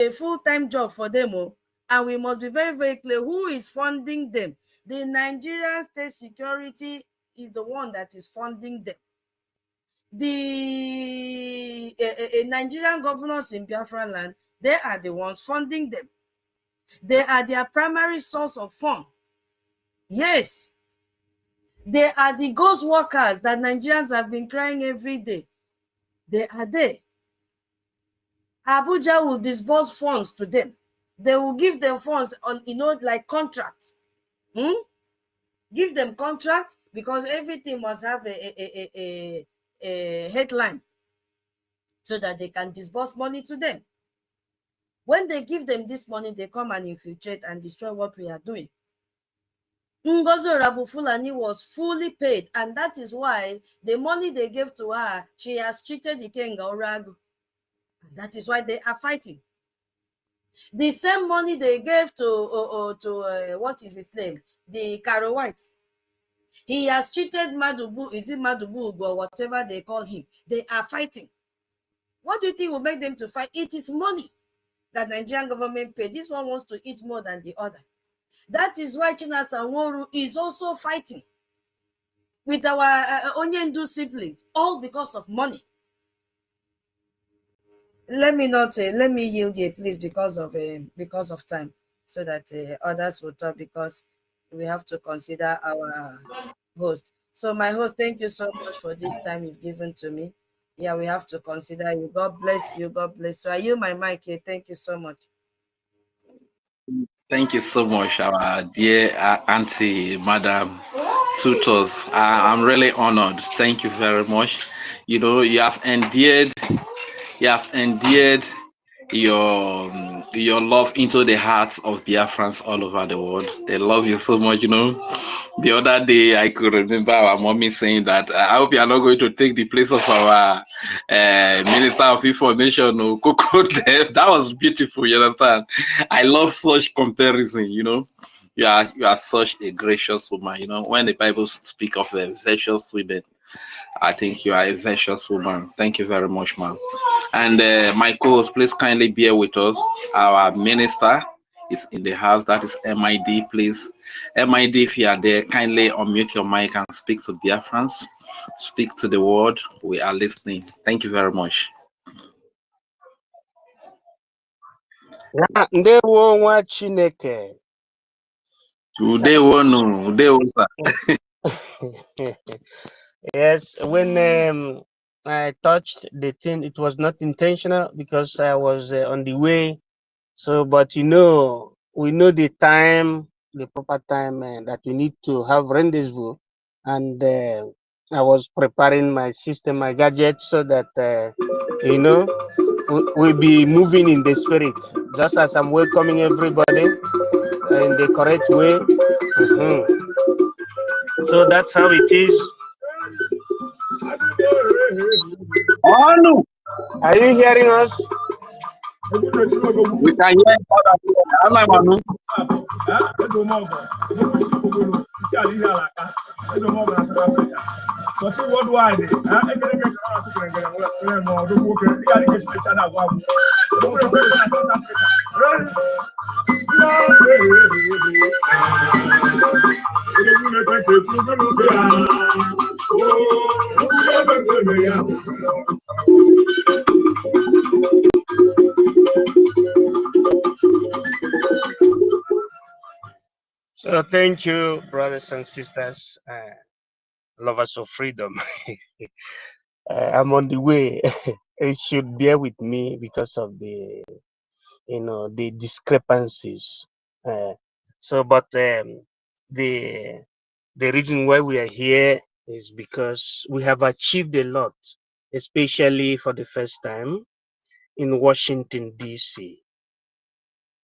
a full-time job for them. And we must be very, very clear who is funding them. The Nigerian state security is the one that is funding them. The Nigerian governors in Biafra land, they are the ones funding them. They are their primary source of fund. Yes. They are the ghost workers that Nigerians have been crying every day. They are there. Abuja will disburse funds to them. They will give them funds on, like contracts. Give them contract because everything must have a headline so that they can disburse money to them. When they give them this money, they come and infiltrate and destroy what we are doing. NGOZI Fulani was fully paid, and that is why the money they gave to her, she has cheated Ikenga Oragu. And that is why they are fighting. The same money they gave to what is his name? The Caro White. He has cheated Madubu, is it Madubu or whatever they call him? They are fighting. What do you think will make them to fight? It is money that Nigerian government paid. This one wants to eat more than the other. That is why China Sanworu is also fighting with our Onyendu siblings, all because of money. Let me yield here, please, because of time, so that others will talk, because we have to consider our host. So my host, thank you so much for this time you've given to me. Yeah, we have to consider you. God bless you. God bless you. I yield my mic here. Thank you so much. Thank you so much, our dear auntie, Madam Tutors. I'm really honored. Thank you very much. You have endeared your love into the hearts of Biafrans all over the world. They love you so much. The other day I could remember our mommy saying that I hope you are not going to take the place of our Minister of Information, Coco. That was beautiful. You understand? I love such comparison. You are such a gracious woman. When the Bible speaks of a virtuous woman, I think you are a virtuous woman. Thank you very much, ma'am. And my co-host, please kindly bear with us. Our minister is in the house. That is MID. Please, MID, if you are there, kindly unmute your mic and speak to Biafrans. Speak to the world. We are listening. Thank you very much. Ndewo nwa Chineke. Yes, when I touched the thing, it was not intentional because I was on the way. So, but we know the time, the proper time that we need to have rendezvous, and I was preparing my system, my gadgets, so that we'll be moving in the spirit, just as I'm welcoming everybody in the correct way. So that's how it is. Are you hearing us? We can hear So thank you, brothers and sisters, lovers of freedom. I'm on the way. You should bear with me because of the discrepancies. But the reason why we are here is because we have achieved a lot, especially for the first time in Washington, D.C.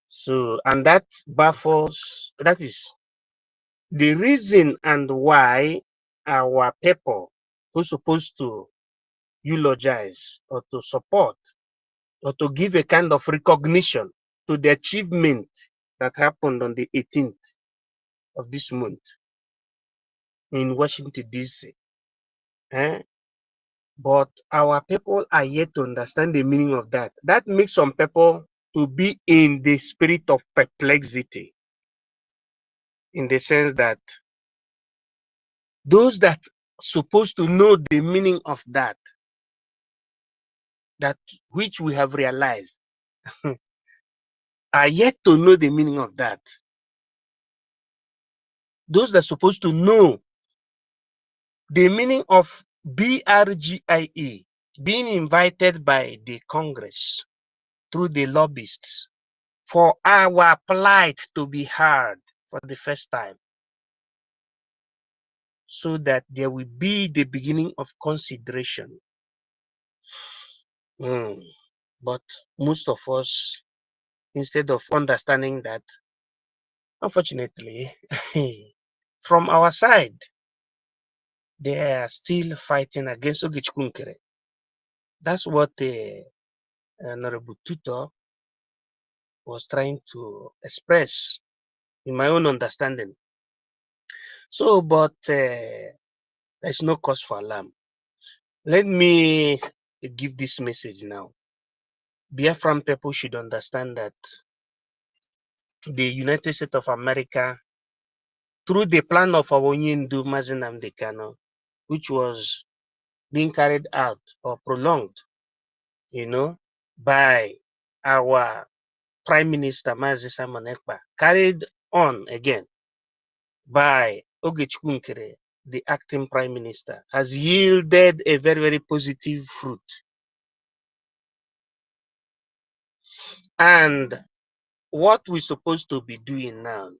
So, and that is the reason and why our people who's supposed to eulogize or to support or to give a kind of recognition to the achievement that happened on the 18th of this month in Washington, D.C. But our people are yet to understand the meaning of that. That makes some people to be in the spirit of perplexity, in the sense that those that supposed to know the meaning of that which we have realized are yet to know the meaning of that. Those that are supposed to know the meaning of BRGIE being invited by the Congress through the lobbyists for our plight to be heard for the first time, so that there will be the beginning of consideration. But most of us, instead of understanding that, unfortunately, from our side, they are still fighting against Ogichkunkere. That's what the Honorable Tutor was trying to express, in my own understanding. So, but there's no cause for alarm. Let me give this message now. Biafran people should understand that the United States of America, through the plan of our Onyendu Mazi Nnamdi Kanu, which was being carried out or prolonged, by our Prime Minister Mazi Simon Ekpa, carried on again by Ogichkunkere, the acting Prime Minister, has yielded a very, very positive fruit. And what we're supposed to be doing now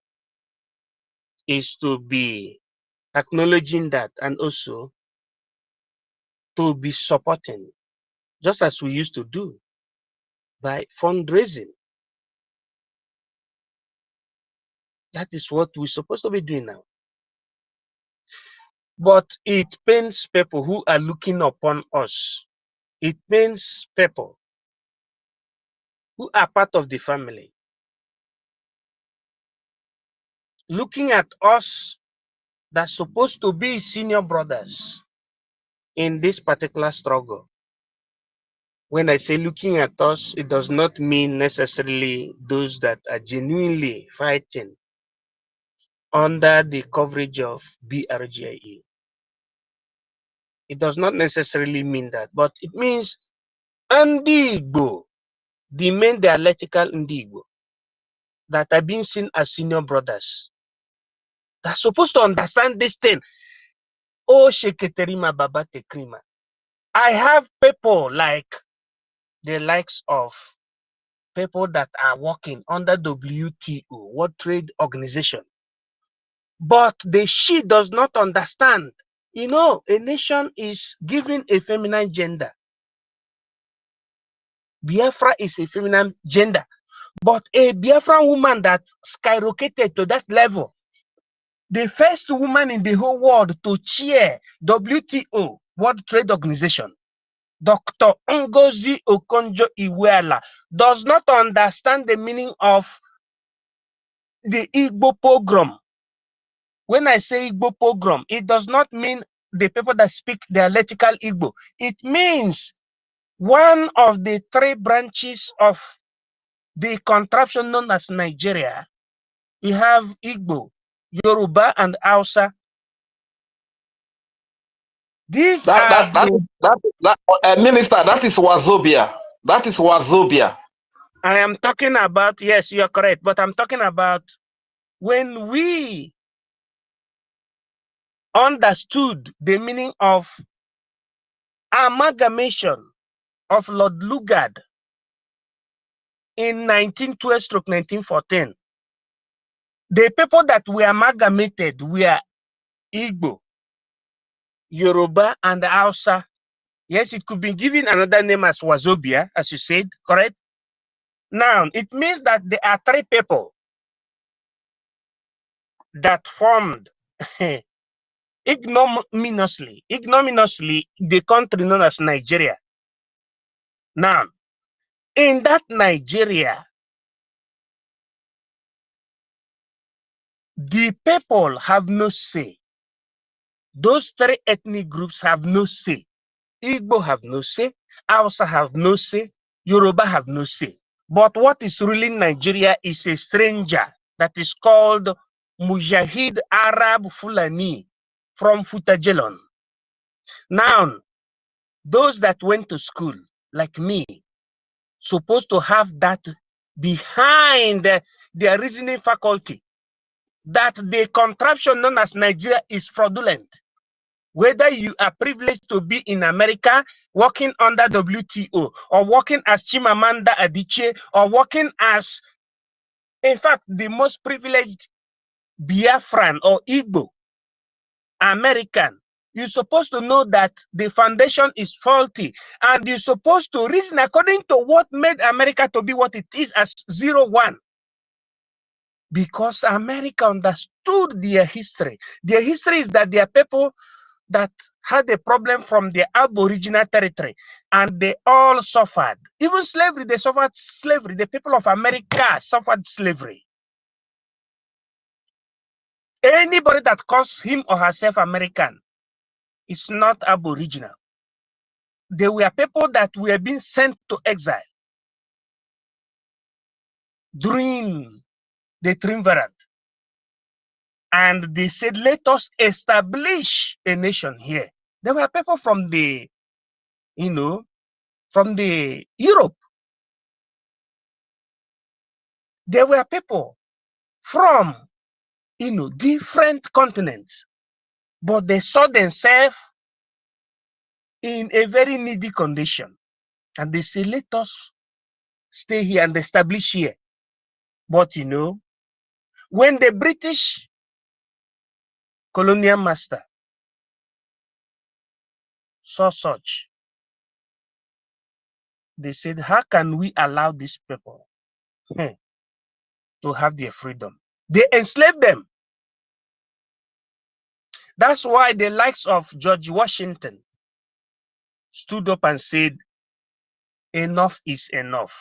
is to be acknowledging that, and also to be supporting, just as we used to do, by fundraising. That is what we're supposed to be doing now. But it pains people who are looking upon us. It pains people who are part of the family, looking at us that's supposed to be senior brothers in this particular struggle. When I say looking at us, it does not mean necessarily those that are genuinely fighting under the coverage of BRGIE. It does not necessarily mean that, but it means Ndi Igbo, the main dialectical Ndi Igbo, that are being seen as senior brothers. They're supposed to understand this thing. Oh, Sheketerima Babate Krima. I have people like the likes of people that are working under WTO, World Trade Organization. But the she does not understand. A nation is given a feminine gender. Biafra is a feminine gender. But a Biafran woman that skyrocketed to that level, the first woman in the whole world to chair WTO, World Trade Organization, Dr. NGOZI Okonjo-Iweala, does not understand the meaning of the Igbo pogrom. When I say Igbo pogrom, it does not mean the people that speak dialectical Igbo. It means one of the three branches of the contraption known as Nigeria. We have Igbo, Yoruba, and Hausa. These Minister, that is Wazobia. That is Wazobia. I am talking about, yes, you are correct, but I'm talking about when we understood the meaning of amalgamation of Lord Lugard in 1912-1914. The people that were amalgamated were Igbo, Yoruba, and Hausa. Yes, it could be given another name as Wazobia, as you said, correct? Now, it means that there are three people that formed ignominiously the country known as Nigeria. Now, in that Nigeria, the people have no say. Those three ethnic groups have no say. Igbo have no say, Hausa have no say, Yoruba have no say. But what is ruling Nigeria is a stranger that is called Mujahid Arab Fulani from Futajelon. Now, those that went to school, like me, supposed to have that behind their reasoning faculty, that the contraption known as Nigeria is fraudulent. Whether you are privileged to be in America, working under WTO, or working as Chimamanda Adichie, or working as, in fact, the most privileged Biafran or Igbo American, you're supposed to know that the foundation is faulty, and you're supposed to reason according to what made America to be what it is as 0-1. Because America understood their history. Their history is that they are people that had a problem from their Aboriginal territory, and they all suffered. Even slavery, they suffered slavery. The people of America suffered slavery. Anybody that calls him or herself American is not Aboriginal. They were people that were being sent to exile during the Triumvirate. And they said, let us establish a nation here. There were people from the, from the Europe. There were people from, different continents. But they saw themselves in a very needy condition. And they said, let us stay here and establish here. But, when the British colonial master saw such, they said, how can we allow these people to have their freedom? They enslaved them. That's why the likes of George Washington stood up and said, enough is enough.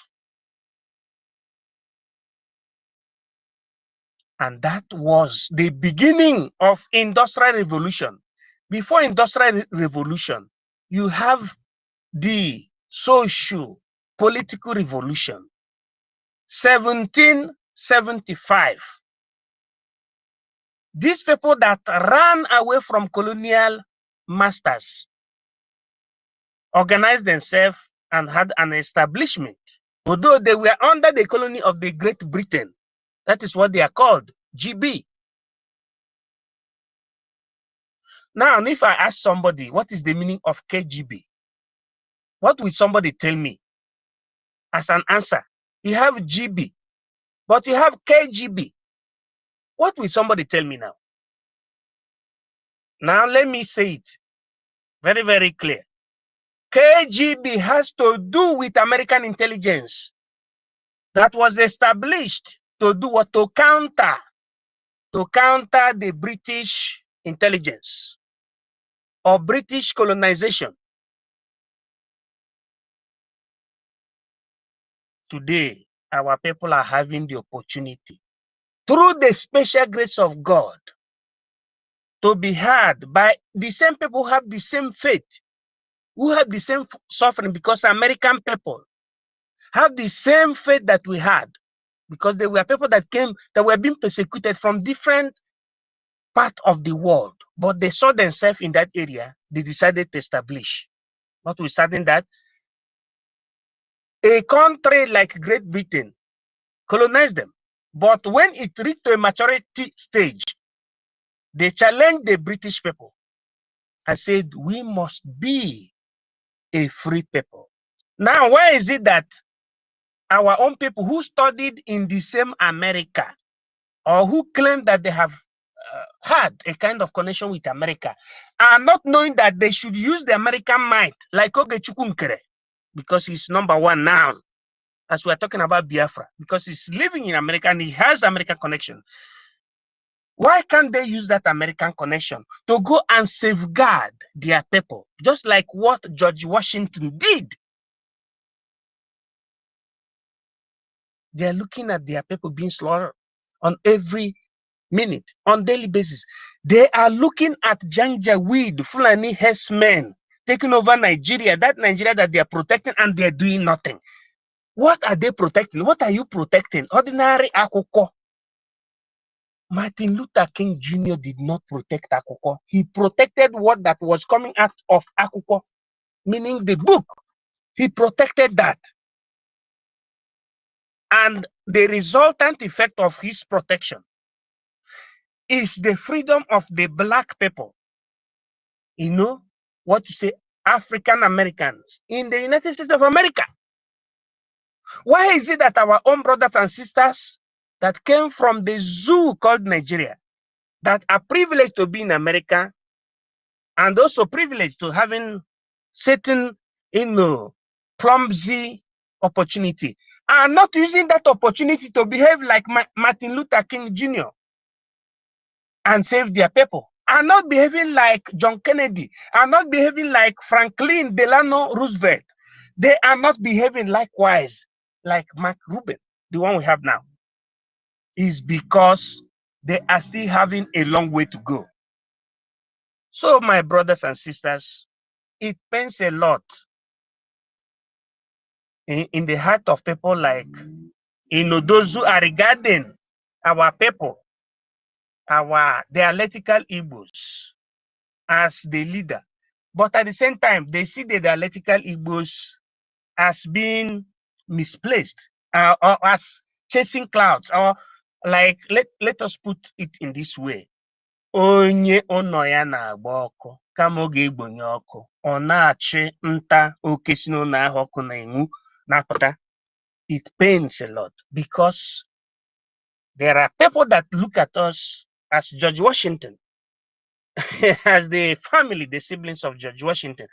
And that was the beginning of Industrial Revolution. Before Industrial Revolution, you have the social political revolution. 1775. These people that ran away from colonial masters organized themselves and had an establishment. Although they were under the colony of the Great Britain, that is what they are called, GB. Now, if I ask somebody, what is the meaning of KGB? What will somebody tell me as an answer? You have GB, but you have KGB. What will somebody tell me now? Now, let me say it very, very clear. KGB has to do with American intelligence that was established to do what? To counter the British intelligence or British colonization. Today, our people are having the opportunity, through the special grace of God, to be heard by the same people who have the same faith, who have the same suffering, because American people have the same faith that we had, because they were people that came, that were being persecuted from different parts of the world, but they saw themselves in that area. They decided to establish. Notwithstanding that, a country like Great Britain colonized them, but when it reached to a maturity stage, they challenged the British people and said, we must be a free people. Now, why is it that our own people who studied in the same America, or who claim that they have had a kind of connection with America, are not knowing that they should use the American might, like Ogechukwu, because he's #1 now, as we're talking about Biafra, because he's living in America and he has American connection. Why can't they use that American connection to go and safeguard their people, just like what George Washington did? They're looking at their people being slaughtered on every minute, on daily basis. They are looking at Janjaweed, Fulani herdsmen taking over Nigeria, that Nigeria that they are protecting, and they're doing nothing. What are they protecting? What are you protecting? Ordinary akụkọ. Martin Luther King Jr. did not protect akụkọ. He protected what that was coming out of akụkọ, meaning the book. He protected that. And the resultant effect of his protection is the freedom of the black people. You know what you say, African Americans in the United States of America. Why is it that our own brothers and sisters that came from the zoo called Nigeria, that are privileged to be in America and also privileged to having certain, clumsy opportunity, are not using that opportunity to behave like Martin Luther King Jr. and save their people, are not behaving like John Kennedy, are not behaving like Franklin Delano Roosevelt. They are not behaving likewise like Mark Rubin, the one we have now, is because they are still having a long way to go. So, my brothers and sisters, it pains a lot in the heart of people like, those who are regarding our people, the dialectical Igbos, as the leader. But at the same time, they see the dialectical Igbos as being misplaced, or as chasing clouds, or like, let us put it in this way. Onye ono ya na-agba ọkụ kama ọ ga-egbonye ọkụ, ọ na-achị nta oke si n'ụlọ ahụ ọkụ na-enwu na-apụta. It pains a lot because there are people that look at us as George Washington, as the family, the siblings of George Washington,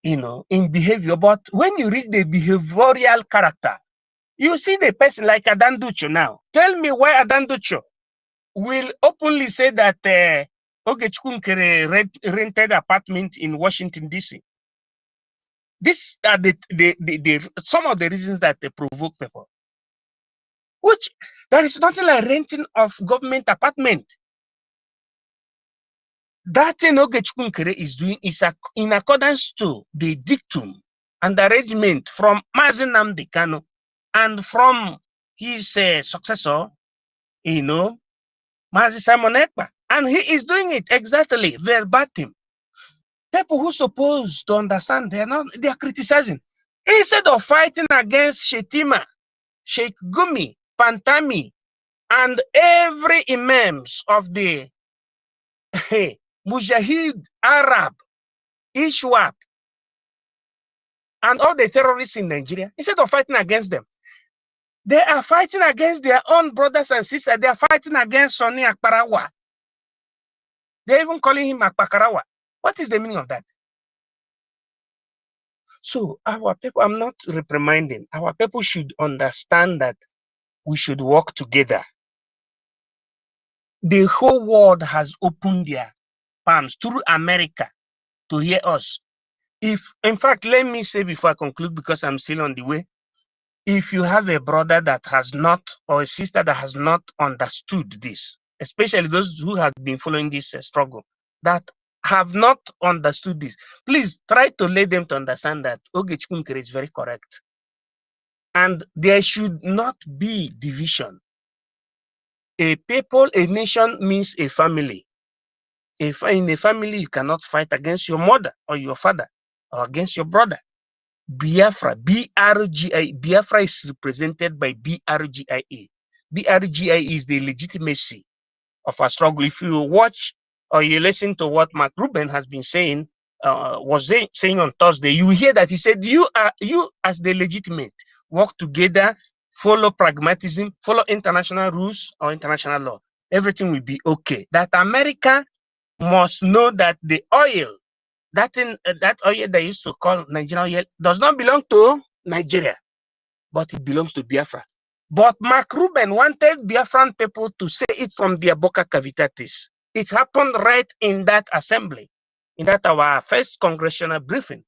in behavior. But when you read the behavioral character, you see the person like Adanducho now. Tell me why Adanducho will openly say that Ogechukwu rented apartment in Washington, D.C. These are some of the reasons that they provoke people. Which there is nothing like renting of government apartment. That thing Ogechukwu is doing is in accordance to the dictum and arrangement from Mazi Nnamdi Kanu and from his successor, Mazi Simon Ekpa. And he is doing it exactly verbatim. People who supposed to understand, they are criticizing. Instead of fighting against Shetima, Sheikh Gumi, Pantami, and every imams of the Mujahid, Arab, Ishwak, and all the terrorists in Nigeria, instead of fighting against them, they are fighting against their own brothers and sisters. They are fighting against Sonny Akparawa. They're even calling him Akpakarawa. What is the meaning of that? So our people, I'm not reprimanding. Our people should understand that we should work together. The whole world has opened their palms through America to hear us. In fact, let me say before I conclude, because I'm still on the way, if you have a brother that has not, or a sister that has not understood this, especially those who have been following this struggle, that have not understood this, please try to let them to understand that Ogechukwu is very correct. And there should not be division. A people, a nation means a family. If in a family, you cannot fight against your mother or your father or against your brother. Biafra, BRGIE, Biafra is represented by BRGIE. BRGIE is the legitimacy of our struggle. If you watch or you listen to what Mark Rubin has been saying, saying on Thursday, you will hear that he said, you as the legitimate, work together, follow pragmatism, follow international rules or international law. Everything will be okay. That America must know that the oil, that oil they used to call Nigerian oil, does not belong to Nigeria, but it belongs to Biafra. But Mark Rubin wanted Biafran people to say it from their boca cavitatis. It happened right in that assembly, in that our first congressional briefing.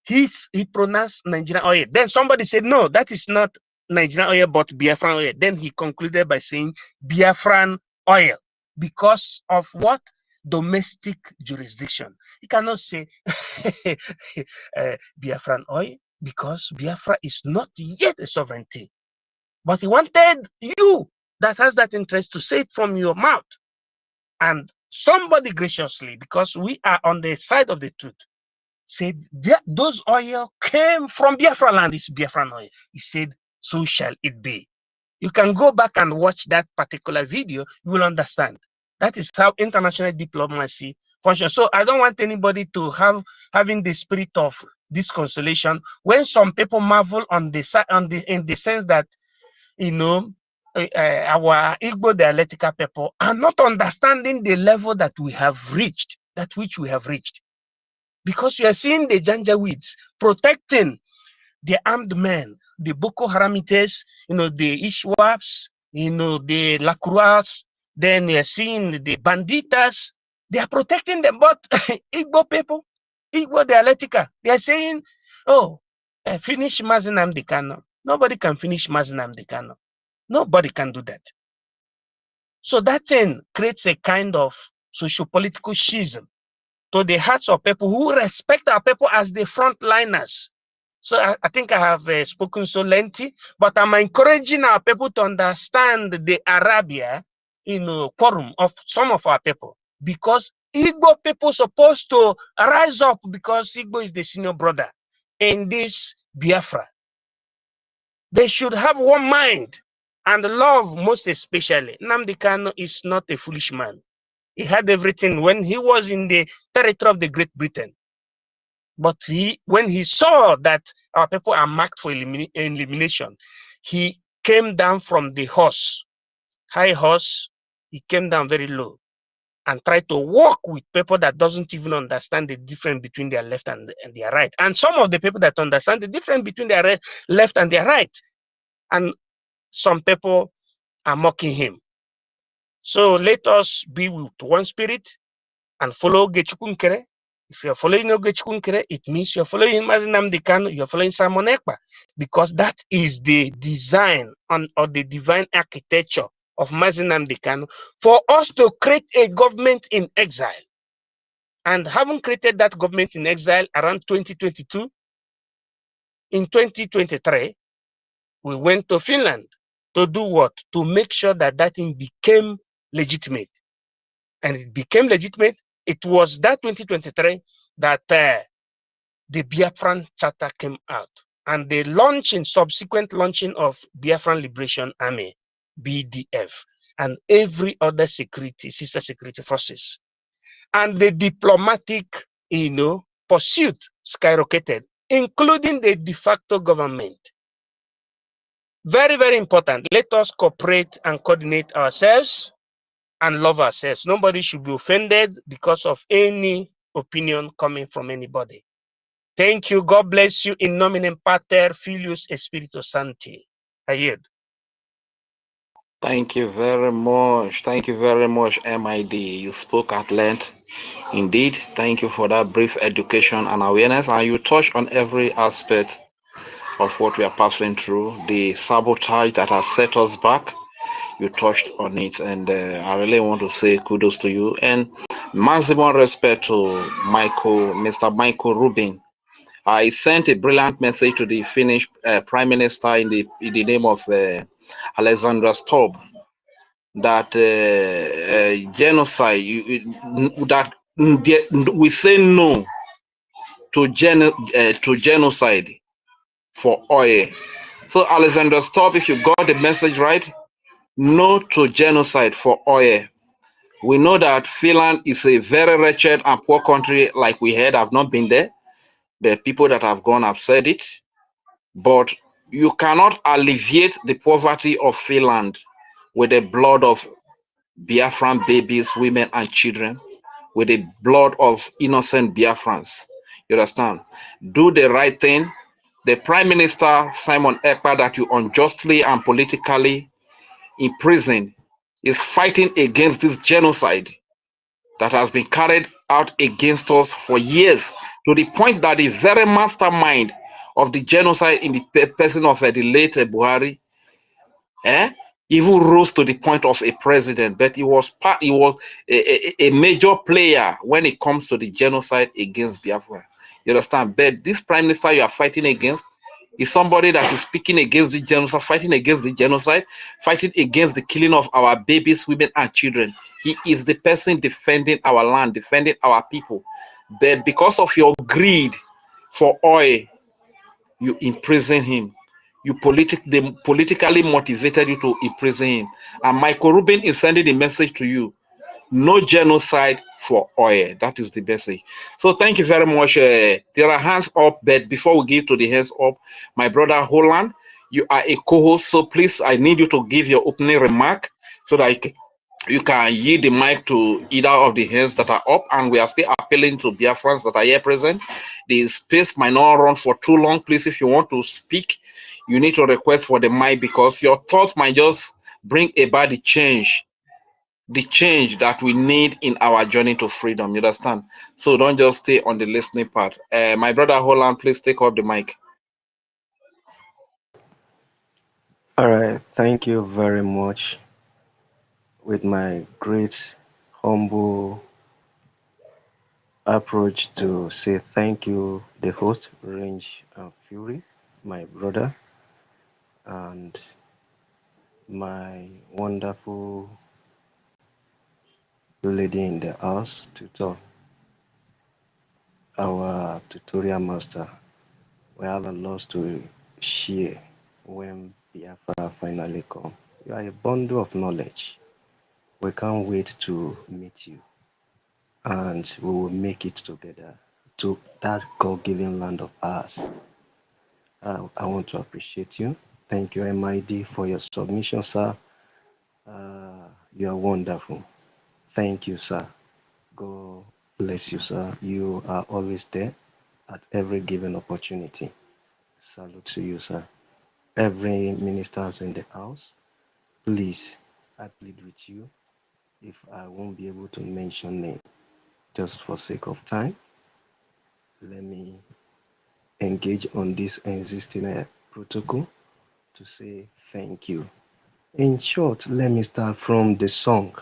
He pronounced Nigerian oil. Then somebody said, no, that is not Nigerian oil, but Biafran oil. Then he concluded by saying Biafran oil because of what? Domestic jurisdiction. You cannot say Biafran oil because Biafra is not yet a sovereignty. But he wanted you that has that interest to say it from your mouth. And somebody graciously, because we are on the side of the truth, said those oil came from Biafra land, it's Biafran oil. He said, so shall it be. You can go back and watch that particular video, you will understand. That is how international diplomacy functions. So I don't want anybody to having the spirit of disconsolation when some people marvel on the in the sense that, you know, our Igbo dialectical people are not understanding the level that we have reached, that which we have reached. Because you are seeing the Janjaweeds protecting the armed men, the Boko Haramites, you know, the Ishwaps, you know, the Lacroix, then you are seeing the Banditas. They are protecting them, but Igbo people, Igbo dialectica, they are saying, oh, finish Mazinam Dekano. Nobody can finish Mazinam Dekano. Nobody can do that. So that thing creates a kind of socio-political schism to the hearts of people who respect our people as the frontliners. So I think I have spoken so lengthy, but I'm encouraging our people to understand the Arabia, you know, quorum of some of our people, because Igbo people supposed to rise up because Igbo is the senior brother in this Biafra. They should have one mind and love, most especially. Nnamdi Kanu is not a foolish man. He had everything when he was in the territory of the Great Britain. But when he saw that our people are marked for elimination, he came down from the horse, high horse, he came down very low and tried to walk with people that doesn't even understand the difference between their left and their right. And some of the people that understand the difference between their left and their right. And some people are mocking him. So let us be with one spirit and follow Gechukunkere. If you're following Gechukunkere, it means you're following Mazinamdi Kanu, you're following Simon Ekpa, because that is the design or the divine architecture of Mazinamdi Kanu for us to create a government in exile. And having created that government in exile around 2022, in 2023, we went to Finland to do what? To make sure that that thing became legitimate. And it became legitimate. It was that 2023 that the Biafran Charter came out. And the launching, subsequent launching of Biafran Liberation Army, BDF, and every other security, sister security forces. And the diplomatic, you know, pursuit skyrocketed, including the de facto government. Very, very important. Let us cooperate and coordinate ourselves and love ourselves. Nobody should be offended because of any opinion coming from anybody. Thank you. God bless you. In nomine Pater, Filius, et Spiritus Sancti. I yield. Thank you very much. Thank you very much, MID. You spoke at length. Indeed, thank you for that brief education and awareness. And you touched on every aspect of what we are passing through, the sabotage that has set us back. You touched on it, and I really want to say kudos to you and maximum respect to Mr. Michael Rubin. I sent a brilliant message to the Finnish Prime Minister in the name of Alexander Stubb that genocide, that we say no to genocide for oil. So Alexander Stubb, if you got the message right, no to genocide for oil. We know that Finland is a very wretched and poor country, like we heard. I've not been there. The people that have gone have said it. But you cannot alleviate the poverty of Finland with the blood of Biafran babies, women, and children, with the blood of innocent Biafrans. You understand? Do the right thing. The Prime Minister, Simon Ekpa, that you unjustly and politically imprisoned, is fighting against this genocide that has been carried out against us for years, to the point that the very mastermind of the genocide in the person of the late Buhari even rose to the point of a president. But he was a major player when it comes to the genocide against Biafra. You understand? But this prime minister you are fighting against is somebody that is speaking against the genocide, fighting against the genocide, fighting against the killing of our babies, women, and children. He is the person defending our land, defending our people. But because of your greed for oil, you imprison him. They politically motivated you to imprison him. And Michael Rubin is sending a message to you. No genocide for oil. That is the message. So thank you very much. There are hands up, but before we give to the hands up, my brother Holland, you are a co-host, so please, I need you to give your opening remark so that you can yield the mic to either of the hands that are up, and we are still appealing to Biafrans that are here present. The space might not run for too long. Please, if you want to speak, you need to request for the mic, because your thoughts might just bring about the change that we need in our journey to freedom. You understand? So don't just stay on the listening part. My brother Holland, please take up the mic. All right, thank you very much. With my great, humble approach to say thank you, the host, Range and Fury, my brother, and my wonderful lady in the house, tutor, our tutorial master. We have a lot to share when Biafra finally come. You are a bundle of knowledge. We can't wait to meet you, and we will make it together to that God-given land of ours. I want to appreciate you. Thank you, MID, for your submission, sir. You are wonderful. Thank you, sir. God bless you, sir. You are always there at every given opportunity. Salute to you, sir. Every ministers in the house, please, I plead with you. If I won't be able to mention name, just for sake of time, let me engage on this existing protocol to say thank you. In short, let me start from the song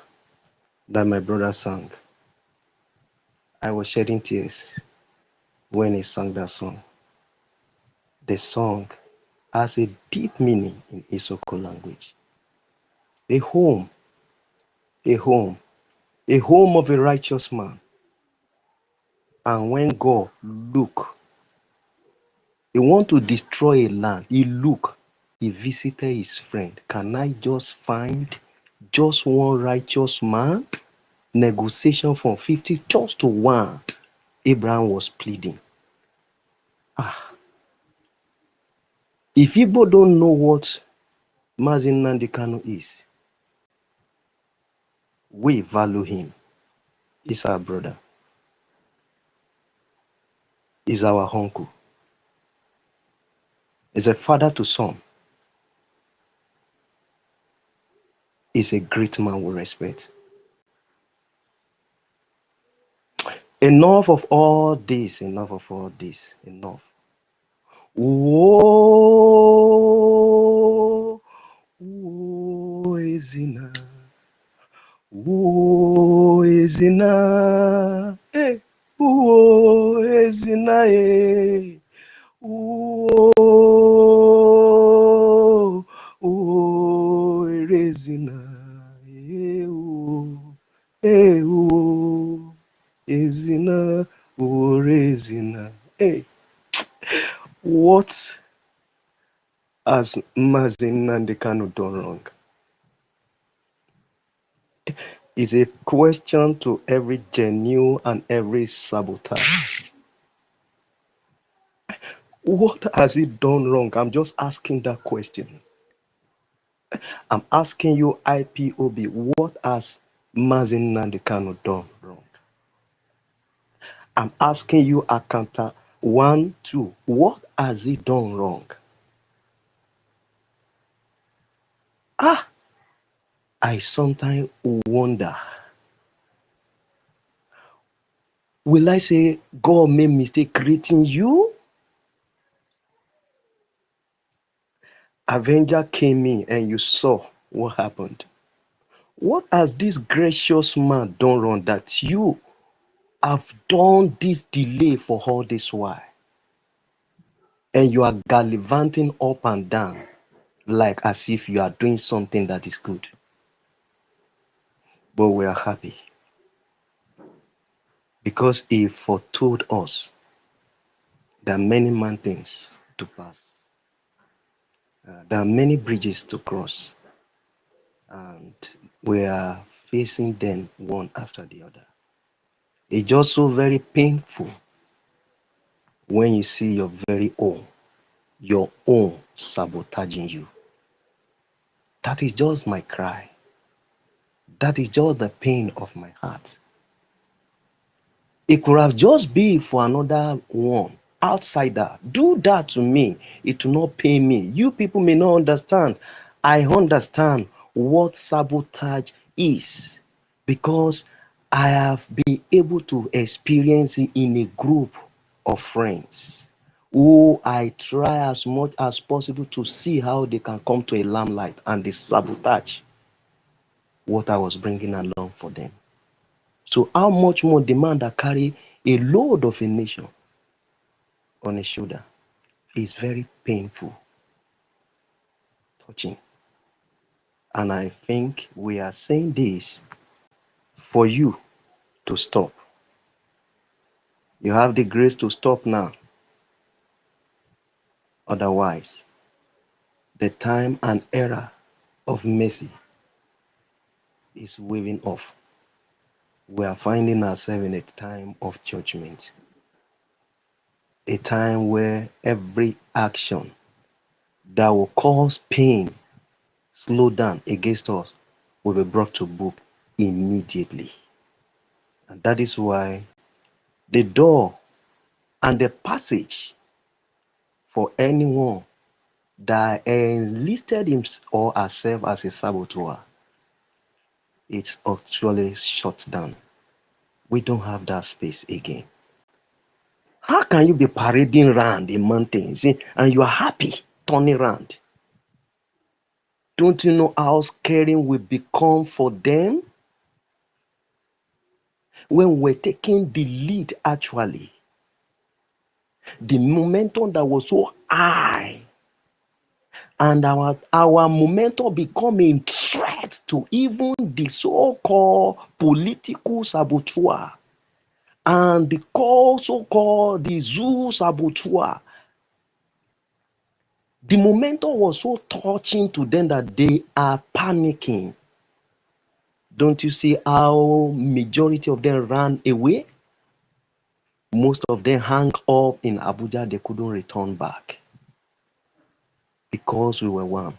that my brother sang. I was shedding tears when he sang that song. The song has a deep meaning in Isoko language. A home, a home, a home of a righteous man. And when God look, he want to destroy a land, he look, he visited his friend. Can I just find just one righteous man? Negotiation from 50 just to 1. Abraham was pleading. If Igbo don't know what Mazin Nandekano is, we value him. He's our brother. He's our uncle. He's a father to some. He's a great man we respect. Enough of all this, enough of all this, enough. Whoa, whoa, Ezina. Whoa, Ezina. Hey, whoa, Ezina, hey. Whoa, whoa, Ezina. Hey, whoa, hey, whoa, Ezina, whoa, Ezina. Hey, what has Mazin Nandekano done wrong? Is a question to every genuine and every sabotage. What has he done wrong? I'm just asking that question. I'm asking you, IPOB, what has Mazin Nandekano done wrong? I'm asking you, Akanta 1, 2, what has he done wrong? I sometimes wonder, will I say God made mistake creating you? Avenger came in and you saw what happened. What has this gracious man done wrong that you I've done this delay for all this while, and you are gallivanting up and down like as if you are doing something that is good. But we are happy because he foretold us there are many mountains to pass, there are many bridges to cross, and we are facing them one after the other. It's just so very painful when you see your own sabotaging you. That is just my cry. That is just the pain of my heart. It could have just been for another one, outsider. Do that to me. It will not pay me. You people may not understand. I understand what sabotage is because I have been able to experience it in a group of friends who I try as much as possible to see how they can come to a limelight, and they sabotage what I was bringing along for them. So how much more the man that carry a load of a nation on his shoulder is very painful, touching. And I think we are saying this for you to stop. You have the grace to stop now. Otherwise, the time and era of mercy is waving off. We are finding ourselves in a time of judgment, a time where every action that will cause pain, slow down against us, will be brought to book immediately. And that is why the door and the passage for anyone that enlisted him or herself as a saboteur, it's actually shut down. We don't have that space again. How can you be parading around the mountains and you are happy turning around? Don't you know how scary we become for them? When we're taking the lead, actually, the momentum that was so high, and our momentum becoming threat to even the so-called political saboteur and the so-called the zoo saboteur. The momentum was so touching to them that they are panicking. Don't you see how majority of them ran away? Most of them hung up in Abuja. They couldn't return back because we were one.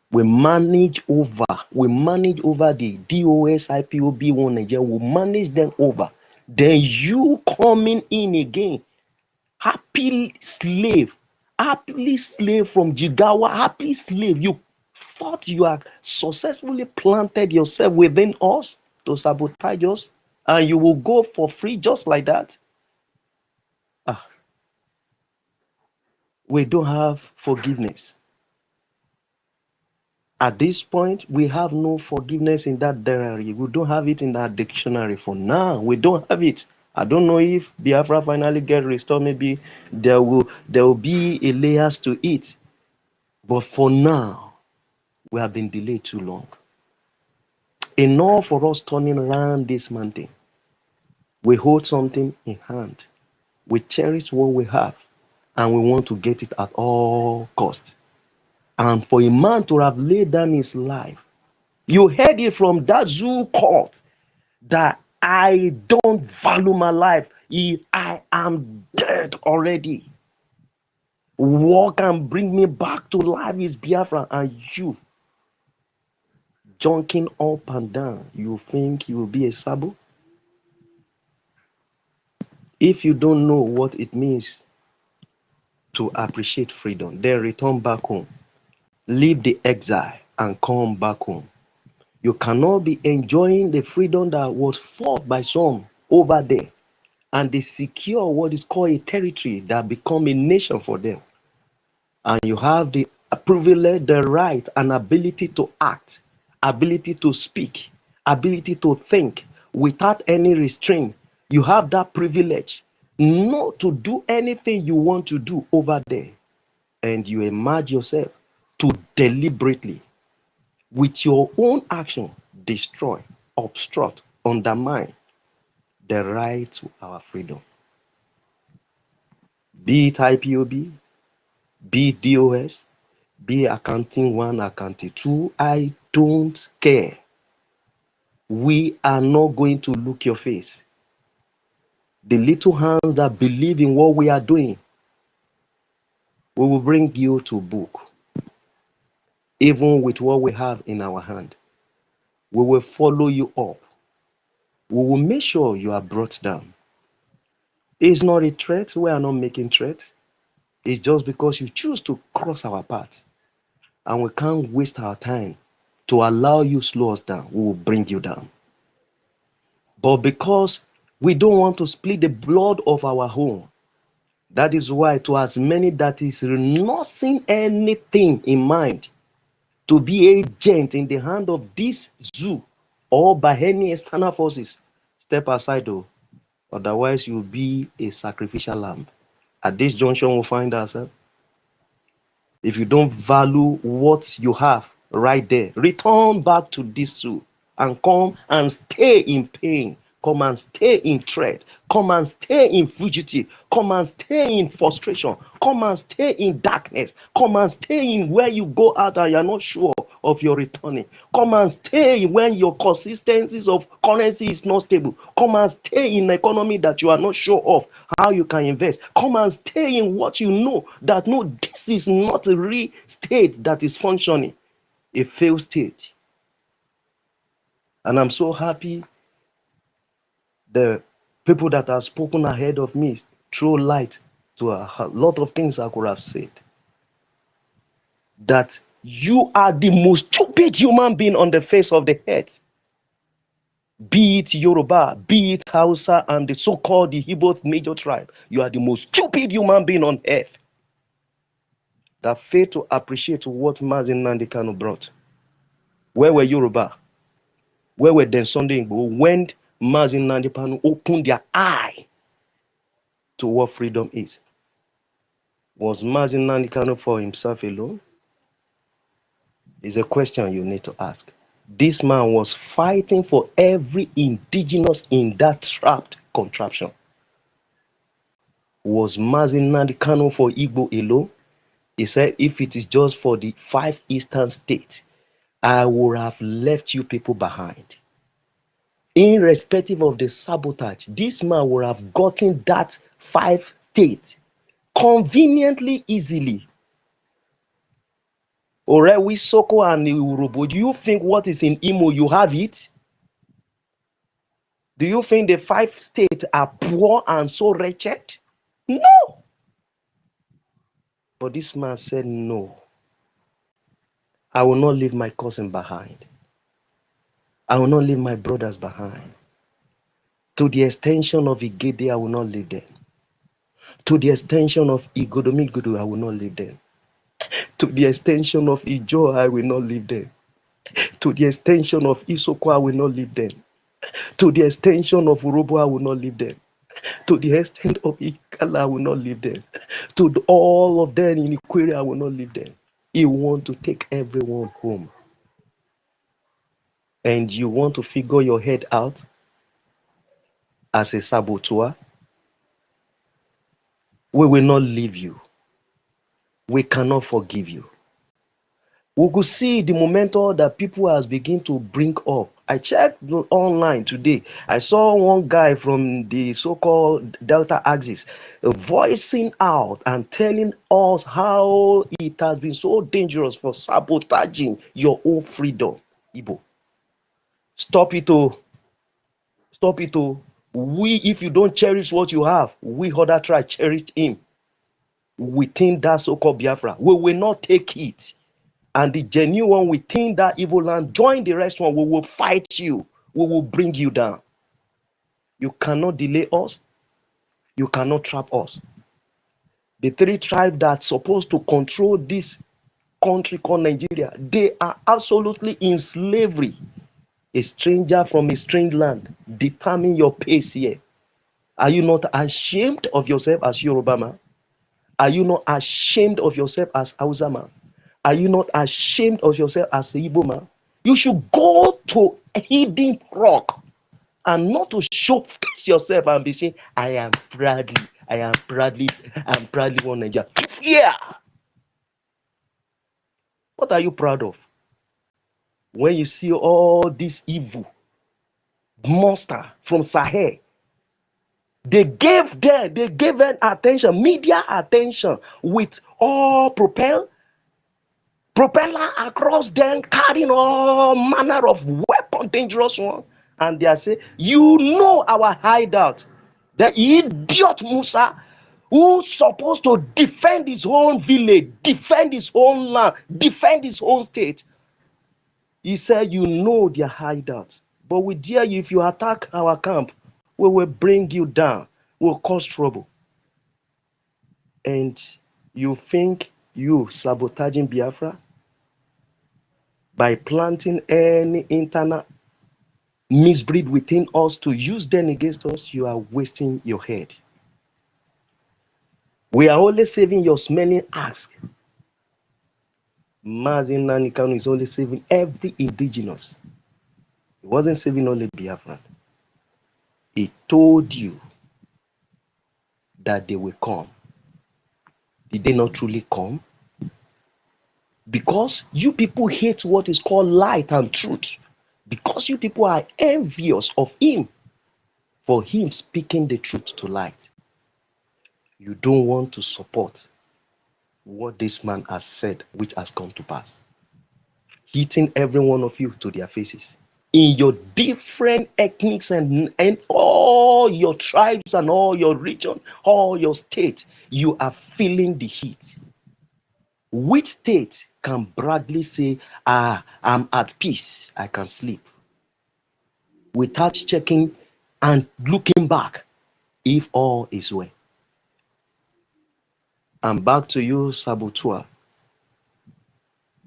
We manage over the DOS, IPOB, one Nigeria. We manage them over. Then you coming in again, happily slave from Jigawa, happy slave. You thought you are successfully planted yourself within us to sabotage us, and you will go for free just like that. We don't have forgiveness. At this point, we have no forgiveness in that diary. We don't have it in that dictionary for now. We don't have it. I don't know if Biafra finally get restored. Maybe there will be a layers to it. But for now, we have been delayed too long. Enough for us turning around this mountain. We hold something in hand. We cherish what we have, and we want to get it at all costs. And for a man to have laid down his life, you heard it from that zoo court that I don't value my life if I am dead already. What can bring me back to life is Biafra, and you junking up and down. You think you will be a sabo? If you don't know what it means to appreciate freedom, then return back home. Leave the exile and come back home. You cannot be enjoying the freedom that was fought by some over there, and they secure what is called a territory that become a nation for them. And you have the privilege, the right, and ability to act, ability to speak, ability to think without any restraint. You have that privilege not to do anything you want to do over there. And you emerge yourself to deliberately, with your own action, destroy, obstruct, undermine the right to our freedom. Be it IPOB, be it DOS, be it accounting 1, accounting 2, I don't care. We are not going to look your face. The little hands that believe in what we are doing, we will bring you to book. Even with what we have in our hand, we will follow you up. We will make sure you are brought down. It's not a threat. We are not making threats. It's just because you choose to cross our path. And we can't waste our time to allow you slow us down. We will bring you down. But because we don't want to split the blood of our home, that is why to as many that is not seeing anything in mind to be agent in the hand of this zoo or by any external forces, step aside though. Otherwise, you'll be a sacrificial lamb. At this junction, we'll find ourselves. If you don't value what you have right there, return back to this zoo and come and stay in pain. Come and stay in threat. Come and stay in fugitive. Come and stay in frustration. Come and stay in darkness. Come and stay in where you go out and you're not sure of your returning. Come and stay when your consistencies of currency is not stable. Come and stay in an economy that you are not sure of how you can invest. Come and stay in what you know that no, this is not a real state that is functioning, a failed state. And I'm so happy the people that have spoken ahead of me throw light to a lot of things I could have said. That you are the most stupid human being on the face of the earth. Be it Yoruba, be it Hausa, and the so-called the Igbo major tribe. You are the most stupid human being on earth that failed to appreciate what Mazin Nnamdi Kanu brought. Where were Yoruba? Where were then Sunday Igbo when Mazin Nnamdi Kanu opened their eye to what freedom is? Was Mazin Nnamdi Kanu for himself alone? Is a question you need to ask. This man was fighting for every indigenous in that trapped contraption. Was Mazin Nnamdi Kanu for Igbo alone? He said, if it is just for the 5 eastern states, I would have left you people behind. Irrespective of the sabotage, this man would have gotten that 5 states conveniently, easily. Orewi, Soko, and Urobo, do you think what is in Imo, you have it? Do you think the 5 states are poor and so wretched? No. But this man said, no. I will not leave my cousin behind. I will not leave my brothers behind. To the extension of EKID, I will not leave them. To the extension of Igodomigudu, I will not leave them. To the extension of Ijo, I will not leave them. To the extension of Isoko, I will not leave them. To the extension of Urobo, I will not leave them. To the extent of Ikala, I will not leave them. To all of them in Ikwere, I will not leave them. You want to take everyone home. And you want to figure your head out as a saboteur. We will not leave you. We cannot forgive you. We could see the momentum that people has begun to bring up. I checked online today. I saw one guy from the so-called Delta Axis voicing out and telling us how it has been so dangerous for sabotaging your own freedom. Igbo, stop it, oh. Stop it, oh. We, if you don't cherish what you have, we other try cherished him within that so-called Biafra. We will not take it. And the genuine one within that evil land, join the rest one. We will fight you. We will bring you down. You cannot delay us. You cannot trap us. The 3 tribes that's supposed to control this country called Nigeria, they are absolutely in slavery. A stranger from a strange land, determine your pace here. Are you not ashamed of yourself as Yoruba man? Are you not ashamed of yourself as Hausa man? Are you not ashamed of yourself as Igbo man? You should go to a hidden rock and not to showcase yourself and be saying, I am proudly one Nigeria. Yeah. What are you proud of? When you see all this evil monster from Sahel, they gave them attention, media attention, with all propeller across them, carrying all manner of weapon, dangerous one. And they are saying, you know our hideout. The idiot Musa, who's supposed to defend his own village, defend his own land, defend his own state. He said, you know their hideout. But we dare you, if you attack our camp, we will bring you down, we'll cause trouble. And you think you sabotaging Biafra by planting any internal misbreed within us to use them against us? You are wasting your head. We are only saving your smelling ass. Mazin Nanikano is only saving every indigenous. He wasn't saving only Biafran. He told you that they will come. Did they not truly come? Because you people hate what is called light and truth. Because you people are envious of him for him speaking the truth to light. You don't want to support what this man has said, which has come to pass. Hitting every one of you to their faces. In your different ethnics and all your tribes and all your region, all your state, you are feeling the heat. Which state can proudly say, I'm at peace, I can sleep, without checking and looking back if all is well? And back to you, Sabotua.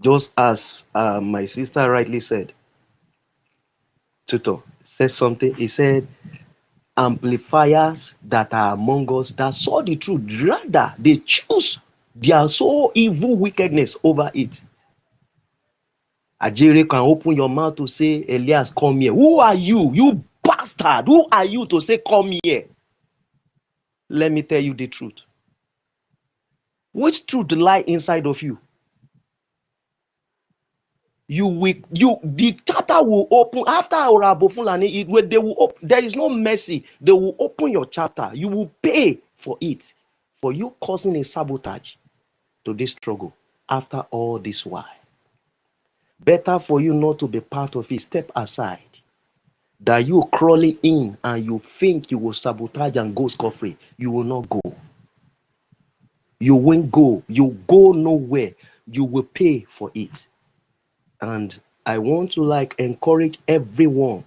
Just as my sister rightly said, Tutor said something. He said, amplifiers that are among us that saw the truth, rather they choose their so evil wickedness over it. Ajere can open your mouth to say, Elias, come here. Who are you? You bastard. Who are you to say, come here? Let me tell you the truth. Which truth lie inside of you? The chapter will open after Orabo Fulani. They will open, there is no mercy. They will open your chapter. You will pay for it, for you causing a sabotage to this struggle. After all this while, better for you not to be part of it. Step aside. That you crawling in and you think you will sabotage and go scot-free. You will not go. You won't go. You go nowhere. You will pay for it. And I want to encourage everyone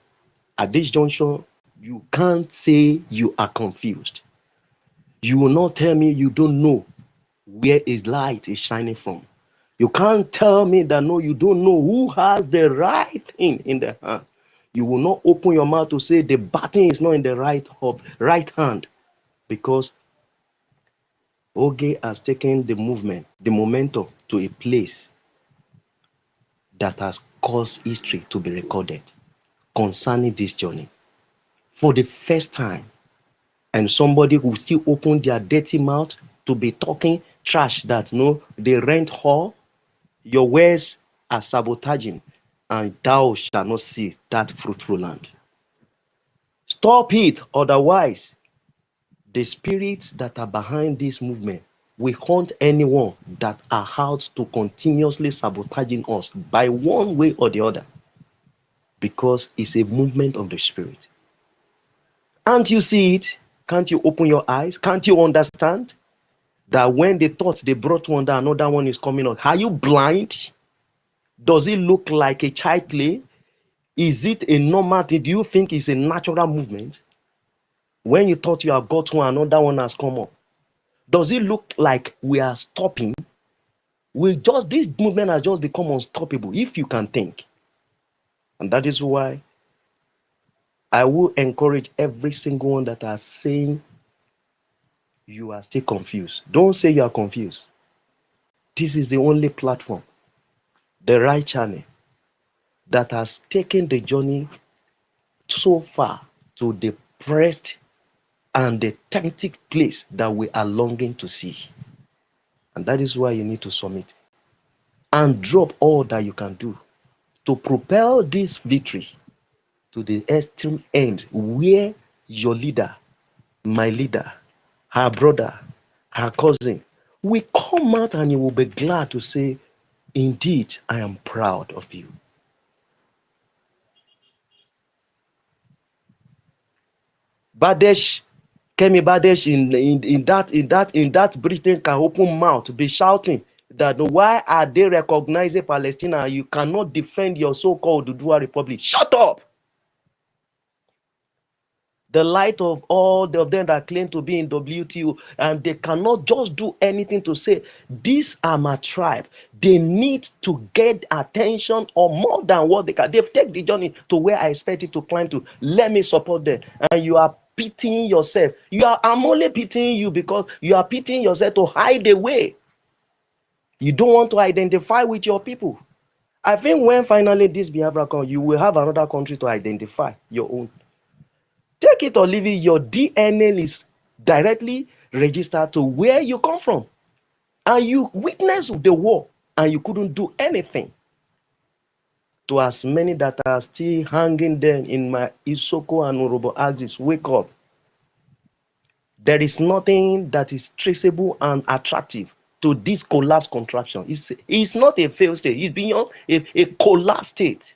at this juncture. You can't say you are confused. You will not tell me you don't know where his light is shining from. You can't tell me that no, you don't know who has the right thing in the hand. You will not open your mouth to say the button is not in the right hand, because Oge has taken the momentum to a place that has caused history to be recorded concerning this journey. For the first time, and somebody who still open their dirty mouth to be talking trash that no, they rent hall, your words are sabotaging, and thou shalt not see that fruitful land. Stop it, otherwise the spirits that are behind this movement will hunt anyone that are out to continuously sabotaging us by one way or the other, because it's a movement of the spirit. Can't you see it? Can't you open your eyes? Can't you understand that when they thought they brought one down, another one is coming up? Are you blind? Does it look like a child play? Is it a normal thing? Do you think it's a natural movement? When you thought you have got one, another one has come up. Does it look like we are stopping? This movement has just become unstoppable, if you can think. And that is why I will encourage every single one that are saying you are still confused. Don't say you are confused. This is the only platform, the right channel, that has taken the journey so far to the pressed and the authentic place that we are longing to see. And that is why you need to submit and drop all that you can do to propel this victory to the extreme end, where your leader, my leader, her brother, her cousin will come out and he will be glad to say, indeed, I am proud of you. Badesh, Kemi Badesh in that Britain can open mouth to be shouting that why are they recognizing Palestine and you cannot defend your so-called Dudua Republic? Shut up! The light of all of them that claim to be in WTO, and they cannot just do anything to say, these are my tribe. They need to get attention or more than what they can. They've taken the journey to where I expect it to climb to. Let me support them. And you are pitying yourself. I'm only pitying you because you are pitying yourself to hide away. You don't want to identify with your people. I think when finally this Biafra comes, you will have another country to identify your own. Take it or leave it, your DNA is directly registered to where you come from. And you witnessed the war and you couldn't do anything. To as many that are still hanging there in my Isoko and Urobo axis, wake up. There is nothing that is traceable and attractive to this collapse contraction. It's not a failed state. It's beyond a collapse state.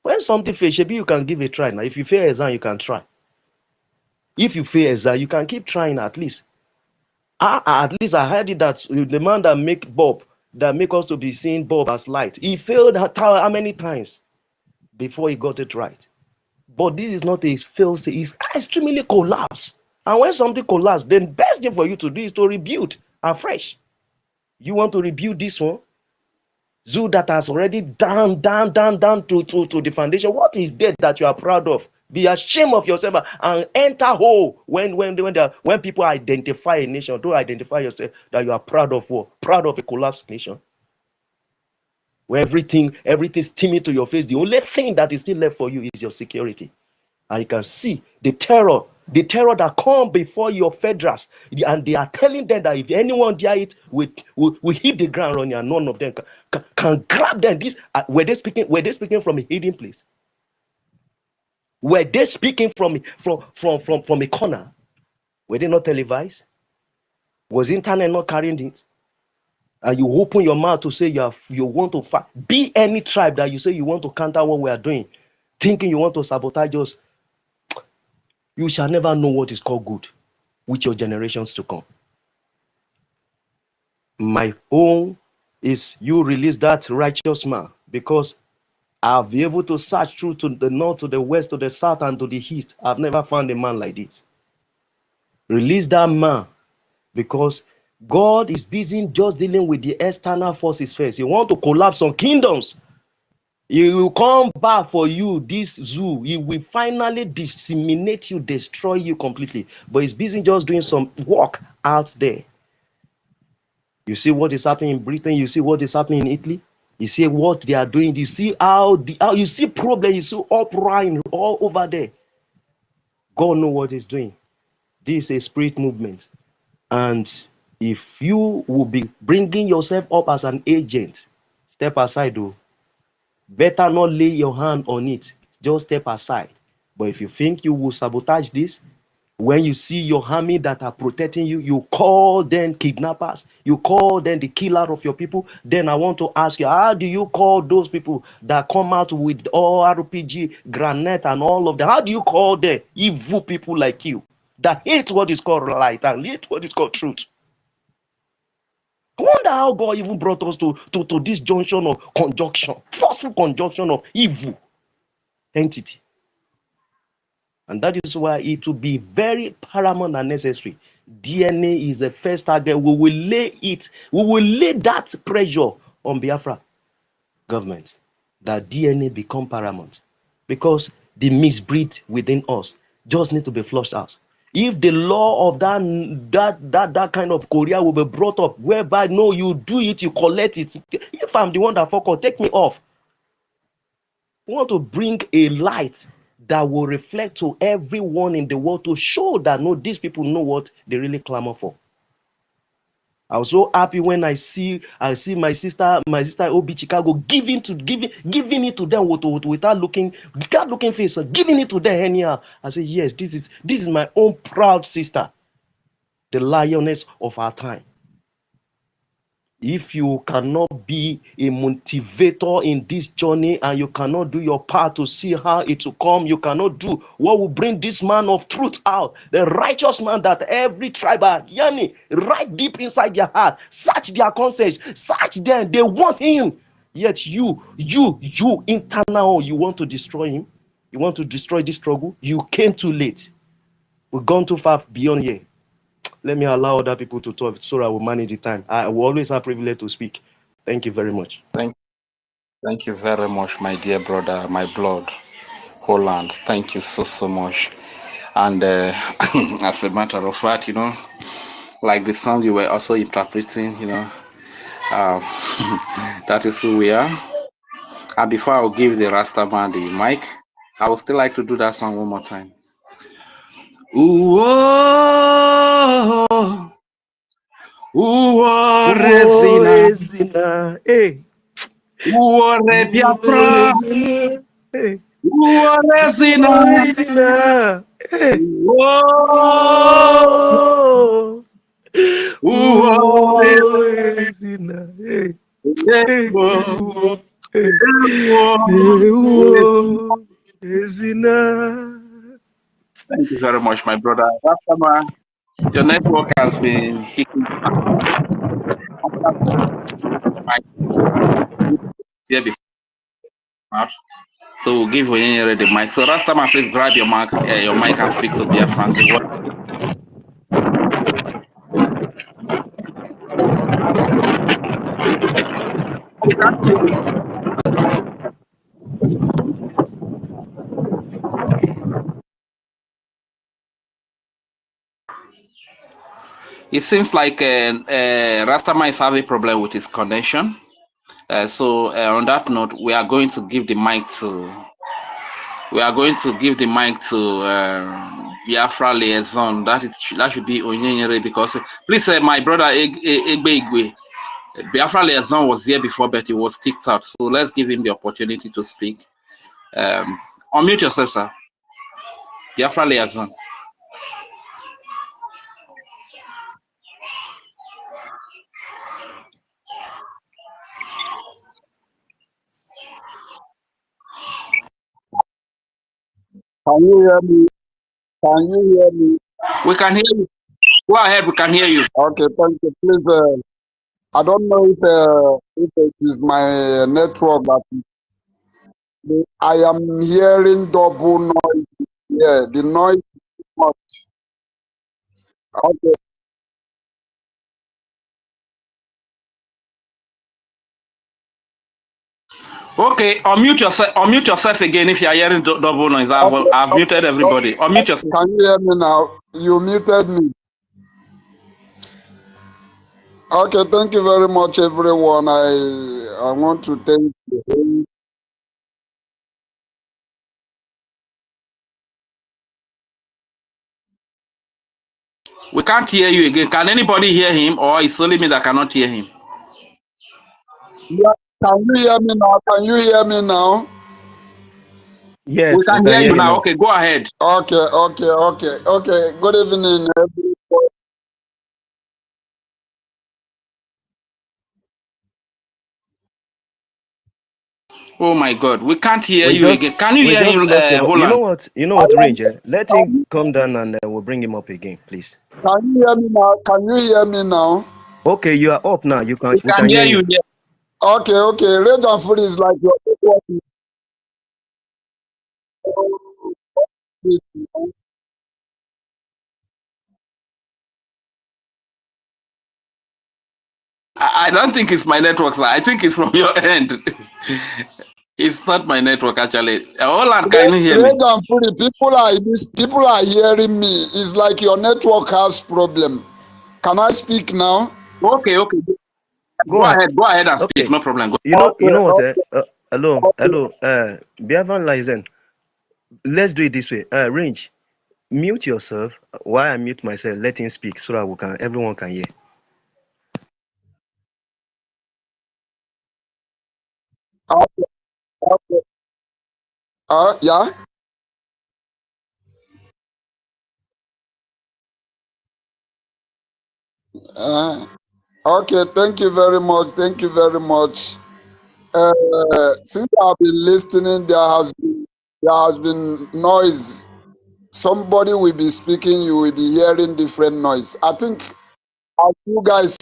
When something fails, maybe you can give a try. Now, if you fail exam, you can try. If you fail exam, you can keep trying at least. At least I heard it that the man that make Bob, that make us to be seeing Bob as light, he failed how many times before he got it right. But this is not a fail state, it's extremely collapsed. And when something collapses, then the best thing for you to do is to rebuild afresh. You want to rebuild this one? Zoo that has already down to the foundation. What is there that you are proud of? Be ashamed of yourself and enter whole when people identify a nation. Don't identify yourself that you are proud of what? Proud of a collapsed nation. Where everything's steaming to your face. The only thing that is still left for you is your security. And you can see the terror that come before your federals, and they are telling them that if anyone dare it, we hit the ground on you, and none of them can grab them. Were they speaking from a hidden place? Were they speaking from a corner? Were they not televised? Was internet not carrying it? And you open your mouth to say you want to fight. Be any tribe that you say you want to counter what we are doing, thinking you want to sabotage us. You shall never know what is called good with your generations to come. My own is you release that righteous man, because I'll be able to search through to the north, to the west, to the south, and to the east. I've never found a man like this. Release that man, because God is busy just dealing with the external forces first. He wants to collapse some kingdoms. He will come back for you, this zoo. He will finally disseminate you, destroy you completely. But he's busy just doing some work out there. You see what is happening in Britain. You see what is happening in Italy. You see what they are doing. You see how you see problem. You see uproar all over there. God knows what he's doing. This is a spirit movement. And if you will be bringing yourself up as an agent, step aside though. Better not lay your hand on it. Just step aside. But if you think you will sabotage this, when you see your army that are protecting you, you call them kidnappers, you call them the killer of your people. Then I want to ask you, how do you call those people that come out with all RPG, granite, and all of that? How do you call them evil people like you that hate what is called light and hate what is called truth? I wonder how God even brought us to this junction of conjunction, forceful conjunction of evil entity. And that is why it will be very paramount and necessary. DNA is the first target. We will lay that pressure on Biafra government. that DNA become paramount, because the misbreed within us just need to be flushed out. If the law of that kind of Korea will be brought up, whereby no, you do it, you collect it. If I'm the one that fuck up, take me off. We want to bring a light that will reflect to everyone in the world to show that no, these people know what they really clamor for. I was so happy when I see my sister Obi Chicago giving it to them without looking face, giving it to them anyhow. I say, yes, this is my own proud sister, the lioness of our time. If you cannot be a motivator in this journey and you cannot do your part to see how it will come, you cannot do what will bring this man of truth out, the righteous man that every tribe, yani, right deep inside their heart, search their conscience, search them, they want him. Yet you internal, you want to destroy him. You want to destroy this struggle. You came too late. We've gone too far beyond here. Let me allow other people to talk so I will manage the time. I will always have privilege to speak. Thank you very much. Thank you very much, my dear brother, my blood, Holland. Thank you so much. And as a matter of fact, like the song you were also interpreting, that is who we are. And before I'll give the Rastaman the mic, I would still like to do that song one more time. Resina, hey. Biafra, hey. Resina, hey. Resina, hey. Thank you very much, my brother. Rastama, your network has been kicking here before. So we'll give Oyeyere the mic. So Rastama, please grab your mic and speak to BIAFRANS. It seems like Rastama is having a problem with his connection. So on that note, we are going to give the mic to Biafra liaison. That should be Oyeyere, because please, my brother Egbe, Biafra liaison was here before, but he was kicked out. So let's give him the opportunity to speak. Unmute yourself, sir. Biafra liaison. Can you hear me? Can you hear me? We can hear you. Go ahead, we can hear you. Okay, thank you. Please, I don't know if it is my network, but I am hearing double noise. Yeah, the noise is much. Okay. Okay, unmute yourself again if you are hearing double noise. I've muted everybody. Unmute yourself. Can you hear me now? You muted me. Okay, thank you very much, everyone. I want to thank you. We can't hear you again. Can anybody hear him, or it's only me that cannot hear him? Yeah, can you hear me now? Can you hear me now? Yes, we can hear you now. Okay, go ahead. Okay. Good evening, everybody. Oh my God, we can't hear you again. Can you hear him, Holland? You know what, Rage? Let him come down and we'll bring him up again, please. Can you hear me now? Can you hear me now? Okay, you are up now. We can hear you. Yeah. Okay. Rage and Fury is like your network. I don't think it's my network, sir. I think it's from your end. It's not my network actually. Holland, can you hear me? Red and Fury, people are hearing me. It's like your network has problem. Can I speak now? Okay, okay. Go ahead. Go ahead and speak. Okay. No problem. Go. You Okay, know what? okay, Hello, okay. hello. Biafran license. Let's do it this way. Range. Mute yourself while I mute myself. Let him speak so that everyone can hear. Okay, okay. Yeah. Okay. Thank you very much. Thank you very much. Since I've been listening, there has been noise. Somebody will be speaking. You will be hearing different noise. I think as you guys,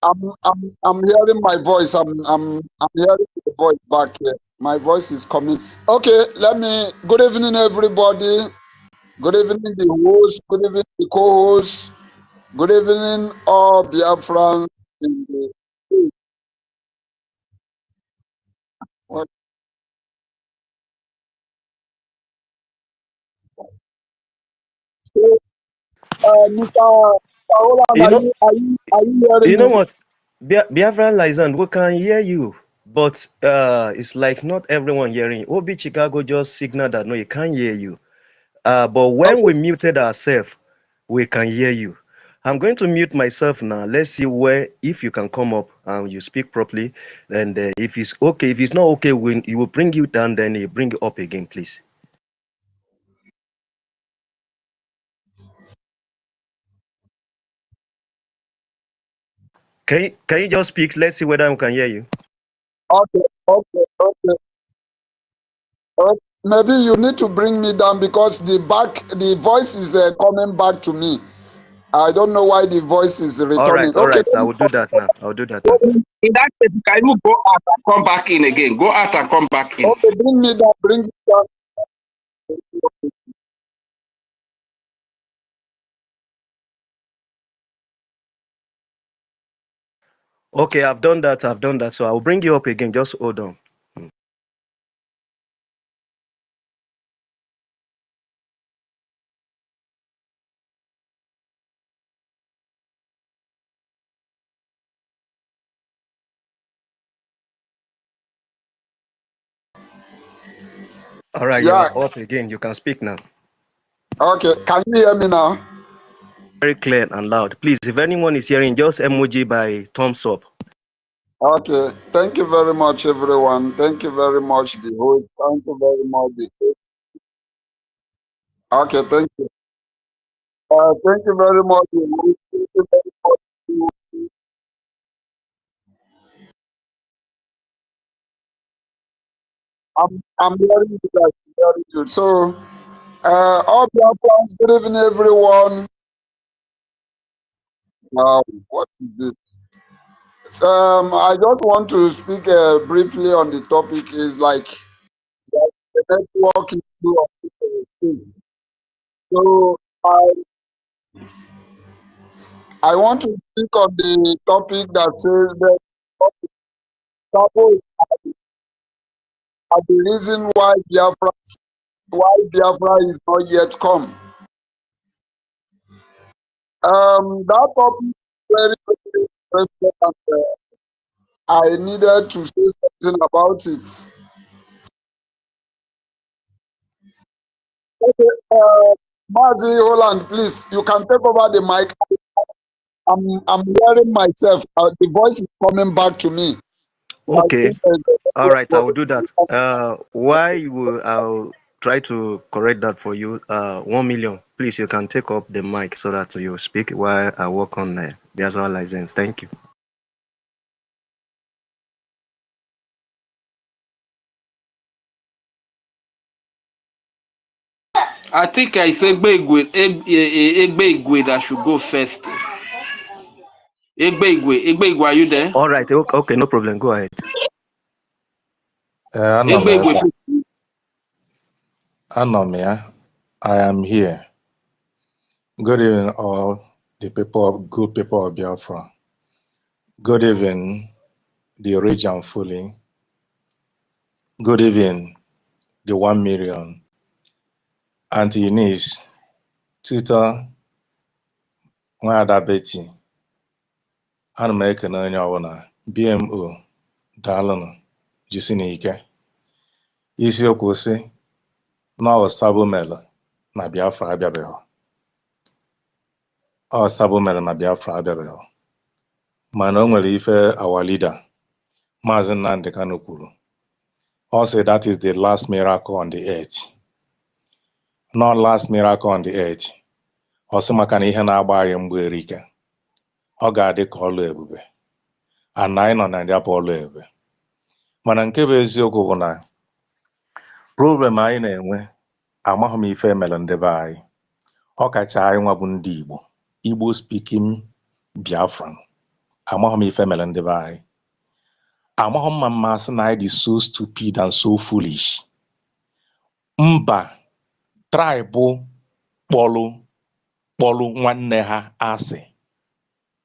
I'm hearing my voice. I'm hearing the voice back here. My voice is coming. Okay, good evening everybody. Good evening the host, good evening the co-host, good evening all Biafrans in the what so, Mr. Paola, You know, are you hearing you know me? what? Biafran license. We can hear you, but it's like not everyone hearing. Obi Chicago just signal that no, he can't hear you. But when Okay, we muted ourselves, we can hear you. I'm going to mute myself now. Let's see if you can come up and you speak properly. And if it's okay, if it's not okay, you will bring you down, then you bring it up again, please. Can you just speak? Let's see whether we can hear you. okay, okay, okay. Maybe you need to bring me down because the voice is coming back to me. I don't know why the voice is All returning. right, all Okay, right. I will do that now. I'll do that now. In that case, can you go out and come back in again? Go out and come back in. okay, bring me down, bring me down. Okay, I've done that. I've done that. So I'll bring you up again. Just hold on. All right, Yeah, you're up again. You can speak now. okay. Can you hear me now? Very clear and loud. Please, if anyone is hearing, just emoji by thumbs up. Okay. Thank you very much, everyone. Thank you very much, the host. Thank you very much, the host. Okay, thank you. Thank you very much, the host. Thank you very much. I'm hearing you guys. Very good. So, all Biafrans, good evening, everyone. What is this? I just want to speak briefly on the topic. Is like the network issue of the thing. So, I want to speak on the topic that says that Sabo are the reason why Biafra is not yet come. That topic is very, very interesting, and I needed to say something about it. Okay, Mazi Holland, please, you can take over the mic. I'm hearing myself. The voice is coming back to me. I Okay. think there's a All network right, I will do that. problem. I'll try to correct that for you. 1 million. Please, you can take up the mic so that you speak while I work on the Azure license. Thank you. I think it's Egbe that should go first. Egbe, are you there? All right. Okay, no problem. Go ahead. Anọ m Egbe, ebe a. please. Anomia, I am here. Good evening, all the people, good people of Biafra. Good evening, the region fully. Good evening, the 1 million. Auntie Eunice, Twitter, Nwada Betty, ana m ekene onye ọbụla, BMO, daalụnụ, jisi n'ike. Isiokwu sị na ọ sabụ mere na Biafra abịabeghị. Ọ sabụ mere na Biafra abịabeghị. Mana o nwere ife our leader, Maazị Nnamdi Kanu kwuru. Ọ sị that is the last miracle on the earth. Not last miracle on the earth. Ọ sị maka na ihe na-agba anyị mgbe erike. Ọ ga-adị ka ọlụ ebube. Ana anyị nọ na ya bụ ọlụ ebube. Mana nke bụ eziokwu bụ na problem anyị na-enwe amaghị m ife emere ndị be anyị. Ọ kacha anyị nwa bụ ndị Igbo, Igbo speaking Biafran. Amaghị m ife emere ndị be anyị. Amaghị m ma mmasị na anyị dị so stupid and so foolish. Mba, tribe kpọlụ nwanne ha asị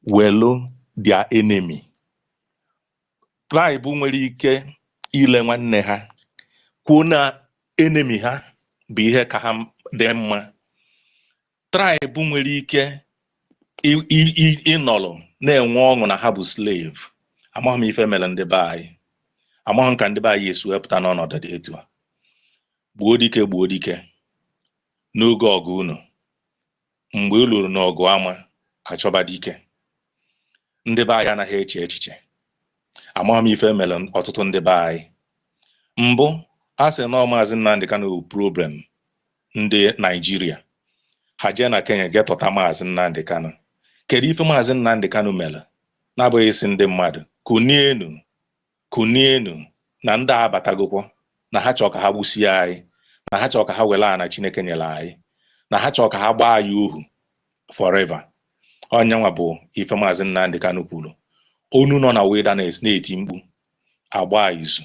welu their enemy. Tribe nwere ike ile nwanne ha kwuo na enemy ha bụ ihe ka ha dị mma. Tribe nwere ike ịnọlụ na-enwe ọṅụ na ha bụ slave. Amaghị m ife mere ndị be anyị. Amaghị m ka ndị be anyị esi wepụta n'ọnọdụ dị etu a. Gbuo dike n'oge ọgụ unu. Mgbe ị lụrụ n'ọgụ ama achọba dike. Ndị be anyị anaghị eche echiche. Amaghị m ife mere ọtụtụ ndị be anyị. Mbụ, a sị na Maazị Nnamdi Kanu problem ndị Naijiria. Ha jee na Kenya jee tọta Maazị Nnamdi Kanu. Kedu ife Maazị Nnamdi Kanu mere? Na-abụghị isi ndị mmadụ kunienu na ndị abatagokwa na ha chọọ ka ha gbusie anyị, na ha chọọ ka ha were ana Chineke nyere anyị, na ha chọọ ka ha gbaa anyị ohu forever. Onyenwa bụ ife Maazị Nnamdi Kanu kwuru. Onu nọ na wilderness na-eti mkpu agba izu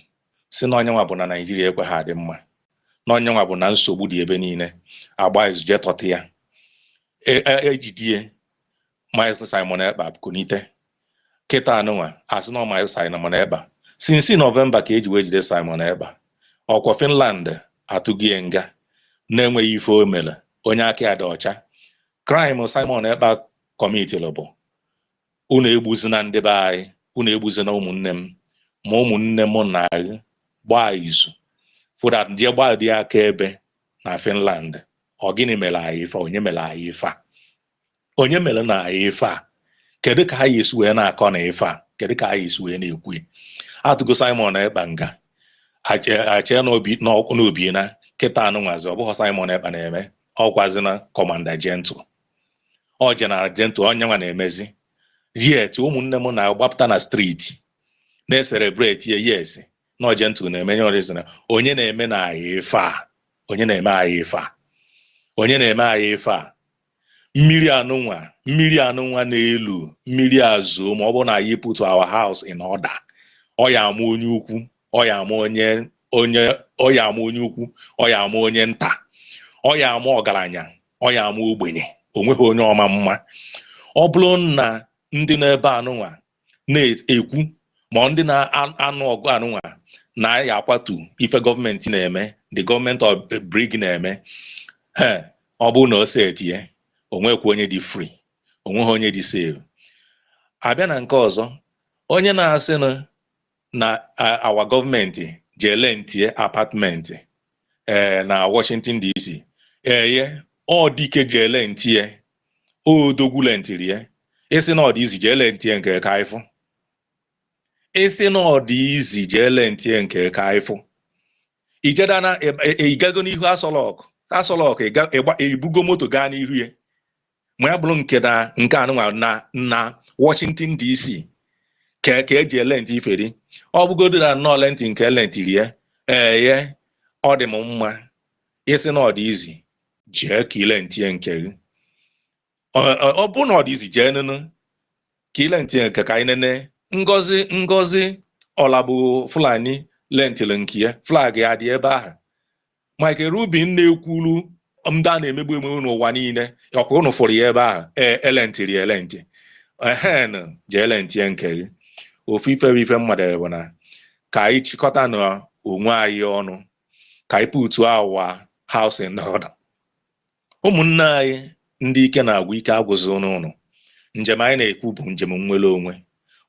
si na onyenwa bụ na Naijiria ekwe ha dị mma, na onyenwa bụ na nsogbu dị ebe niile, agba izu jee tọta ya. Ejidie Maazị Simon Ekpa kunite kịta anụnwa asị na Maazị Simon Ekpa since November ka eji wee jide Simon Ekpa. Ọkwa Finland atụgie nga na-enweghị ife o mere, onye aka ya dị ọcha. Crime Simon Ekpa kọmitịrị bụ unu egbuzina ndị be anyị, unu egbuzina ụmụnne m, ma ụmụnne m na gbaa izu fụdat jee gbaa dị aka ebe na Finland. Ọ gịnị mere anyị ife? Onye mere anyị ife a? Onye mere na anyị ife a? Kedu ka ha esi wee na-akọ na ife a? Kedu ka ha esi wee na-ekwu? Atụgo Simon Ekpa nga achee n'obi na kịta anụnwazi ọ bụghị Simon Ekpa na-eme, ọkwazina Commander Gentle, ọ General Gentle onye nwa na-emezi. Yet ụmụnne m na-agbapụta na streeti na-eselebreti yes na Gentle na-emenye ọrịzina. Onye na-eme na anyị ife a? Onye na-eme anyị ife a? Onye na-eme anyị ife a? Mmiri anụnwa na-elu mmiri azụ ma ọ bụ na anyị put our house in order. Ọ ya ama onye ukwu, ọ ya ama onye ukwu, ọ ya ama onye nta, ọ ya ama ọgaranya, ọ ya ama ogbenye. Onweghị onye ọma mma. Ọ bụrụ na ndị n'ebe anụnwa na-ekwu ma ndị na-anụ ọgụ anụnwa na-aya akwatu ife gọọmenti na-eme, the government of BRGIE na-eme, ọ bụrụ na o setie onwekwa onye dị free, onweghị onye dị save. Abịa na nke ọzọ, onye na-asị na our gọọmenti jee lentie apartment na Washington DC, ọ dike jee lentie, odogwu lentiri ya. Isi na ọ dị izi jee lentie nke ka ifụ. Isi na ọ dị izi jee lentie nke ka ifụ. Ijedana ịgago n'ihu Asolok ebugo moto gaa n'ihu ya. Ma ya bụrụ nke anụnwa na Washington DC ka eji elenti iferi. Ọ bụgodo na nnọọ lenti nke elentiri ya, ọ dị m mma. Isi na ọ dị izi jee ka ilentie nke gị. Ọ bụ na ọ dị izi jee nụnụ ka ilentie nke ka anyị nene. Ngozi Ọlabụ Fulani lentịrị nke ya, flag ya dị ebe ahụ. Michael Rubin na-ekwulu ndị a na-emegbu emegbu n'ụwa niile ọkwa ụnụ fụrụ ya ebe ahụ elentịrị elentị ehen je elentị nke gị ofu ife bụ ife mmadụ bụ na ka anyị chịkọta na onwe anyị ọnụ ka anyị putu awa house in order. Ụmụnne anyị ndị ike na-agwụ ike agwụzị n'ụlọ njem anyị na-ekwu bụ njem nnwere onwe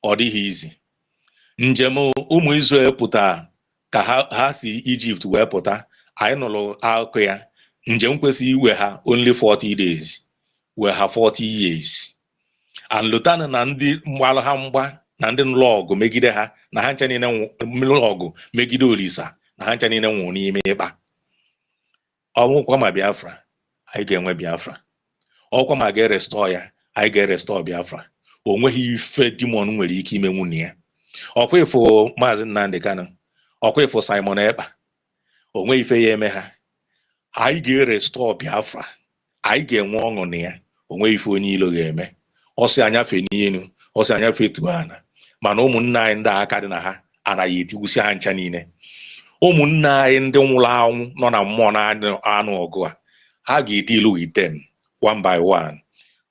ọ dịghị izi njem ụmụ Izrel pụta ka ha si Ijipt wee pụta anyị nụrụ akụkọ ya njem kwesịrị iwe ha only 40 days wee ha 40 years and Lutan na ndị mgbalụ ha mgba na ndị nụrụ ọgụ megide ha na ha ncha niile nụrụ ọgụ megide Olisa na ha ncha niile nwụrụ n'ime ịkpa ọnwụkwa ma Biafra anyị ga-enwe Biafra ọkwa ma ga-erestọ ya anyị ga-erestọ Biafra o nweghị ife dimon nwere ike ime nwunye ya ọkwa ịfụ Maazị Nnamdi Kanu ọkwa ịfụ Simon Ekpa o nweghị ife ya eme ha anyị ga-erestọ Biafra anyị ga-enwe ọṅụ na ya o nweghị ife onye ilo ga-eme ọsị anyafe n'elu ọsị anyafe etu ana mana ụmụnne anyị ndị aka dị na ha anaghị etigwusi ha ncha niile ụmụnne anyị ndị nwụrụ anwụ nọ na mmụọ na-anụ ọgụ a ha ga-edilu with them one by one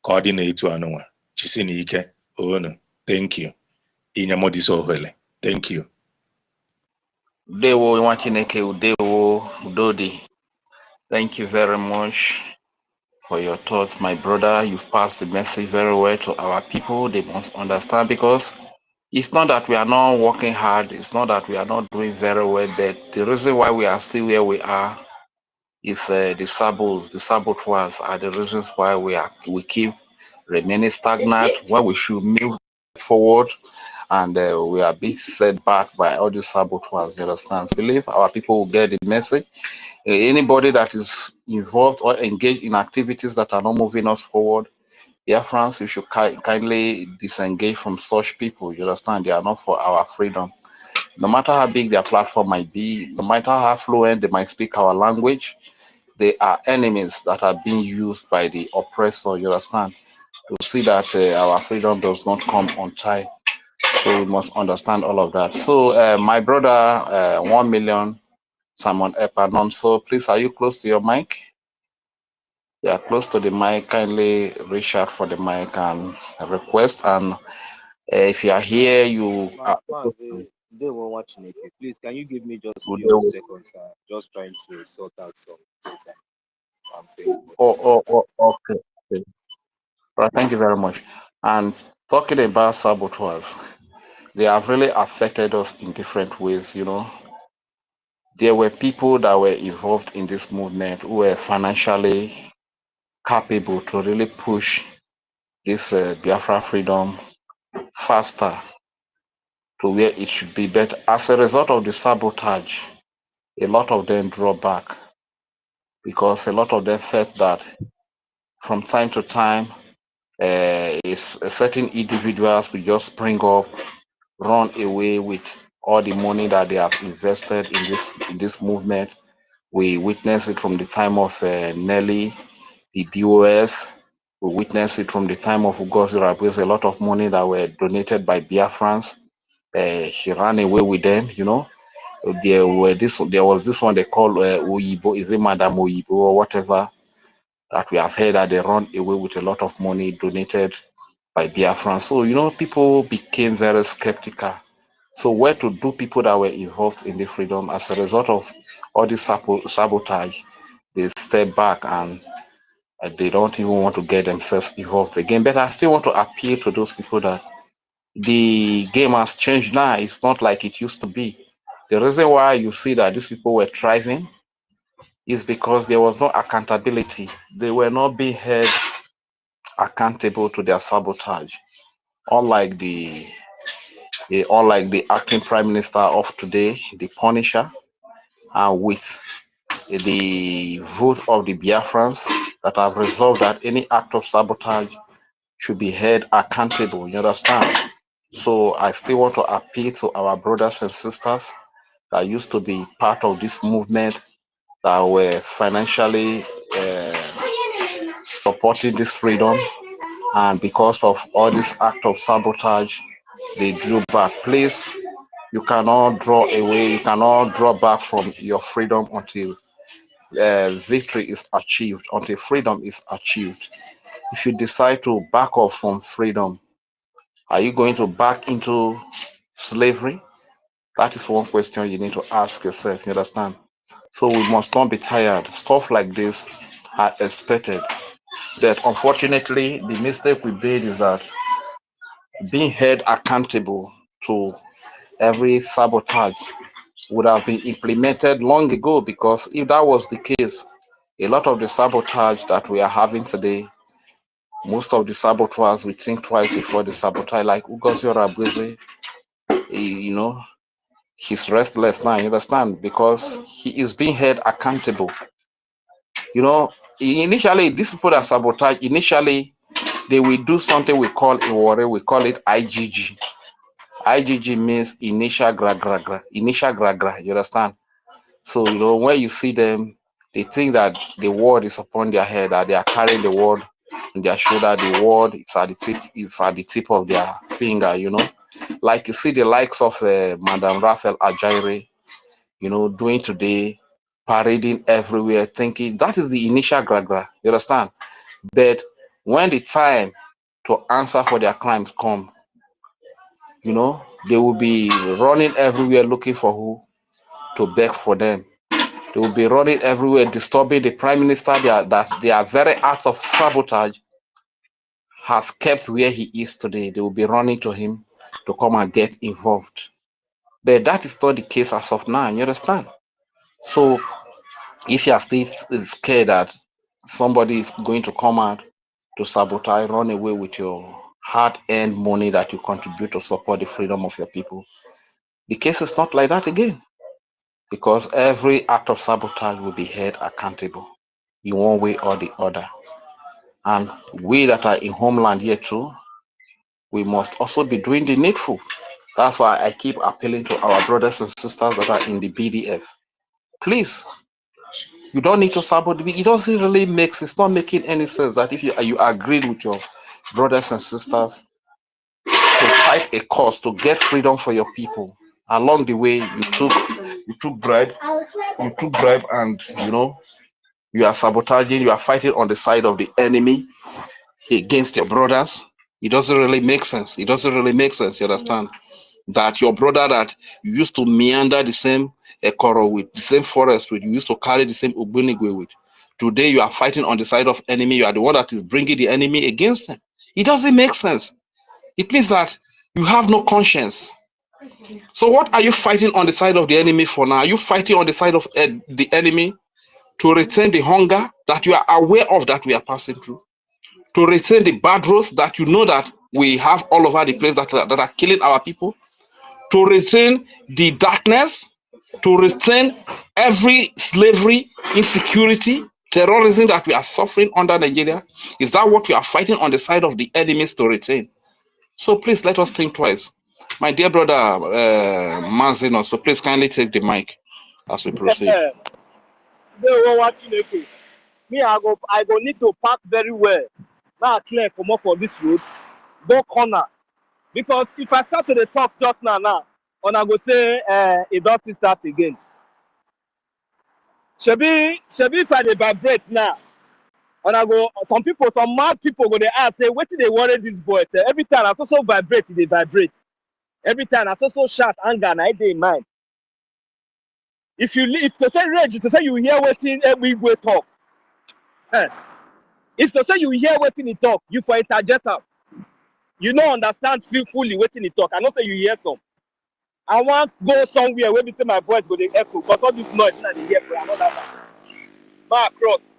ka ọ dị na-etu anụnwa chisi na ike onu thank you inyemodisi ohere thank you. Udewo nwa Chineke, udewo udodi. Thank you very much for your thoughts, my brother. You've passed the message very well to our people. They must understand, because it's not that we are not working hard, it's not that we are not doing very well, but the reason why we are still where we are is the saboteurs are the reasons why we keep remaining stagnant, why we should move forward, and we are being set back by all these saboteurs. You understand? So I believe our people will get the message. Anybody that is involved or engaged in activities that are not moving us forward, BIAFRANS, you should kindly disengage from such people. You understand? They are not for our freedom. No matter how big their platform might be, no matter how fluent they might speak our language, they are enemies that are being used by the oppressor. You understand? To see that our freedom does not come on time. So we must understand all of that. So my brother, 1 million, Simon Epanon. So please, are you close to your mic? Yeah, close to the mic. Kindly reach out for the mic and request. And if you are here, you are. They were watching it. Please, can you give me just a few seconds? Just trying to sort out some things. Okay. Right, thank you very much. And talking about saboteurs, they have really affected us in different ways. You know, there were people that were involved in this movement who were financially capable to really push this Biafra freedom faster to where it should be. But as a result of the sabotage, a lot of them draw back, because a lot of them felt that from time to time, certain individuals will just spring up, run away with all the money that they have invested in this movement. We witnessed it from the time of Nelly, the BOS. We witnessed it from the time of OGOJA, with a lot of money that were donated by BIAFRANS. She ran away with them, you know. There was this one they call Oyibo, is it Madam Oyibo or whatever, that we have heard that they run away with a lot of money donated by BIAFRANS. So, you know, people became very skeptical. So where to do people that were involved in the freedom as a result of all this sabotage, they step back and they don't even want to get themselves involved again. But I still want to appeal to those people that the game has changed now. It's not like it used to be. The reason why you see that these people were thriving is because there was no accountability. They were not being held accountable to their sabotage. Unlike the acting prime minister of today, the Punisher, and with the vote of the Biafrans that have resolved that any act of sabotage should be held accountable. You understand? So I still want to appeal to our brothers and sisters that used to be part of this movement, that were financially supporting this freedom, and because of all this act of sabotage, they drew back. Please, you cannot draw away, you cannot draw back from your freedom until victory is achieved, until freedom is achieved. If you decide to back off from freedom, are you going to back into slavery? That is one question you need to ask yourself. You understand? So we must not be tired. Stuff like this are expected. That unfortunately, the mistake we made is that being held accountable to every sabotage would have been implemented long ago, because if that was the case, a lot of the sabotage that we are having today, most of the saboteurs will think twice before the sabotage, like UGOZI Rabweze, you know, he's restless now, you understand, because he is being held accountable. You know, initially, these people that sabotage, initially, they will do something we call in warrior, we call it IGG. IGG means initial initial gra, you understand? So, you know, when you see them, they think that the world is upon their head, that they are carrying the world on their shoulder. The world is at the tip of their finger, you know. Like you see the likes of Madam Raphael Ajaire, you know, doing today, parading everywhere, thinking that is the initial gra, you understand? But when the time to answer for their crimes come, you know, they will be running everywhere looking for who to beg for them. They will be running everywhere, disturbing the prime minister. That their very acts of sabotage has kept where he is today. They will be running to him to come and get involved. But that is not the case as of now. You understand? So if you are still scared that somebody is going to come out to sabotage, run away with your hard-earned money that you contribute to support the freedom of your people, the case is not like that again, because every act of sabotage will be held accountable in one way or the other. And we that are in homeland here too, we must also be doing the needful. That's why I keep appealing to our brothers and sisters that are in the BDF. Please, you don't need to sabotage. It doesn't really make sense. It's not making any sense that if you agreed with your brothers and sisters to fight a cause to get freedom for your people, along the way you took bribe, and you know you are sabotaging, you are fighting on the side of the enemy against your brothers. It doesn't really make sense. It doesn't really make sense, you understand? That your brother that you used to meander the same Ekoro with, the same forest with, you used to carry the same Ubunigwe with. Today you are fighting on the side of enemy. You are the one that is bringing the enemy against them. It doesn't make sense. It means that you have no conscience. So what are you fighting on the side of the enemy for now? Are you fighting on the side of the enemy to retain the hunger that you are aware of that we are passing through? To retain the bad roads that you know that we have all over the place that are killing our people? To retain the darkness? To retain every slavery, insecurity, terrorism that we are suffering under Nigeria? Is that what we are fighting on the side of the enemies to retain? So please let us think twice. My dear brother Manzino, so please kindly take the mic as we proceed. They were watching okay. Me, I go need to park very well. Now clear come up for this road, go corner. Because if I start to the talk just now, and I go say it doesn't start again. Shebi if I dey vibrate now, and I go, some mad people go they ask, say, what did they worry this boy? Say, every time I so vibrate, they vibrate. Every time I so shout anger, na dey in mind. If to say rage, to say you hear wetin every way talk. Yes. If to say you hear wetin he talk, you for interject am. You no understand fully wetin he talk. I know say you hear some. I want go somewhere where we say my voice go dey echo, because all this noise na dey hear for another man. Ma cross.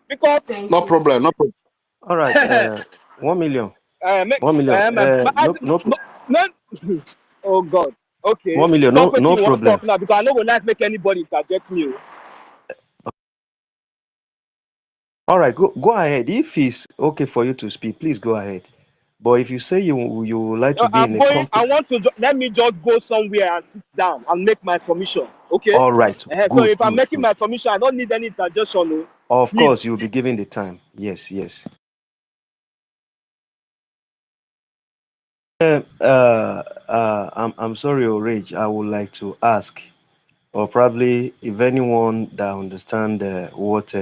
Because No problem, no problem. All right, 1 million. 1 million. no, oh God. Okay. 1 million. Talk No wetin you want problem. talk now, because I no go like make anybody interject me. All right, go ahead. If it's okay for you to speak, please go ahead. But if you say you would like to be I'm in a going. I company, want to let me just go somewhere and sit down and make my submission. Okay. all right, So good, if I'm good, making good. my submission, I don't need any interjection. No. Of course, Please. you'll be given the time. Yes, yes. I'm sorry, Rage. I would like to ask. or probably if anyone that understand what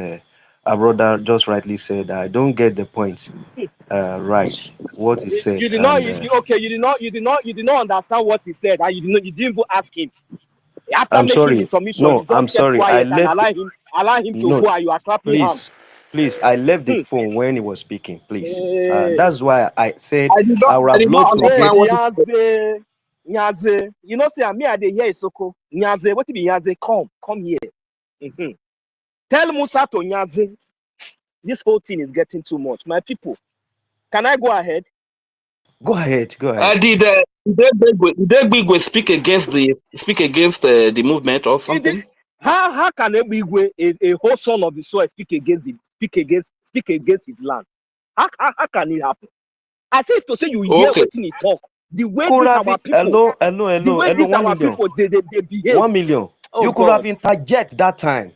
our brother just rightly said, I don't get the point right, what he You said, did not. and Okay, you did not understand what he said, and you didn't even ask him. After I'm making his sorry. submission, you No, I'm just kept sorry. I quiet and left. allow him to No, go, and you are clapping hands. please. I left the Hmm. phone when he was speaking. Please. Eh, That's why I said I would I have did not loved to hey, get. understand what he Nyaze, Nyaze. You know, say me, I dey hear Isoko. Nyaze, what be Nyaze? Come here. Mhm. Tell Musa to Nyaze. This whole thing is getting too much. My people, can I go ahead? Go ahead. Go ahead. Did Bigwe speak against the movement or It did- something? how can Ebigwe, a whole son of the soil, speak against his land? How can it happen? I say to say you hear Okay. what he talk, the way Could these have our been people, the way these 1 our million. people they behave. 1 million. Oh You could have God, interject that time.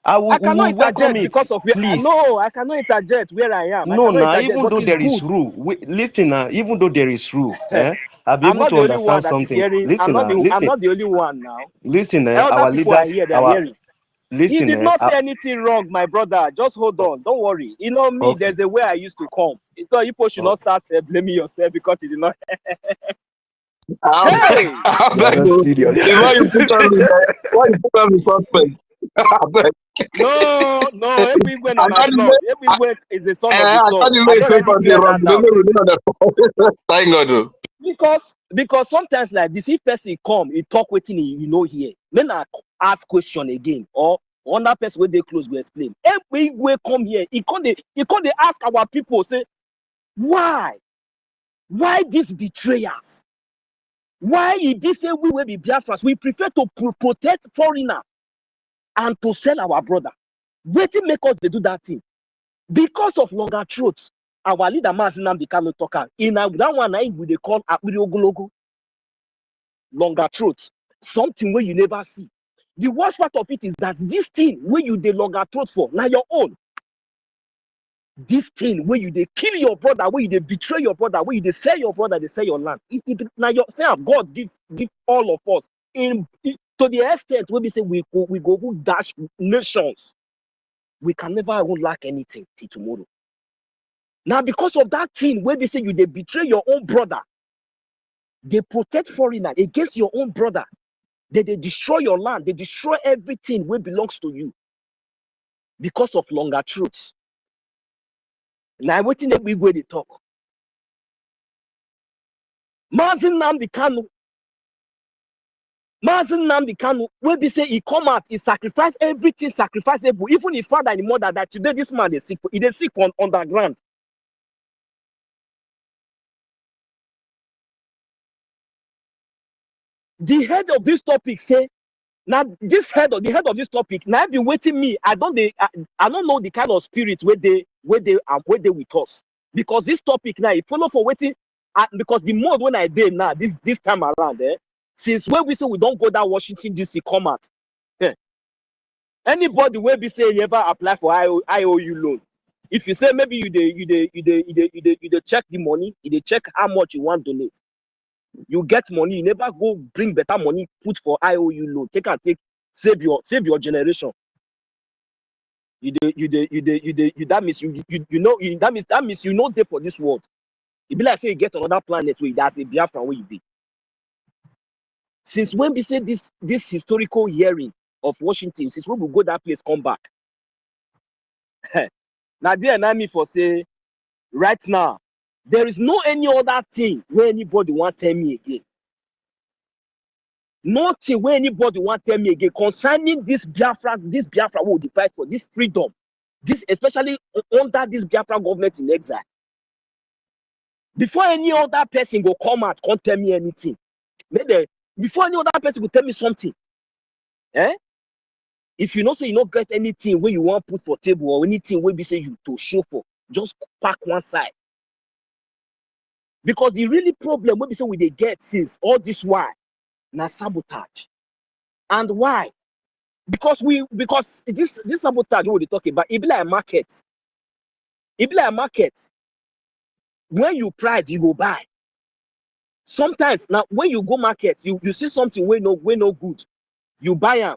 I We cannot will welcome interject it. because of where. Please. No, I cannot interject where I am. I No, cannot now, interject, even but though it's there is good. rule, listen now, even though there is rule, I'll be I'm able not to the only one understand that is something. hearing. I'm Listen not now, the. I'm listen, not the only one now. listen, Other our people are leaders, here. They are hearing. He listen, did not say anything wrong, my brother. Just hold on. Don't worry. You know me, okay, there's a way I used to come. So people should not okay. start blaming yourself because you did not. How Hey! how You are that not go? serious. It's why you put us in why you put us in suspense. Abeg. No, Ebigwe na I my can't even blood. Ebigwe is the son of the I can't soil. I even don't say already something clear wrong. that You don't doubt. know we don't know. Thank God. Oh. Because sometimes like this, if person come, he talk waiting, you know here. Then I ask question again, or another person where they close will explain. Ebigwe come here, he can't they ask our people, say, why? Why these betrayers? Why if they say we will be Biafras, we prefer to protect foreigner and to sell our brother. Waiting make us they do that thing. Because of longer throats, our leader Mazinam the Kano talker. In that one I would they call Akbiriogologo. Longer throats. Something where you never see. The worst part of it is that this thing where you the longer throat for, now your own. This thing where you they kill your brother, where you they betray your brother, where you they sell your brother, they sell your land. Now your say God give all of us to the extent where we say we go dash nations. We can never even lack anything till tomorrow. Now, because of that thing where they say you they betray your own brother, they protect foreigner against your own brother. They destroy your land, they destroy everything where belongs to you because of longer truths. Now, waiting that we where they talk. Mazin Namdi Kanu, where they say he come out, he sacrifice everything, sacrificeable, even his father and mother. That today this man is sick, he is sick on underground. The head of this topic say, now the head of this topic, now be waiting me. I don't know the kind of spirit where they with us. Because this topic now, it follow for waiting. Because the mode when I did now, this time around, since when we say we don't go down Washington DC come out. Anybody will be say you ever apply for IOU loan. If you say maybe you check the money, you check how much you want to donate. You get money, you never go bring better money, put for IOU loan. Save your generation. That means you know there for this world. It be like say you get another planet where that's a Biafra where you be. Since when we say this historical hearing of Washington, since when we go that place, come back. Now there na me for say right now, there is no any other thing where anybody want tell me again. Nothing where anybody want tell me again concerning this Biafra will fight for this freedom, this especially under this Biafra government in exile. Before any other person go come out, can't tell me anything. Maybe before any other person will tell me something, if you know say you don't get anything where you want put for table or anything where be say you to show for, just pack one side. Because the really problem where be say we they get since all this while now sabotage. And why? Because this sabotage what they talk about, it be like a market. It be like a market. When you price, you go buy. Sometimes now when you go market, you see something we no good. You buy them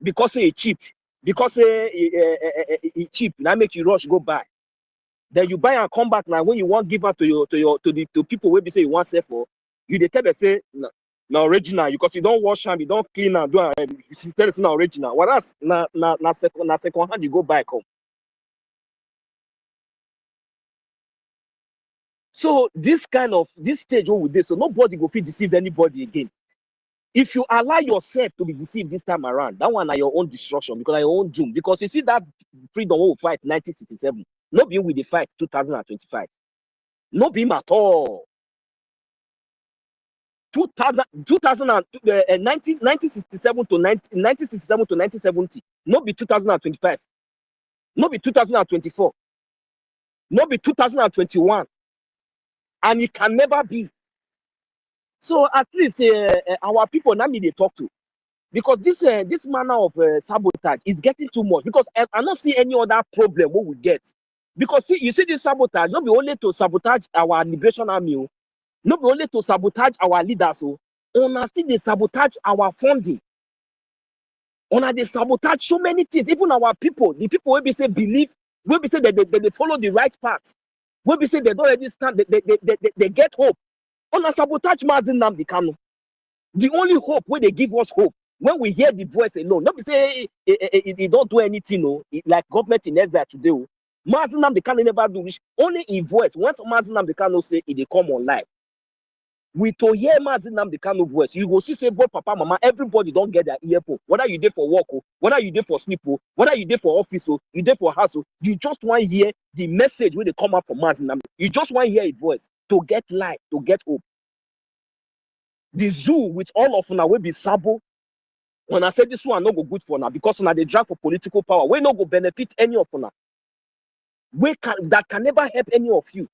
because it's cheap. Because it's cheap. Now make you rush go buy. Then you buy and come back now when you want give her to the people where be say you want sell for. You they tell them say no original because you don't wash them, you don't clean and do you tell it's not original. Whereas na second hand you go buy come. So this stage what we did, so nobody go feel deceive anybody again. If you allow yourself to be deceived this time around, that one are your own destruction because your own doom. Because you see that freedom we fight 1967, not be with the fight 2025, not be him at all. 1967 to 1970, not be 2025, not be 2024, not be 2021, and it can never be. So at least our people now need to talk to, because this manner of sabotage is getting too much. Because I don't see any other problem what we get. Because see, you see this sabotage not be only to sabotage our liberation army, not be only to sabotage our leaders. On see they sabotage our funding. On they sabotage so many things. Even our people, the people will be say believe, will be say that they follow the right path. Will be say they don't understand. They get hope. On a sabotage Mazi Nnamdi Kanu. The only hope where they give us hope when we hear the voice alone. Not be say they don't do anything, no. Like government in Ezra today. Mazi Nnamdi Kanu never do which only in voice. Once Mazi Nnamdi Kanu say it, they come online. We to hear Mazi Nnamdi Kanu voice, you go see say both papa, mama, everybody don't get their earphone. Whether you there for work, whether you there for sleep, whether you there for office, you there for house, you just want to hear the message when they come up from Mazi Nnamdi. You just want to hear a voice to get light, to get hope. The zoo with all of una will be sabo. When I say this one no go good for now because now they drag for political power, we no go benefit any of una. That can never help any of you.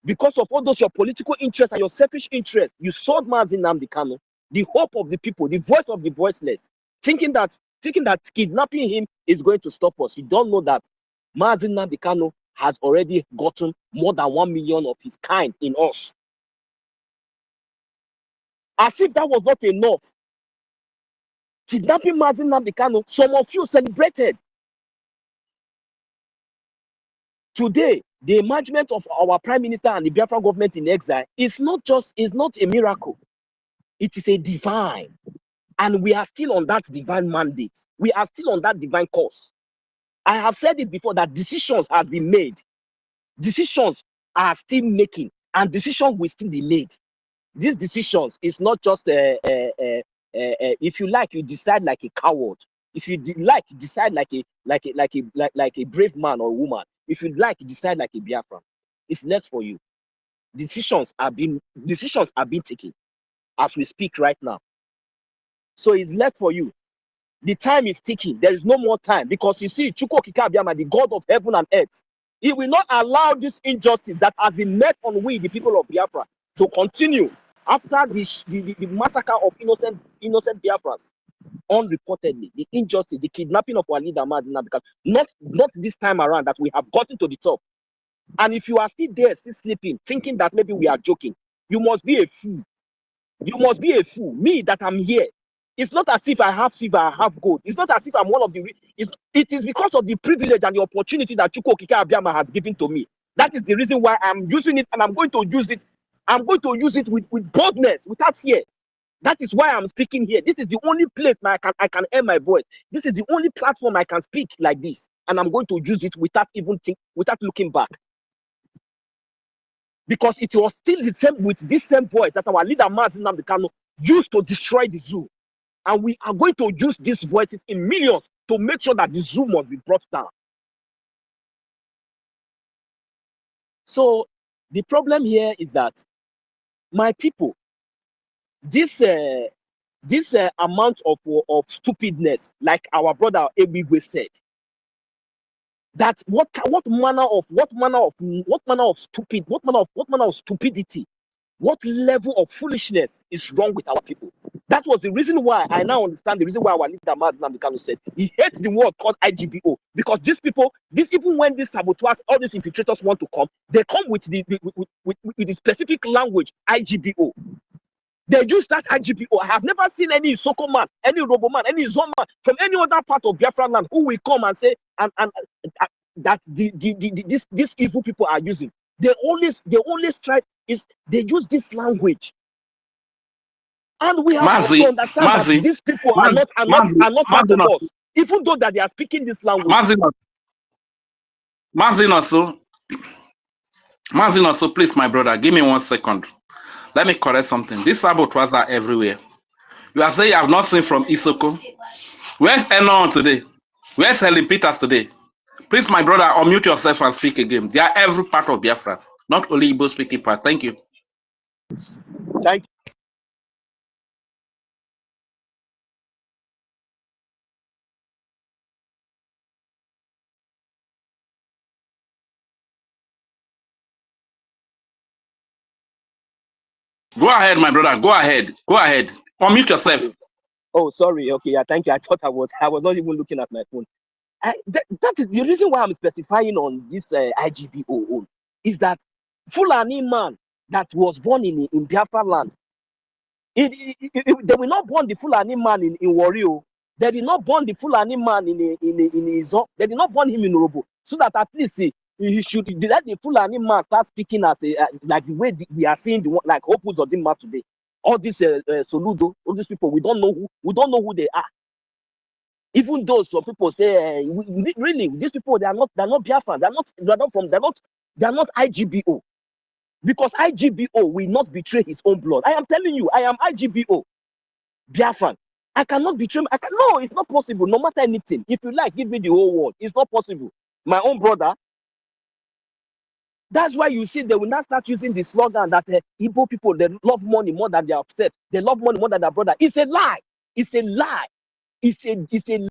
Because of all those your political interests and your selfish interests, you sold Mazi Nnamdi Kanu, the hope of the people, the voice of the voiceless, thinking that kidnapping him is going to stop us. You don't know that Mazi Nnamdi Kanu has already gotten more than 1 million of his kind in us. As if that was not enough. Kidnapping Mazi Nnamdi Kanu, some of you celebrated. Today, the emergence of our Prime Minister and the Biafra government in exile is not a miracle. It is a divine. And we are still on that divine mandate. We are still on that divine course. I have said it before that decisions has been made. Decisions are still making, and decisions will still be made. These decisions is not just if you like, you decide like a coward. If you like, you decide like a brave man or woman. If you like, you decide like a Biafran. It's left for you. Decisions are being taken as we speak right now. So it's left for you. The time is ticking. There is no more time, because you see, Chukwu Okike Abiama, the God of heaven and earth, he will not allow this injustice that has been met on we, the people of Biafra, to continue after the massacre of innocent Biafrans. Unreportedly, the injustice, the kidnapping of our leader Mazi Nnamdi Kanu, not this time around that we have gotten to the top. And if you are still there, still sleeping, thinking that maybe we are joking, you must be a fool. You must be a fool. Me, that I'm here. It's not as if I have silver, I have gold. It's not as if I'm one of the. It is because of the privilege and the opportunity that Chukwu Okike Abiama has given to me. That is the reason why I'm using it, and I'm going to use it. I'm going to use it with boldness, without fear. That is why I'm speaking here. This is the only place where I can air my voice. This is the only platform I can speak like this, and I'm going to use it without looking back. Because it was still the same with this same voice that our leader Mazi Nnamdi Kanu used to destroy the zoo. And we are going to use these voices in millions to make sure that the zoo must be brought down. So the problem here is that, my people, this amount of stupidness, like our brother Ebigwe said, that what manner of stupidity, what level of foolishness is wrong with our people? That was the reason why I now understand the reason why our leader Mazi Nnamdi Kanu said he hates the word called IGBO, because these people, even when these saboteurs, all these infiltrators want to come, they come with the specific language IGBO. They use that IGPO. I have never seen any Soko man, any Robo man, any Zon man from any other part of Biafra land who will come and say that these evil people are using. They always try is they use this language. And we have come to understand that these people are not part of us, even though that they are speaking this language. So please, my brother, give me 1 second. Let me correct something. These saboteurs are everywhere. You are saying you have not seen from Isoko. Where's Enon today? Where's Helen Peters today? Please, my brother, unmute yourself and speak again. They are every part of Biafra, not only Igbo speaking part. Thank you. Thank you. Go ahead, my brother. Go ahead. Go ahead. Unmute yourself. Oh, sorry. Okay, yeah, thank you. I thought I was not even looking at my phone. That is the reason why I'm specifying on this IGBO is that Fulani man that was born in Biafra land, they will not born the Fulani man in Wario. They did not born the Fulani man in Izo. They did not born him in Urobo. So that at least he should let the Fulani man start speaking as like the way we are seeing the one like Opus or Dimma today. All these Soludo, all these people, we don't know who they are. Even though some people say really these people they're not Biafran, they're not IGBO, because IGBO will not betray his own blood. I am telling you, I am IGBO Biafran. I cannot betray. No, it's not possible. No matter anything, if you like, give me the whole world. It's not possible. My own brother. That's why you see they will not start using the slogan that Igbo people they love money more than they are upset. They love money more than their brother. It's a lie. It's a lie. It's a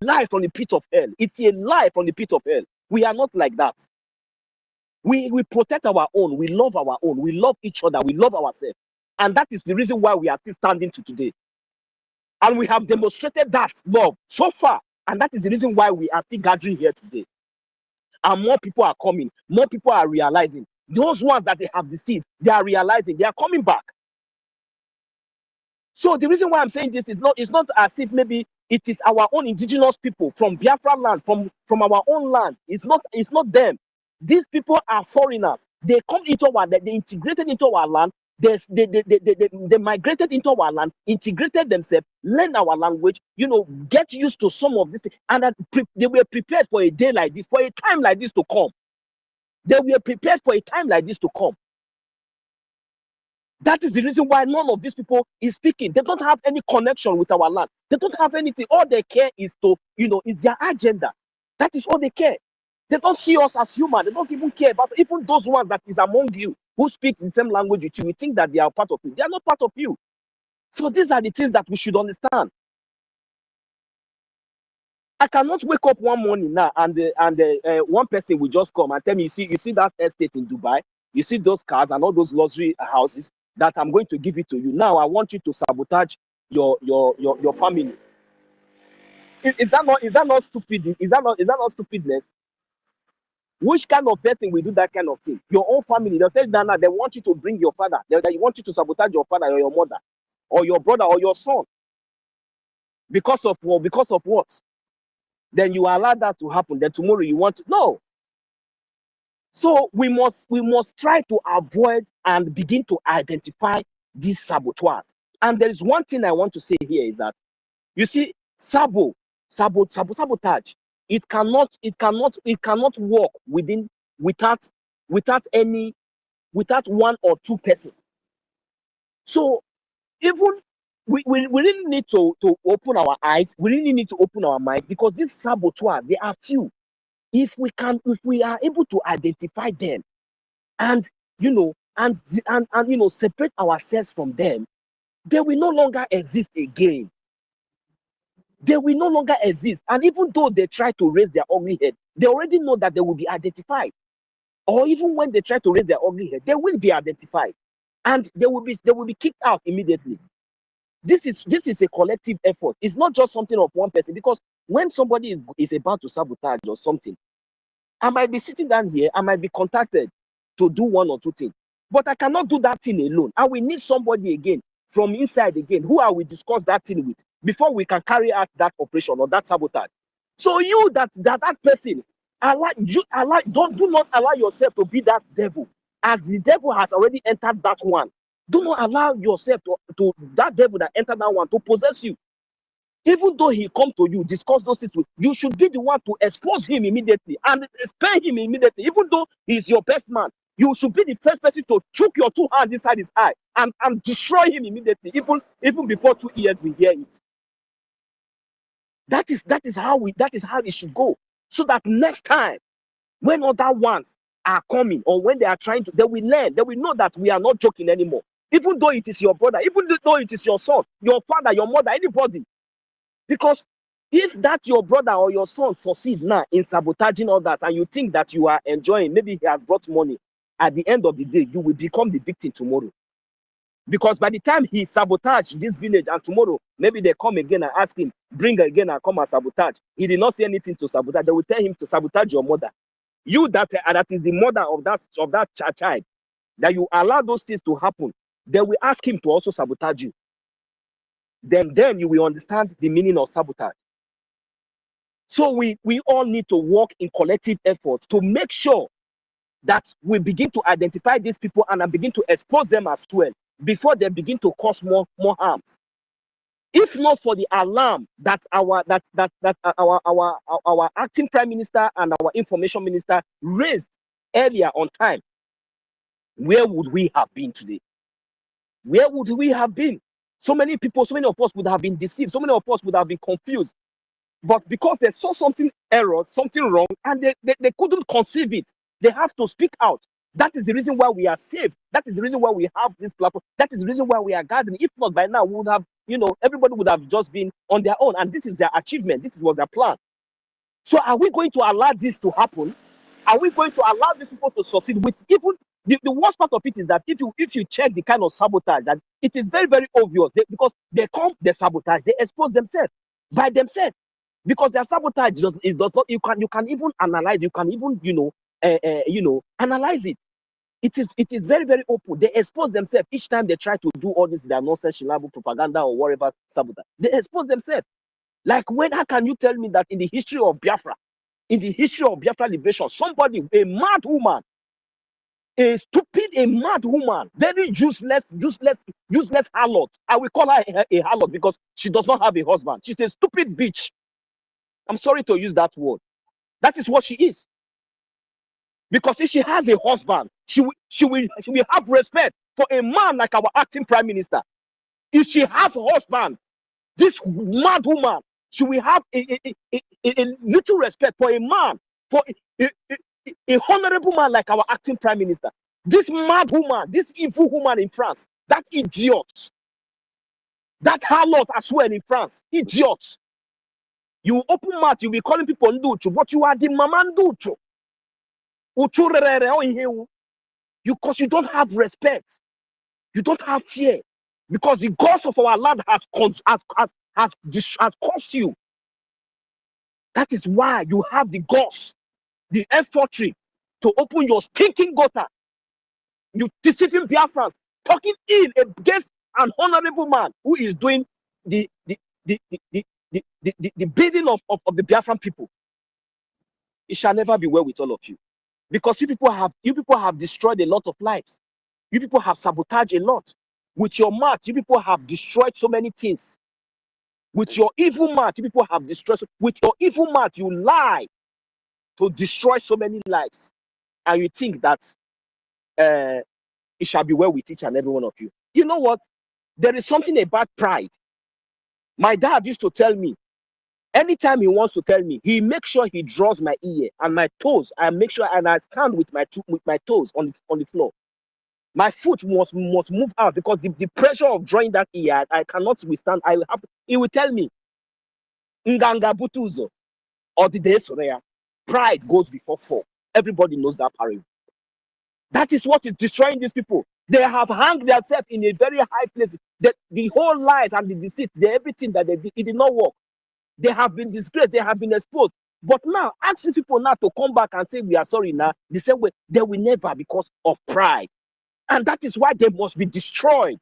lie from the pit of hell. It's a lie from the pit of hell. We are not like that. We protect our own. We love our own. We love each other. We love ourselves. And that is the reason why we are still standing to today. And we have demonstrated that love so far. And that is the reason why we are still gathering here today. And more people are coming. More people are realizing. Those ones that they have deceived, they are realizing. They are coming back. So the reason why I'm saying this is it's not as if maybe it is our own indigenous people from Biafra land, from our own land. It's not them. These people are foreigners. They come into our land, they integrated into our land, they migrated into our land, integrated themselves, learn our language, get used to some of this, and they were prepared for a day like this, for a time like this to come. They were prepared for a time like this to come. That is the reason why none of these people is speaking. They don't have any connection with our land. They don't have anything. All they care is is their agenda. That is all they care. They don't see us as human. They don't even care about even those ones that is among you who speak the same language with you. We think that they are part of you. They are not part of you. So these are the things that we should understand. I cannot wake up one morning now and one person will just come and tell me, you see that estate in Dubai, you see those cars and all those luxury houses, that I'm going to give it to you. Now I want you to sabotage your family. Is that not stupid? Is that not stupidness? Which kind of person will do that kind of thing? Your own family, they'll tell you that now they want you to bring your father. They want you to sabotage your father or your mother or your brother or your son. Because of what? Then you allow that to happen. Then tomorrow you want to no. So we must try to avoid and begin to identify these saboteurs. And there is one thing I want to say here is that you see, sabotage. It cannot work without one or two persons. So even we really need to open our eyes. We really need to open our mind, because these saboteurs, they are few. If we are able to identify them and separate ourselves from them, they will no longer exist again. They will no longer exist. And even though they try to raise their ugly head, they already know that they will be identified. Or even when they try to raise their ugly head, they will be identified. And they will be kicked out immediately. This is a collective effort. It's not just something of one person, because when somebody is about to sabotage or something, I might be sitting down here, I might be contacted to do one or two things, but I cannot do that thing alone. I will need somebody again from inside again. Who are we discuss that thing with before we can carry out that operation or that sabotage? So you that person, do not allow yourself to be that devil, as the devil has already entered that one. Do not allow yourself to that devil that entered that one to possess you. Even though he come to you, discuss those things with you, should be the one to expose him immediately and spare him immediately. Even though he's your best man, you should be the first person to choke your 2 hands inside his eye and destroy him immediately, even before 2 years we hear it. That is how it should go. So that next time when other ones are coming or when they are trying to, they will learn, they will know that we are not joking anymore. Even though it is your brother, even though it is your son, your father, your mother, anybody. Because if that your brother or your son succeed now in sabotaging all that and you think that you are enjoying, maybe he has brought money, at the end of the day, you will become the victim tomorrow. Because by the time he sabotaged this village and tomorrow, maybe they come again and ask him, bring again and come and sabotage. He did not say anything to sabotage. They will tell him to sabotage your mother. You that is the mother of that child, that you allow those things to happen, they will ask him to also sabotage you. Then you will understand the meaning of sabotage. So we all need to work in collective efforts to make sure that we begin to identify these people and begin to expose them as well before they begin to cause more harms. If not for the alarm that our acting prime minister and our information minister raised earlier on time, where would we have been today? Where would we have been? So many people, so many of us would have been deceived. So many of us would have been confused. But because they saw something error, something wrong, and they couldn't conceive it, they have to speak out. That is the reason why we are saved. That is the reason why we have this platform. That is the reason why we are gathering. If not, by now, we would have, everybody would have just been on their own. And this is their achievement. This was their plan. So are we going to allow this to happen? Are we going to allow these people to succeed with even the worst part of it is that if you check the kind of sabotage, that it is very, very obvious because they come, they sabotage, they expose themselves by themselves. Because their sabotage does not, you can even analyze, you can even analyze it. It is very, very open. They expose themselves each time they try to do all this their nonsense, propaganda or whatever sabotage. They expose themselves. Like how can you tell me that in the history of Biafra, in the history of Biafra liberation, somebody, a mad woman, a mad woman, very useless harlot. I will call her a harlot because she does not have a husband. She's a stupid bitch. I'm sorry to use that word. That is what she is. Because if she has a husband, she will have respect for a man like our acting prime minister. If she has a husband, this mad woman, she will have a little respect for a man, for a honorable man like our acting prime minister. This mad woman, this evil woman in France, that idiot, that harlot as well in France, idiot. You open mouth, you'll be calling people Nduchu, but you are the mama Nduchu. Because you don't have respect. You don't have fear. Because the gods of our land has cost you. That is why you have the gods, the infantry, to open your stinking gutter. You deceiving Biafrans, talking in against an honorable man who is doing the bidding of the Biafran people. It shall never be well with all of you. Because you people have destroyed a lot of lives. You people have sabotaged a lot. With your mouth, you people have destroyed so many things. With your evil mouth, you people have destroyed. With your evil mouth, you lie to destroy so many lives. And you think that it shall be well with each and every one of you. You know what? There is something about pride. My dad used to tell me, anytime he wants to tell me, he makes sure he draws my ear and my toes. I make sure and I stand with my toes on the floor. My foot must move out because the pressure of drawing that ear, I cannot withstand. I will have to, he will tell me, Nganga Butuzo or the Desorea, pride goes before fall. Everybody knows that parable. That is what is destroying these people. They have hung themselves in a very high place. The whole lies and the deceit, everything that they did, it did not work. They have been disgraced, they have been exposed. But now, ask these people now to come back and say, we are sorry now. The same way, they will never because of pride. And that is why they must be destroyed.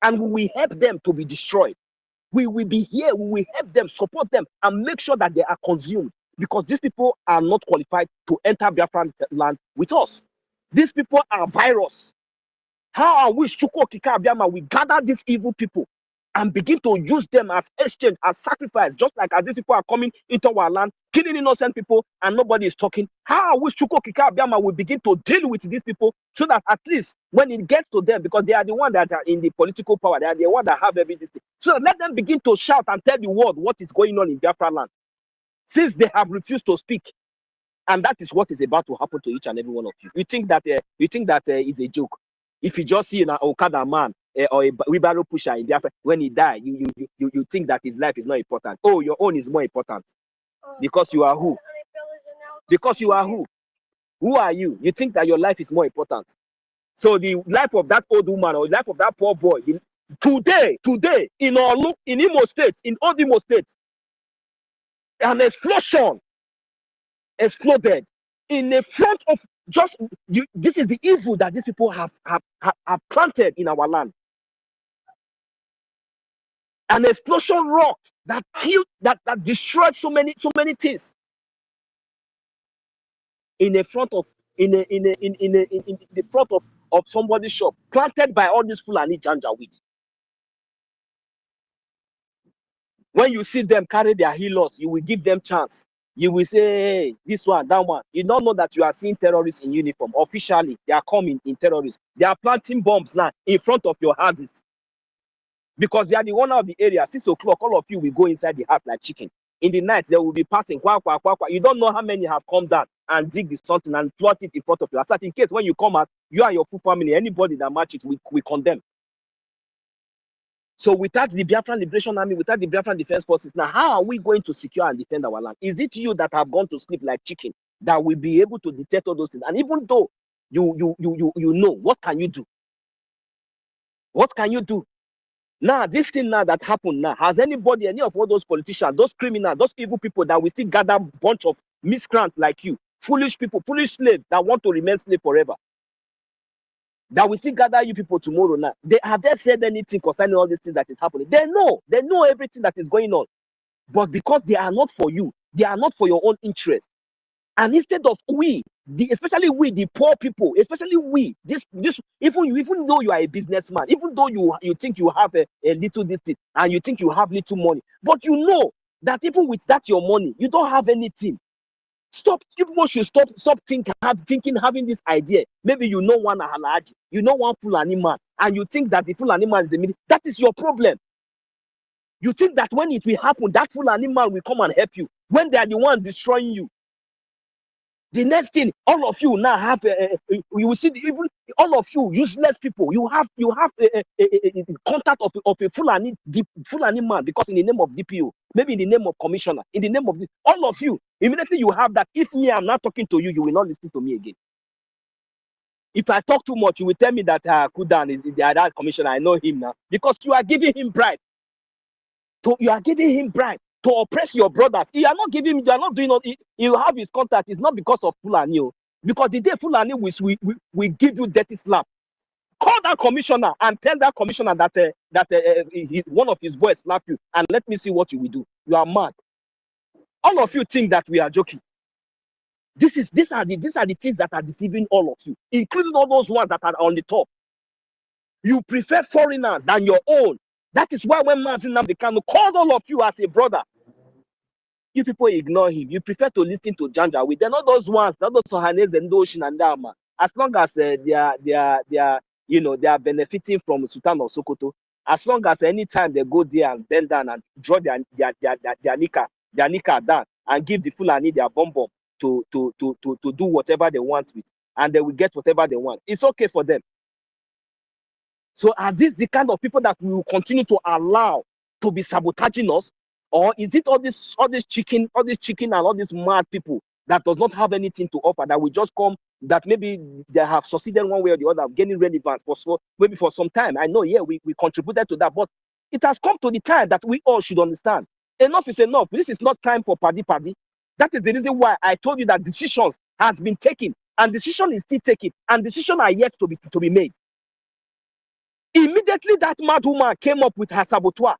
and we will help them to be destroyed. We will be here, we will help them, support them, and make sure that they are consumed, because these people are not qualified to enter Biafran land with us. These people are virus. How I wish Chukwu Okike Abiama will gather these evil people and begin to use them as exchange, as sacrifice, just like as these people are coming into our land, killing innocent people, and nobody is talking. How I wish Chukwu Okike Abiama will begin to deal with these people, so that at least when it gets to them, because they are the ones that are in the political power, they are the ones that have everything. So let them begin to shout and tell the world what is going on in Biafra land, since they have refused to speak. And that is what is about to happen to each and every one of you. You think that is a joke? If you just see an Okada man or a wheelbarrow pusher in Biafra, when he died, you think that his life is not important. Oh, your own is more important. Because you are who? Because you are who? Who are you? You think that your life is more important. So the life of that old woman or the life of that poor boy, today, in Olu, in Imo State, in old Imo State, an explosion exploded in the front of just you. This is the evil that these people have planted in our land. An explosion rocked that killed, that destroyed so many things in the front of in the front of somebody's shop, planted by all these Fulani Janjaweed. When you see them carry their healers, you will give them chance. You will say, hey, this one, that one. You don't know that you are seeing terrorists in uniform. Officially, they are coming in terrorists. They are planting bombs now in front of your houses. Because they are the owner of the area. 6 o'clock, all of you will go inside the house like chicken. In the night, they will be passing. Quack, quack, quack, quack. You don't know how many have come down and dig the something and plot it in front of you. In case when you come out, you and your full family, anybody that match it, we condemn. So without the Biafran Liberation Army, without the Biafran Defense Forces, now how are we going to secure and defend our land? Is it you that have gone to sleep like chicken that will be able to detect all those things? And even though you know, what can you do? What can you do? Now, this thing now that happened now, has anybody, any of all those politicians, those criminals, those evil people that we still gather a bunch of miscreants like you, foolish people, foolish slaves that want to remain slave forever, that we still gather you people tomorrow now, have they said anything concerning all these things that is happening? They know everything that is going on. But because they are not for you, they are not for your own interest. And instead of especially we, the poor people, especially we, even though you are a businessman, even though you think you have a little this thing, and you think you have little money, but you know that even with that your money, you don't have anything. People should stop thinking, having this idea. Maybe you know one Halaji, you know one Fulani man, and you think that the Fulani man is a military. That is your problem. You think that when it will happen, that Fulani man will come and help you when they are the ones destroying you. The next thing, all of you now have you will see even all of you useless people. You have a contact of a Fulani man, because in the name of DPO, maybe in the name of commissioner, in the name of this, all of you immediately you have that. If me, I'm not talking to you, you will not listen to me again. If I talk too much, you will tell me that Kudan is the other commissioner. I know him now, because you are giving him bribe. You are giving him bribe to oppress your brothers. You are not giving. You are not doing. You have his contact. It's not because of Fulani, because the day Fulani will give you dirty slap. Call that commissioner and tell that commissioner that one of his boys slap you, and let me see what you will do. You are mad. All of you think that we are joking. These are the things that are deceiving all of you, including all those ones that are on the top. You prefer foreigners than your own. That is why when Mazin Namdekano called all of you as a brother, you people ignore him. You prefer to listen to Janjaweed. They're not those ones, not those Sohanes and Doshin and Dama. As long as they are benefiting from Sultan of Sokoto, as long as anytime they go there and bend down and draw their nika down and give the Fulani their bomb to do whatever they want with, and they will get whatever they want. It's okay for them. So are these the kind of people that we will continue to allow to be sabotaging us? Or is it all this chicken and all these mad people that does not have anything to offer, that will just come, that maybe they have succeeded one way or the other, gaining relevance maybe for some time? I know, yeah, we contributed to that, but it has come to the time that we all should understand. Enough is enough. This is not time for paddy. That is the reason why I told you that decisions has been taken, and decision is still taken, and decisions are yet to be made. Immediately that mad woman came up with her saboteur.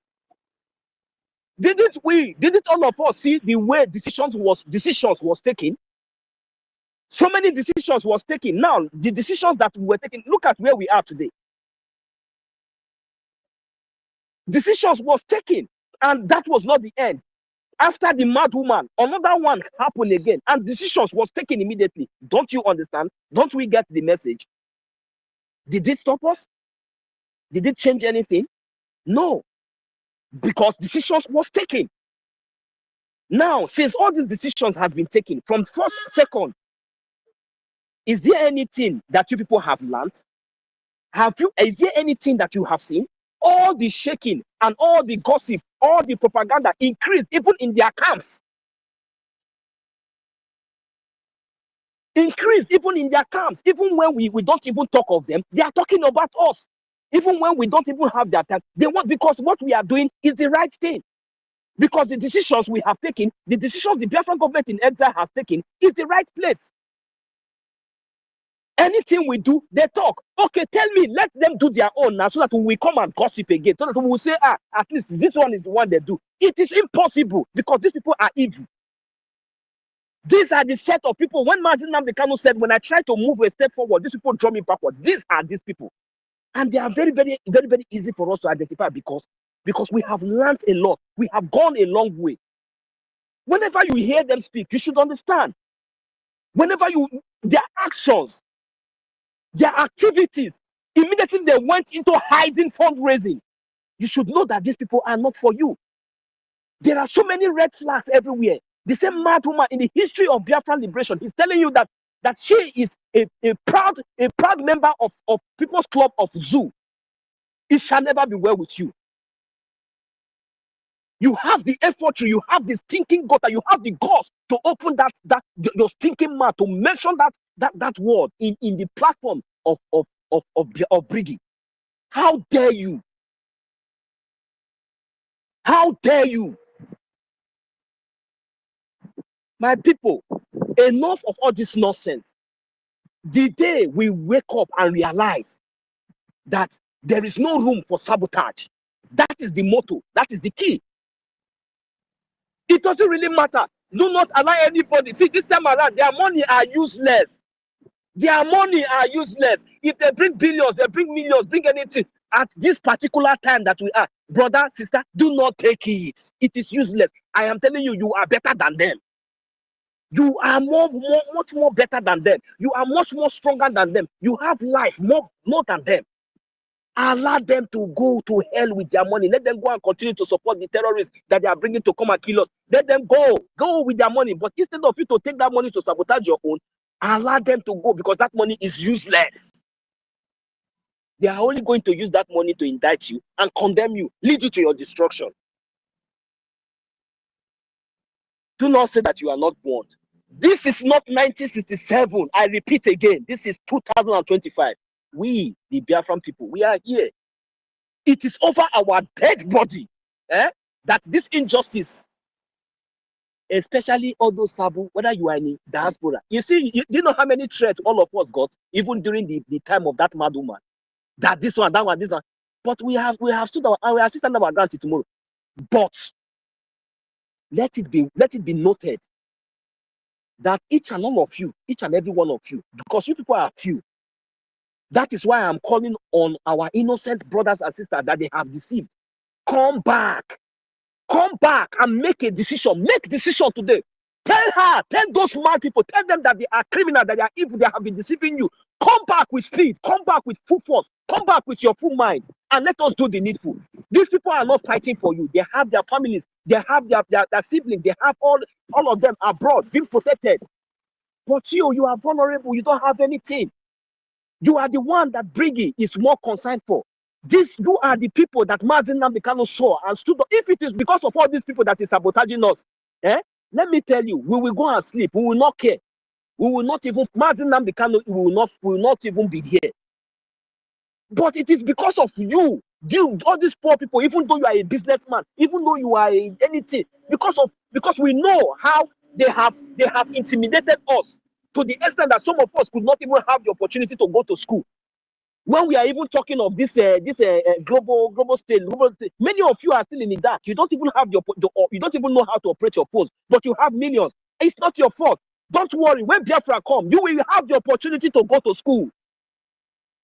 Didn't all of us see the way decisions was taken? So many decisions was taken. Now, the decisions that we were taking, look at where we are today. Decisions was taken, and that was not the end. After the mad woman, another one happened again, and decisions was taken immediately. Don't you understand? Don't we get the message? Did it stop us? Did it change anything? No, because decisions was taken. Now, since all these decisions have been taken, from first, second, is there anything that you people have learned? Is there anything that you have seen? All the shaking and all the gossip, all the propaganda increased even in their camps. Increased even in their camps. Even when we don't even talk of them, they are talking about us. Even when we don't even have their time, they want, because what we are doing is the right thing. Because the decisions we have taken, the decisions the Biafran government in exile has taken, is the right place. Anything we do, they talk. Okay, tell me, let them do their own now so that we come and gossip again. So that we will say, at least this one is the one they do. It is impossible because these people are evil. These are the set of people. When Mazin Nnamdi Kanu said, when I try to move a step forward, these people draw me backward. These are these people. And they are very, very, very, very easy for us to identify because we have learned a lot. We have gone a long way. Whenever you hear them speak, you should understand. Whenever their actions, their activities, immediately they went into hiding fundraising. You should know that these people are not for you. There are so many red flags everywhere. The same mad woman in the history of Biafran liberation, he's telling you that she is a proud member of People's Club of Zoo. It shall never be well with you. You have the effort, you have the stinking gutter, you have the guts to open your stinking mouth to mention that word in the platform of BRGIE. How dare you? How dare you? My people, enough of all this nonsense. The day we wake up and realize that there is no room for sabotage, that is the motto, that is the key. It doesn't really matter. Do not allow anybody. See, this time around, their money are useless. Their money are useless. If they bring billions, they bring millions, bring anything. At this particular time that we are, brother, sister, do not take it. It is useless. I am telling you, you are better than them. You are much more better than them. You are much more stronger than them. You have life more than them. Allow them to go to hell with their money. Let them go and continue to support the terrorists that they are bringing to come and kill us. Let them go with their money. But instead of you to take that money to sabotage your own, allow them to go because that money is useless. They are only going to use that money to indict you and condemn you, lead you to your destruction. Do not say that you are not born. This is not 1967. I repeat again, this is 2025. We, the Biafran people, we are here. It is over our dead body that this injustice, especially all those Sabu, whether you are in diaspora. You see, you know how many threats all of us got, even during the time of that mad woman. That this one, that one, this one. But we have stood our, and we are still standing our ground tomorrow. But let it be noted that each and all of you, each and every one of you, because you people are few. That is why I'm calling on our innocent brothers and sisters that they have deceived. Come back and make a decision. Make decision today. Tell those mad people, tell them that they are criminal, that they are evil, they have been deceiving you. Come back with speed, come back with full force, come back with your full mind, and let us do the needful. These people are not fighting for you. They have their families, they have their siblings, they have all of them abroad being protected. But you are vulnerable, you don't have anything. You are the one that BRGIE is more concerned for. You are the people that Mazin Nnamdi Kanu saw and stood up. If it is because of all these people that is sabotaging us, let me tell you, we will go and sleep. We will not care. We will not even, Mazin Nnamdi Kanu will not even be here. But it is because of you, all these poor people, even though you are a businessman, even though you are anything, because we know how they have intimidated us to the extent that some of us could not even have the opportunity to go to school. When we are even talking of this global stage, many of you are still in the dark. You don't even have you don't even know how to operate your phones, but you have millions. It's not your fault. Don't worry. When Biafra come, you will have the opportunity to go to school.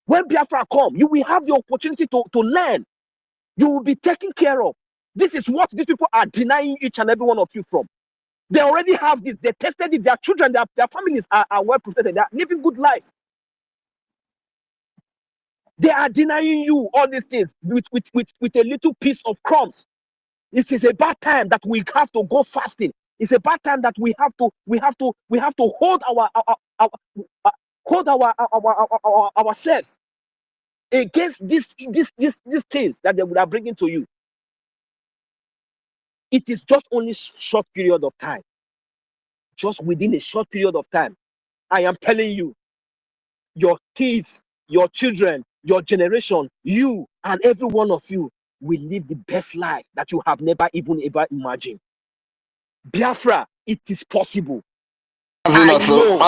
When Biafra come, you will have the opportunity to learn. You will be taken care of. This is what these people are denying each and every one of you from. They already have this. They tested it. Their children, their families are well protected. They are living good lives. They are denying you all these things with a little piece of crumbs. It is a bad time that we have to go fasting. It's a bad time that we have to hold ourselves against these things that they would are bringing to you. It is just only short period of time. Just within a short period of time, I am telling you, your kids, your children, your generation, you and every one of you will live the best life that you have never even ever imagined. Biafra, it is possible. I know.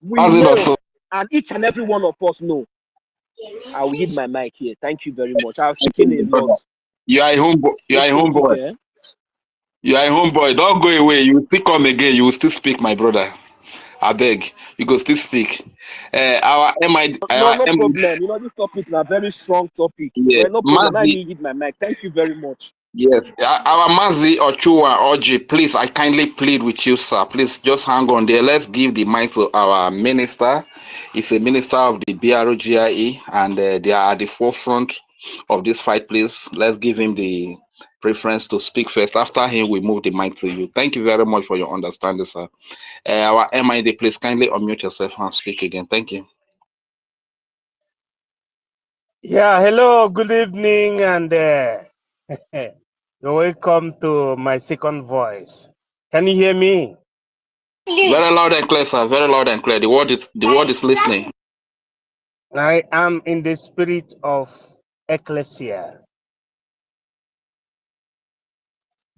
We know, and each and every one of us know. I will hit my mic here. Thank you very much. I was speaking a lot. You are a homeboy. You are a homeboy. Yeah. You are a homeboy. Don't go away. You will still come again. You will still speak, my brother. I beg. You go still speak. Our MI. No problem. You know, this topic is a very strong topic. Yeah. Well, no problem. I will hit my mic. Thank you very much. Yes, our Mazi Ochua Oji, please, I kindly plead with you, sir. Please just hang on there. Let's give the mic to our minister. He's a minister of the BRGIE, and they are at the forefront of this fight. Please, let's give him the preference to speak first. After him, we move the mic to you. Thank you very much for your understanding, sir. Our MID, please kindly unmute yourself and speak again. Thank you. Yeah, hello, good evening, and you're welcome to my second voice. Can you hear me? Very loud and clear, sir. Very loud and clear. The word is listening. I am in the spirit of ecclesia.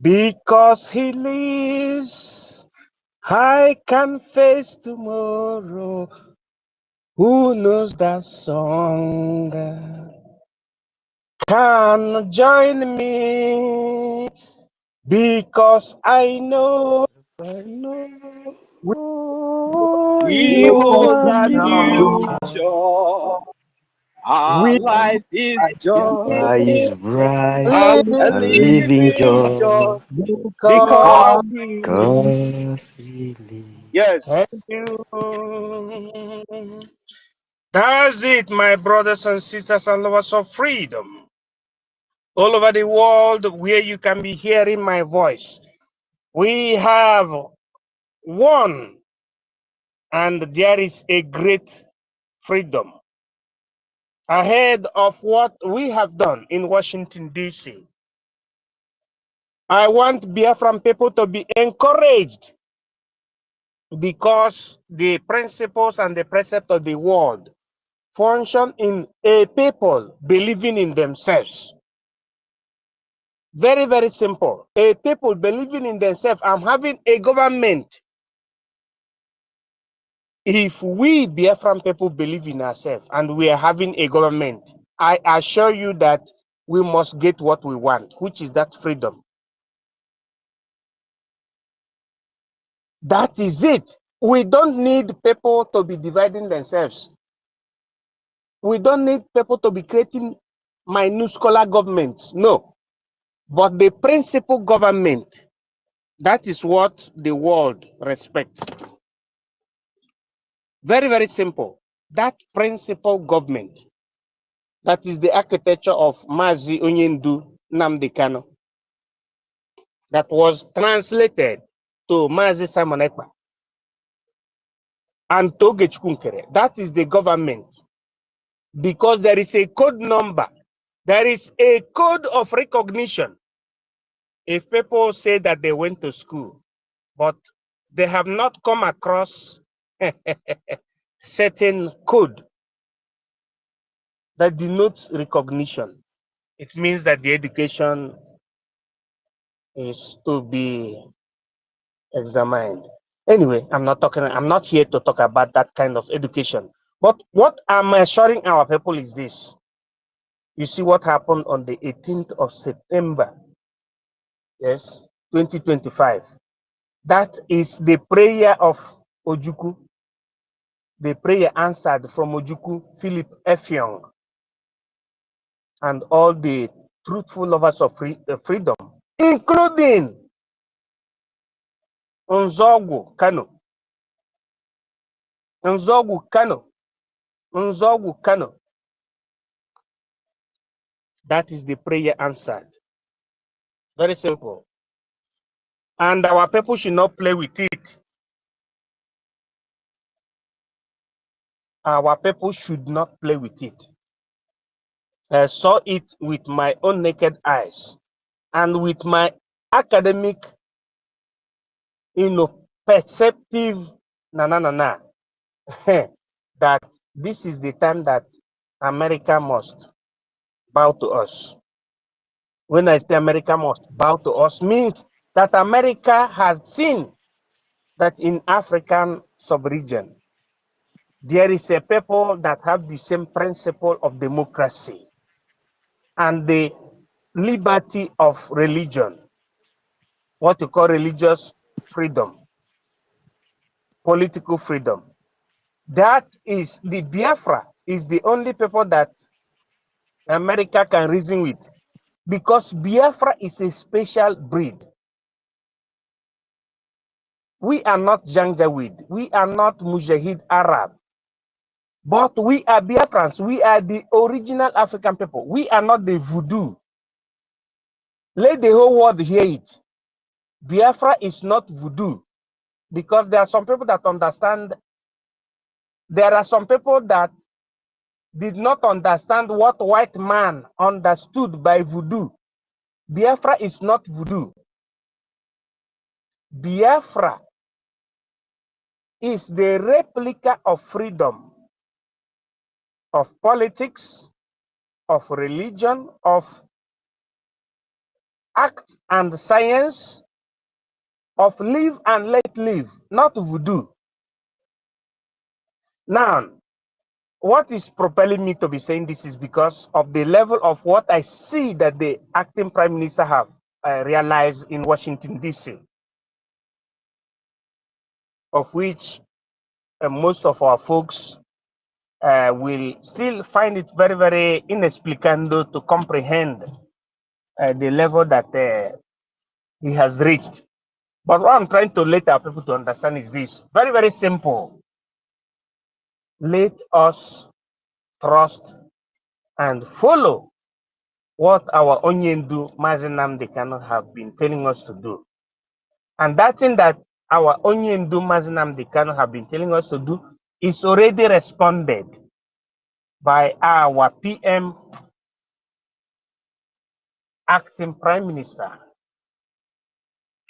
Because he lives, I can face tomorrow. Who knows that song? Can join me, because I know He holds that future. Our life is just Is bright, live a a living living just just because because he cause he lives. thank Yes. you. That's it, my brothers and sisters and lovers of freedom. All over the world where you can be hearing my voice. We have won, and there is a great freedom ahead of what we have done in Washington, D.C. I want Biafran people to be encouraged, because the principles and the precepts of the world function in a people believing in themselves. Very, very simple. A people believing in themselves and having a government. If we Biafran people believe in ourselves and we are having a government, I assure you that we must get what we want, which is that freedom. That is it. We don't need people to be dividing themselves. We don't need people to be creating minuscule governments. No. But the principal government, that is what the world respects. Very, very simple. That principal government, that is the architecture of Mazi Onyendu Nnamdi Kanu, that was translated to Mazi Simon Ekpa and Togechukwu Nkere. That is the government, because there is a code number. There is a code of recognition. If people say that they went to school, but they have not come across certain code that denotes recognition, it means that the education is to be examined. Anyway, I'm not here to talk about that kind of education. But what I'm assuring our people is this. You see what happened on the 18th of September, yes, 2025. That is the prayer of Ojukwu, the prayer answered from Ojukwu, Philip Effiong, and all the truthful lovers of freedom, including Nzogu Kano. Nzogu Kano. Nzogu Kano. That is the prayer answered. Very simple. And our people should not play with it. Our people should not play with it. I saw it with my own naked eyes and with my academic, perceptive that this is the time that America must bow to us. When I say America must bow to us, means that America has seen that in African sub-region, there is a people that have the same principle of democracy and the liberty of religion, what you call religious freedom, political freedom. That is the Biafra is the only people that America can reason with, because Biafra is a special breed. We are not Janjaweed, we are not Mujahid Arab, but we are Biafrans. We are the original African people. We are not the voodoo. Let the whole world hear it. Biafra is not voodoo, because there are some people that understand. There are some people that did not understand what white man understood by voodoo. Biafra is not voodoo. Biafra is the replica of freedom, of politics, of religion, of act and science, of live and let live, not voodoo. Now, what is propelling me to be saying this is because of the level of what I see that the acting prime minister have realized in Washington, D.C., of which most of our folks will still find it very, very inexplicable to comprehend the level that he has reached. But what I'm trying to let our people to understand is this. Very, very simple. Let us trust and follow what our Onyendu Mazinamde cannot have been telling us to do. And that thing that our Onyendu Mazinamde cannot have been telling us to do is already responded by our PM, acting Prime Minister,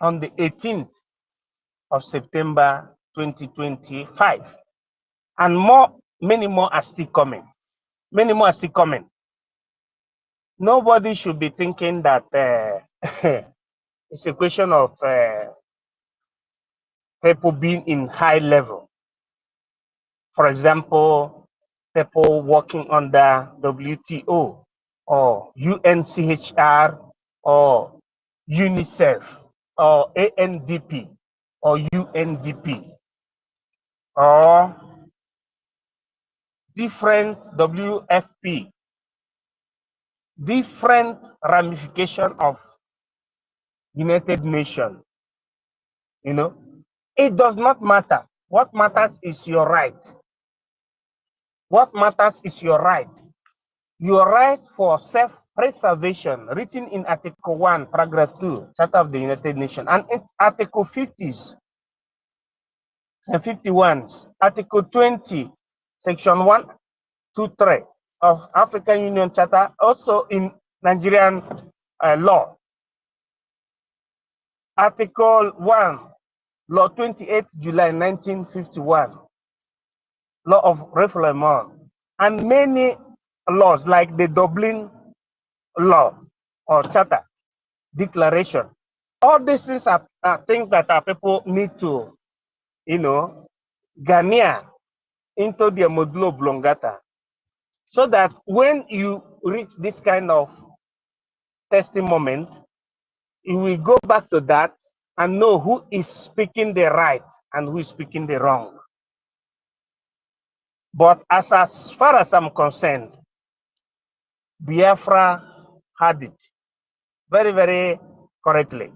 on the 18th of September 2025. And many more are still coming. Many more are still coming. Nobody should be thinking that it's a question of people being in high level. For example, people working under WTO or UNCHR or UNICEF or ANDP or UNDP or different WFP, different ramification of United Nations. You know, it does not matter. What matters is your right. What matters is your right. Your right for self-preservation, written in Article 1, Paragraph 2, Charter of the United Nations, and in Article 50s and 51s, Article 20, Section 1 to 3 of African Union Charter, also in Nigerian law. Article 1, Law 28 July 1951, Law of Refoulement, and many laws like the Dublin Law or Charter, Declaration. All these things are things that our people need to, Ghanaian into the modulo oblongata, so that when you reach this kind of testing moment, you will go back to that and know who is speaking the right and who is speaking the wrong. But as far as I'm concerned, Biafra had it very, very correctly.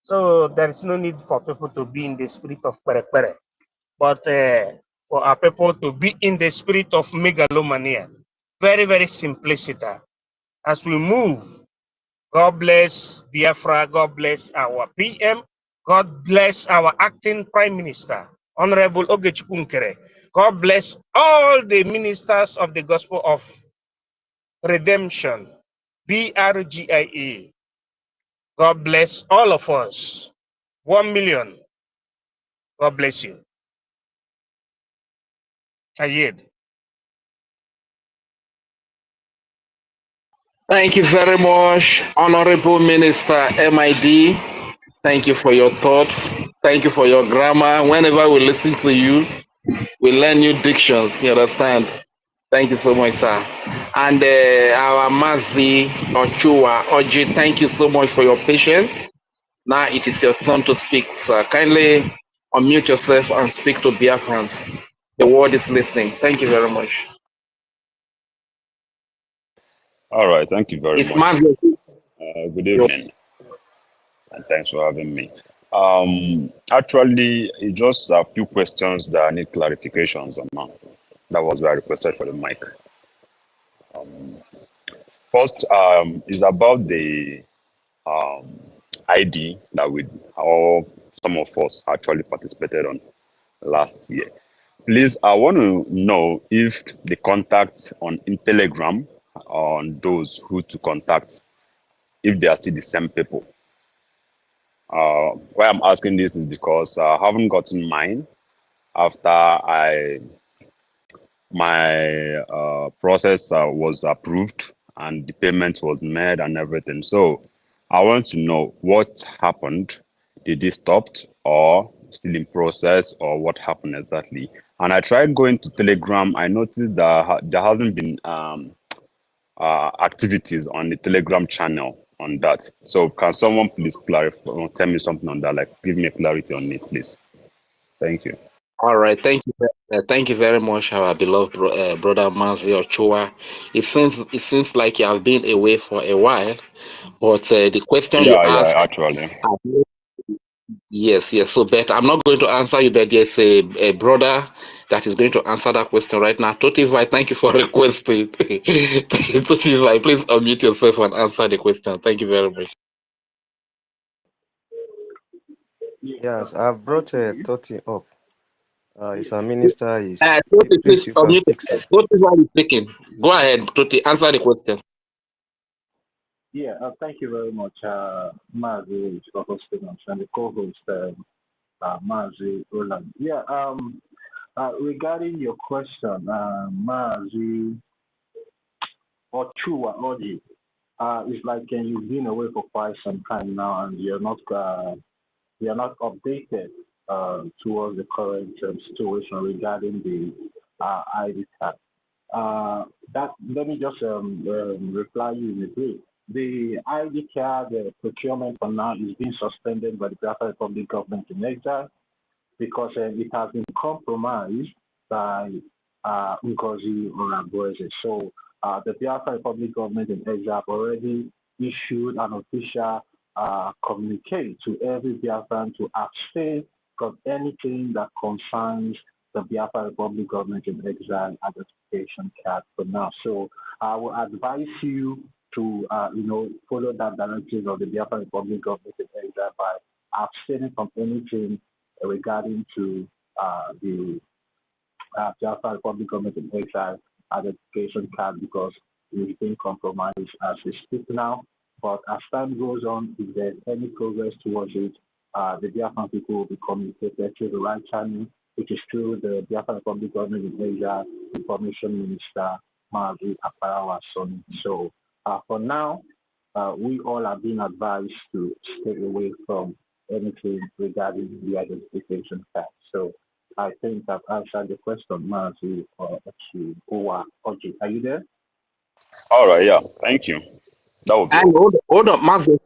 So there is no need for people to be in the spirit of pere, but for our people to be in the spirit of megalomania. Very, very simplicity. As we move, God bless Biafra, God bless our PM, God bless our acting Prime Minister, Honorable Ogechikunkere. God bless all the ministers of the Gospel of Redemption, BRGIE. God bless all of us. 1 million. God bless you. Ayed. Thank you very much, Honorable Minister MID. Thank you for your thoughts. Thank you for your grammar. Whenever we listen to you, we learn new dictions. You understand? Thank you so much, sir. And our Mazi Ochua Oji, thank you so much for your patience. Now it is your turn to speak, sir. Kindly unmute yourself and speak to Biafrans. The world is listening. Thank you very much. All right, thank you very It's much. Mazi. Good evening, and thanks for having me. Actually, it's just a few questions that I need clarifications on. That was why I requested for the mic. First, is about the ID that we all some of us actually participated on last year. Please, I want to know if the contacts in Telegram on those who to contact, if they are still the same people. Why I'm asking this is because I haven't gotten mine after my process was approved and the payment was made and everything. So I want to know what happened. Did it stopped or still in process, or what happened exactly? And I tried going to Telegram. I noticed that there hasn't been activities on the Telegram channel on that. So can someone please clarify or tell me something on that? Like, give me a clarity on it, please. Thank you. All right, thank you very much, our beloved brother Mazi Ochua. It seems like you have been away for a while, but the question you Yeah, asked, actually. yes. So, but I'm not going to answer you. But there's a brother that is going to answer that question right now. Totivai, thank you for requesting. Totivai, please unmute yourself and answer the question. Thank you very much. Yes, I've brought Toti up. He's a minister. Toti, Please, please you can unmute. speak, sir. Totivai is speaking. Go ahead, Toti, answer the question. Yeah, thank you very much, Mazi, for hosting us, and the co-host, Mazi Roland. Yeah, regarding your question, Mazi Ochua Oji, it's like you've been away for quite some time now, and you're not updated towards the current situation regarding the ID card. Let me just reply you in a brief. The ID card procurement for now is being suspended by the Biafra Republic government in exile because it has been compromised by NGOZI or ANNANG. So the Biafra Republic government in exile already issued an official communique to every Biafran to abstain from anything that concerns the Biafra Republic government in exile identification card for now. So I will advise you to follow that directive of the Biafra Republic government in exile by abstaining from anything regarding to the Biafra Republic government in exile identification card, because it's being compromised as we speak now. But as time goes on, if there's any progress towards it, the Biafran people will be communicated through the right channel, which is through the Biafra Republic government in Asia Information Minister Mazi Aparawa Soni. So for now, we all are being advised to stay away from anything regarding the identification card. So I think I've answered the question, Mazi or Oji. Are you there? All right, yeah, thank you. That would be And all. hold on, Mazi,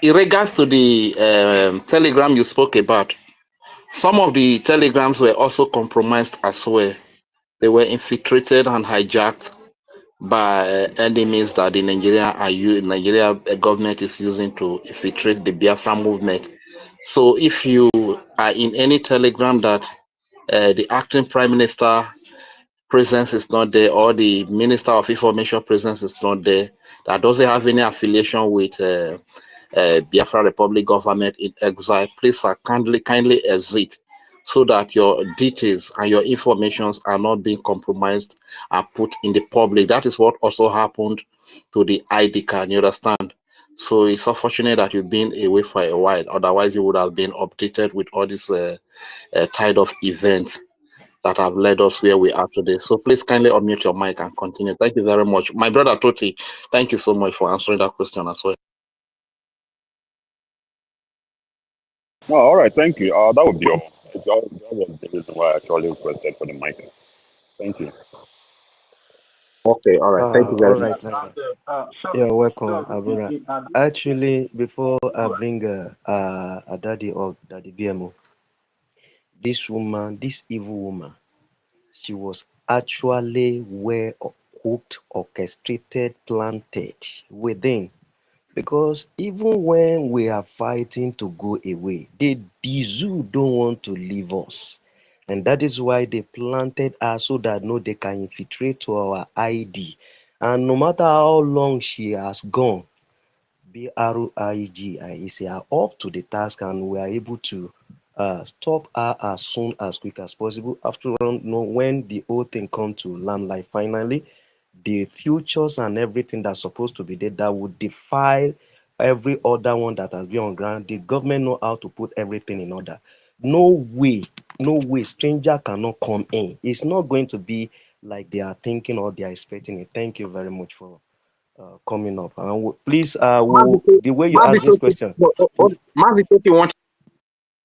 in regards to the telegram you spoke about, some of the telegrams were also compromised as well. They were infiltrated and hijacked by enemies that the Nigeria government is using to infiltrate the Biafra movement. So if you are in any telegram that the acting prime minister presence is not there, or the minister of information presence is not there, that doesn't have any affiliation with Biafra Republic government in exile, please kindly exit, so that your details and your informations are not being compromised and put in the public. That is what also happened to the ID card. You understand? So it's unfortunate that you've been away for a while. Otherwise, you would have been updated with all these tide of events that have led us where we are today. So please kindly unmute your mic and continue. Thank you very much. My brother Toti, thank you so much for answering that question as well. Oh, all right, thank you. That would be all. That was the reason why I actually requested for the mic. Thank you. Okay, all right. Thank you All very much. right. You're welcome, So Abura. Actually, before I bring a daddy or daddy BMO, this woman, this evil woman, she was actually well cooked, orchestrated, planted within. Because even when we are fighting to go away, the zoo don't want to leave us. And that is why they planted us so that no, they can infiltrate to our ID. And no matter how long she has gone, BRGIE is up to the task, and we are able to stop her as soon as quick as possible. After all, when the whole thing come to land life finally, the futures and everything that's supposed to be there that would defy every other one that has been on ground, the government know how to put everything in order. No way, stranger cannot come in. It's not going to be like they are thinking or they are expecting it. Thank you very much for coming up. And please, the way you ask this question. Mazi Toti wanted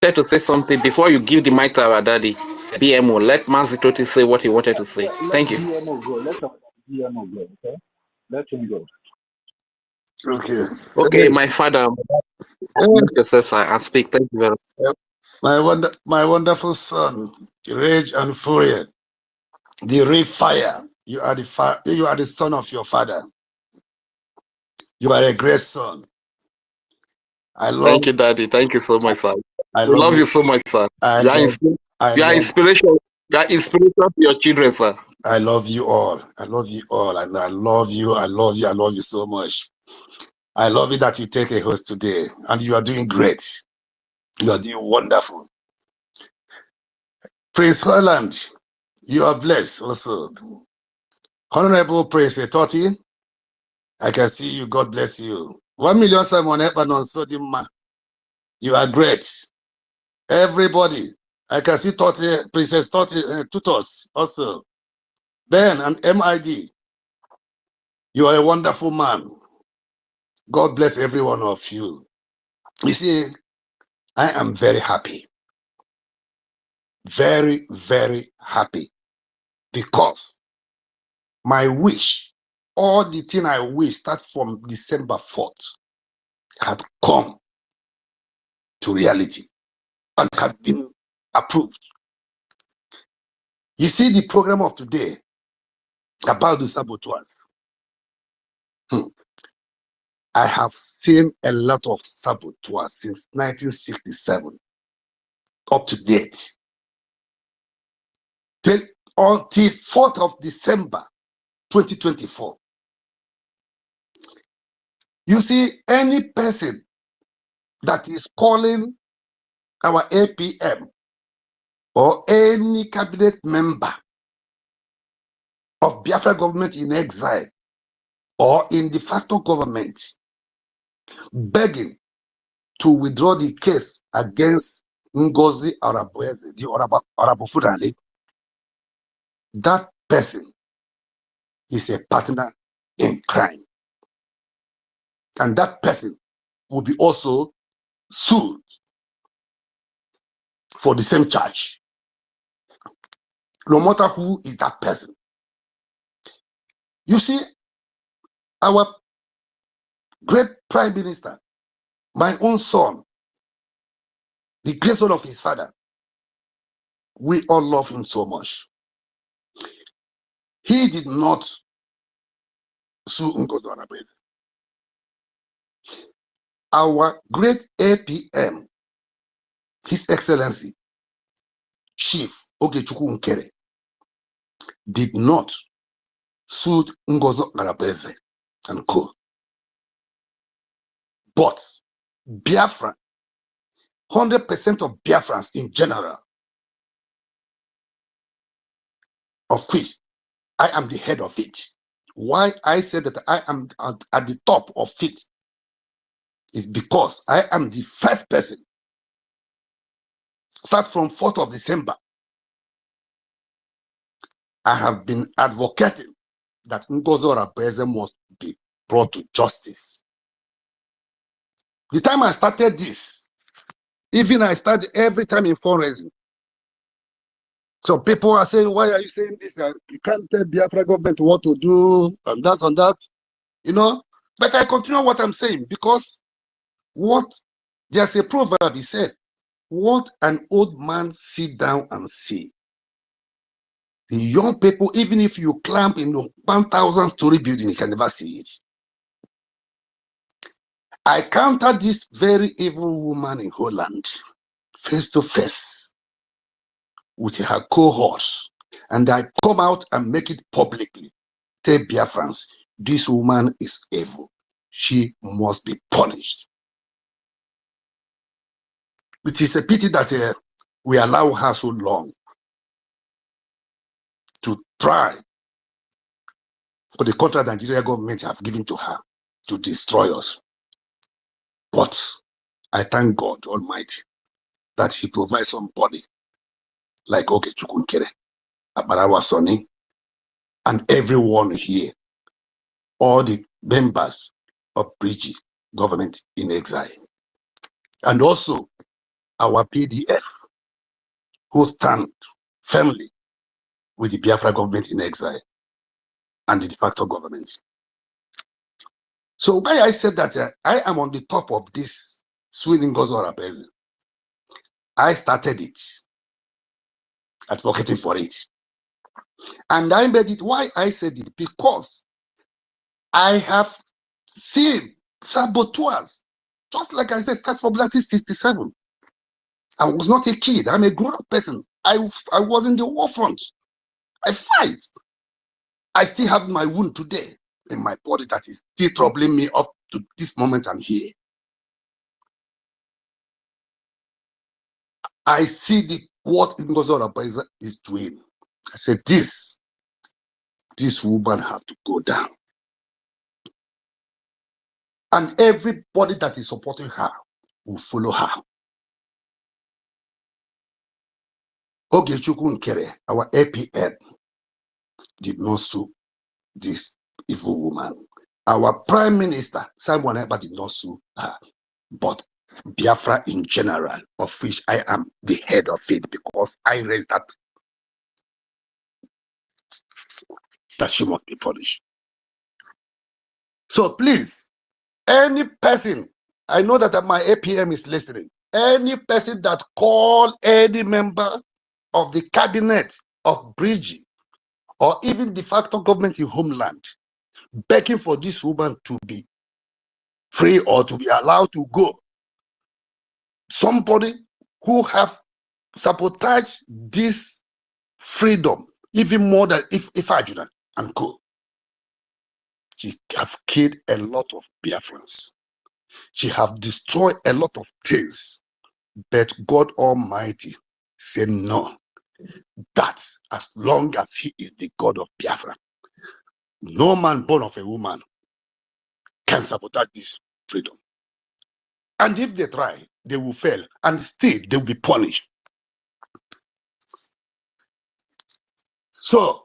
to say something before you give the mic to our daddy. BMO, let Mazi Toti say what he wanted to say. let Thank you. BMO go. Let BMO go. Okay, let him go. Okay. Okay, my father, mute yourself, sir, and speak. Thank you very much. My wonderful son, Rage and Fury, the Ray Fire. You are the son of your father. You are a great son. I love Thank you, daddy. Thank you so much, sir. I We love love you. you so much, sir. I You are, love you are inspiration. You are inspiration to your children, sir. I love you all. I love you all. And I love you. I love you. I love you so much. I love it that you take a host today. And you are doing great. You are doing wonderful. Prince Holland, you are blessed also. Honorable Prince Etoti, I can see you. God bless you. 1 million Simon Epanon Sodima. You are great. Everybody. I can see Princess Tutos also. Ben and MID. You are a wonderful man. God bless every one of you. You see, I am very happy. Very, very happy. Because my wish, all the thing I wish start from December 4th, had come to reality and have been approved. You see the program of today about the saboteurs. I have seen a lot of saboteurs since 1967 up to date. Till until 4th of December 2024. You see, any person that is calling our APM or any cabinet member of Biafra government in exile or in de facto government begging to withdraw the case against NGOZI Arabueze, the Arabufurale, that person is a partner in crime. And that person will be also sued for the same charge. no matter who is that person. You see, our great Prime Minister, my own son, the great son of his father, we all love him so much. He did not sue NGOZI. Our great APM, His Excellency, Chief Ogechukwu Nkere, did not sue NGOZI and co. But Biafra, 100% of Biafrans in general, of which I am the head of it. Why I said that I am at the top of it is because I am the first person. Start from 4th of December. I have been advocating that NGOZI must be brought to justice. The time I started this, even I started every time in fundraising. So people are saying, why are you saying this? You can't tell Biafra government what to do and that, you know. But I continue what I'm saying because there's a proverb, he said, what an old man sit down and see. The young people, even if you climb in a 1,000-story building, you can never see it. I countered this very evil woman in Holland, face to face, with her cohorts, and I come out and make it publicly. Tell Biafrans, this woman is evil. She must be punished. It is a pity that we allow her so long to try for the contract the Nigerian government have given to her to destroy us. But I thank God Almighty that He provides somebody like Ogechukwu Nkere, Abarawa Sonny, and everyone here, all the members of BRGIE government in exile, and also our PDF, who stand firmly with the Biafra government in exile and the de facto government. So why I said that I am on the top of this swinging NGOZI, I started it, advocating for it. And I made it, why I said it, because I have seen saboteurs, just like I said, start from 1967. I was not a kid, I'm a grown-up person. I was in the war front. I fight. I still have my wound today in my body that is still troubling me up to this moment I'm here. I see what NGOZI is doing. I said, this woman have to go down. And everybody that is supporting her will follow her. Ogechukwu Nkere, our APM, did not sue this evil woman. Our Prime Minister, Simon Ekpa, did not sue her. But Biafra in general, of which I am the head of it, because I raised that she must be punished. So please, any person, I know that my APM is listening, any person that call any member of the cabinet of BRGIE or even de facto government in homeland begging for this woman to be free or to be allowed to go, somebody who have sabotaged this freedom even more than if Ajuna and co. She have killed a lot of Biafrans. She have destroyed a lot of things. But God Almighty said no. That as long as He is the God of Biafra, no man born of a woman can sabotage this freedom. And if they try, they will fail, and still they will be punished. So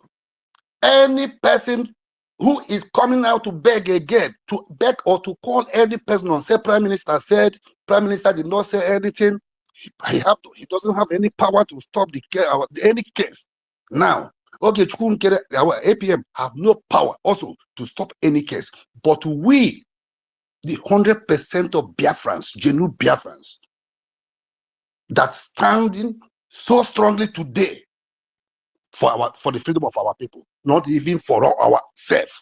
any person who is coming out to beg again, to beg or to call any person and say Prime Minister said, Prime Minister did not say anything, he doesn't have any power to stop any case. Now, okay, our APM have no power also to stop any case, but we, the 100% of Biafrans, genuine Biafrans, that standing so strongly today for the freedom of our people, not even for ourselves,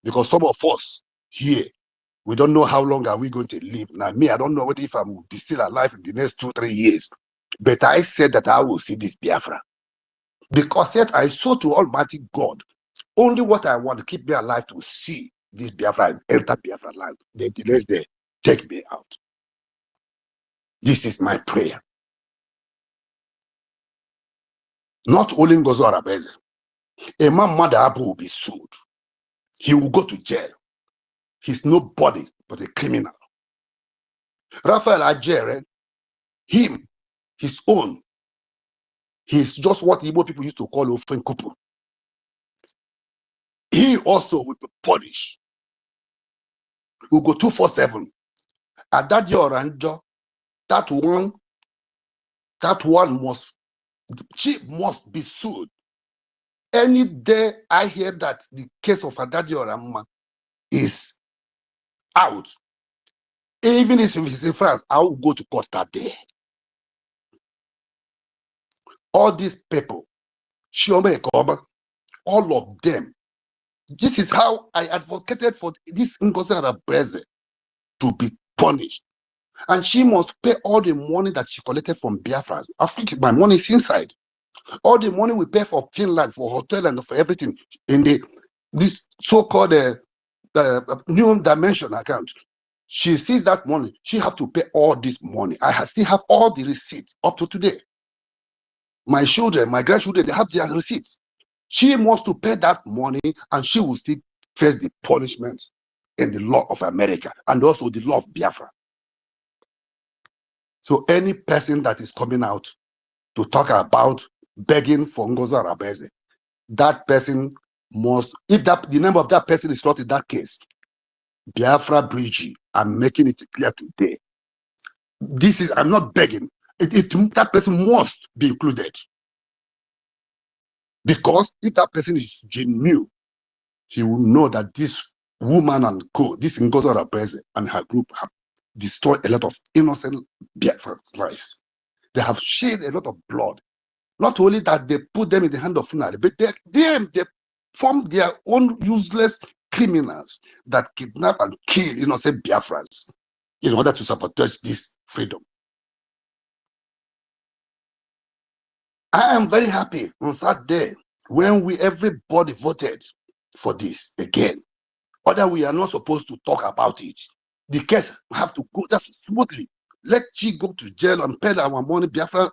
because some of us here, we don't know how long are we going to live. Now, me, I don't know if I will be still alive in the next 2-3 years, but I said that I will see this Biafra, because yet I saw to Almighty God, only what I want to keep me alive to see this Biafra and enter Biafra land. The next day, take me out. This is my prayer. Not only NGOZI Arabese, a man mother Abu will be sued. He will go to jail. He's nobody but a criminal. Raphael Ajere, him, his own, he's just what Igbo people used to call Ofenkupu. He also will be punished. Will go 247. At that year, that one must, she must be sued. Any day I hear that the case of Adadi Orama is out, even if he's in France, I will go to court that day. All these people, Shiome Ekoma, all of them. This is how I advocated for this NGOZI Arabese to be punished. And she must pay all the money that she collected from Biafra. I think my money is inside. All the money we pay for Finland, for hotel and for everything in this so-called new dimension account. She sees that money. She have to pay all this money. I still have all the receipts up to today. My children, my grandchildren, they have their receipts. She wants to pay that money, and she will still face the punishment in the law of America and also the law of Biafra. So any person that is coming out to talk about begging for NGOZI Arabese, that person must, if the name of that person is not in that case, BRGIE, I'm making it clear today. This is, I'm not begging. That person must be included. Because if that person is genuine, he will know that this woman and this NGOZI Arabese and her group have destroyed a lot of innocent Biafran lives. They have shed a lot of blood. Not only that, they put them in the hand of Fulani, but they form their own useless criminals that kidnap and kill innocent Biafrans in order to sabotage this freedom. I am very happy on Saturday when everybody voted for this again. Other we are not supposed to talk about it. The case have to go just smoothly. Let she go to jail and pay our money, the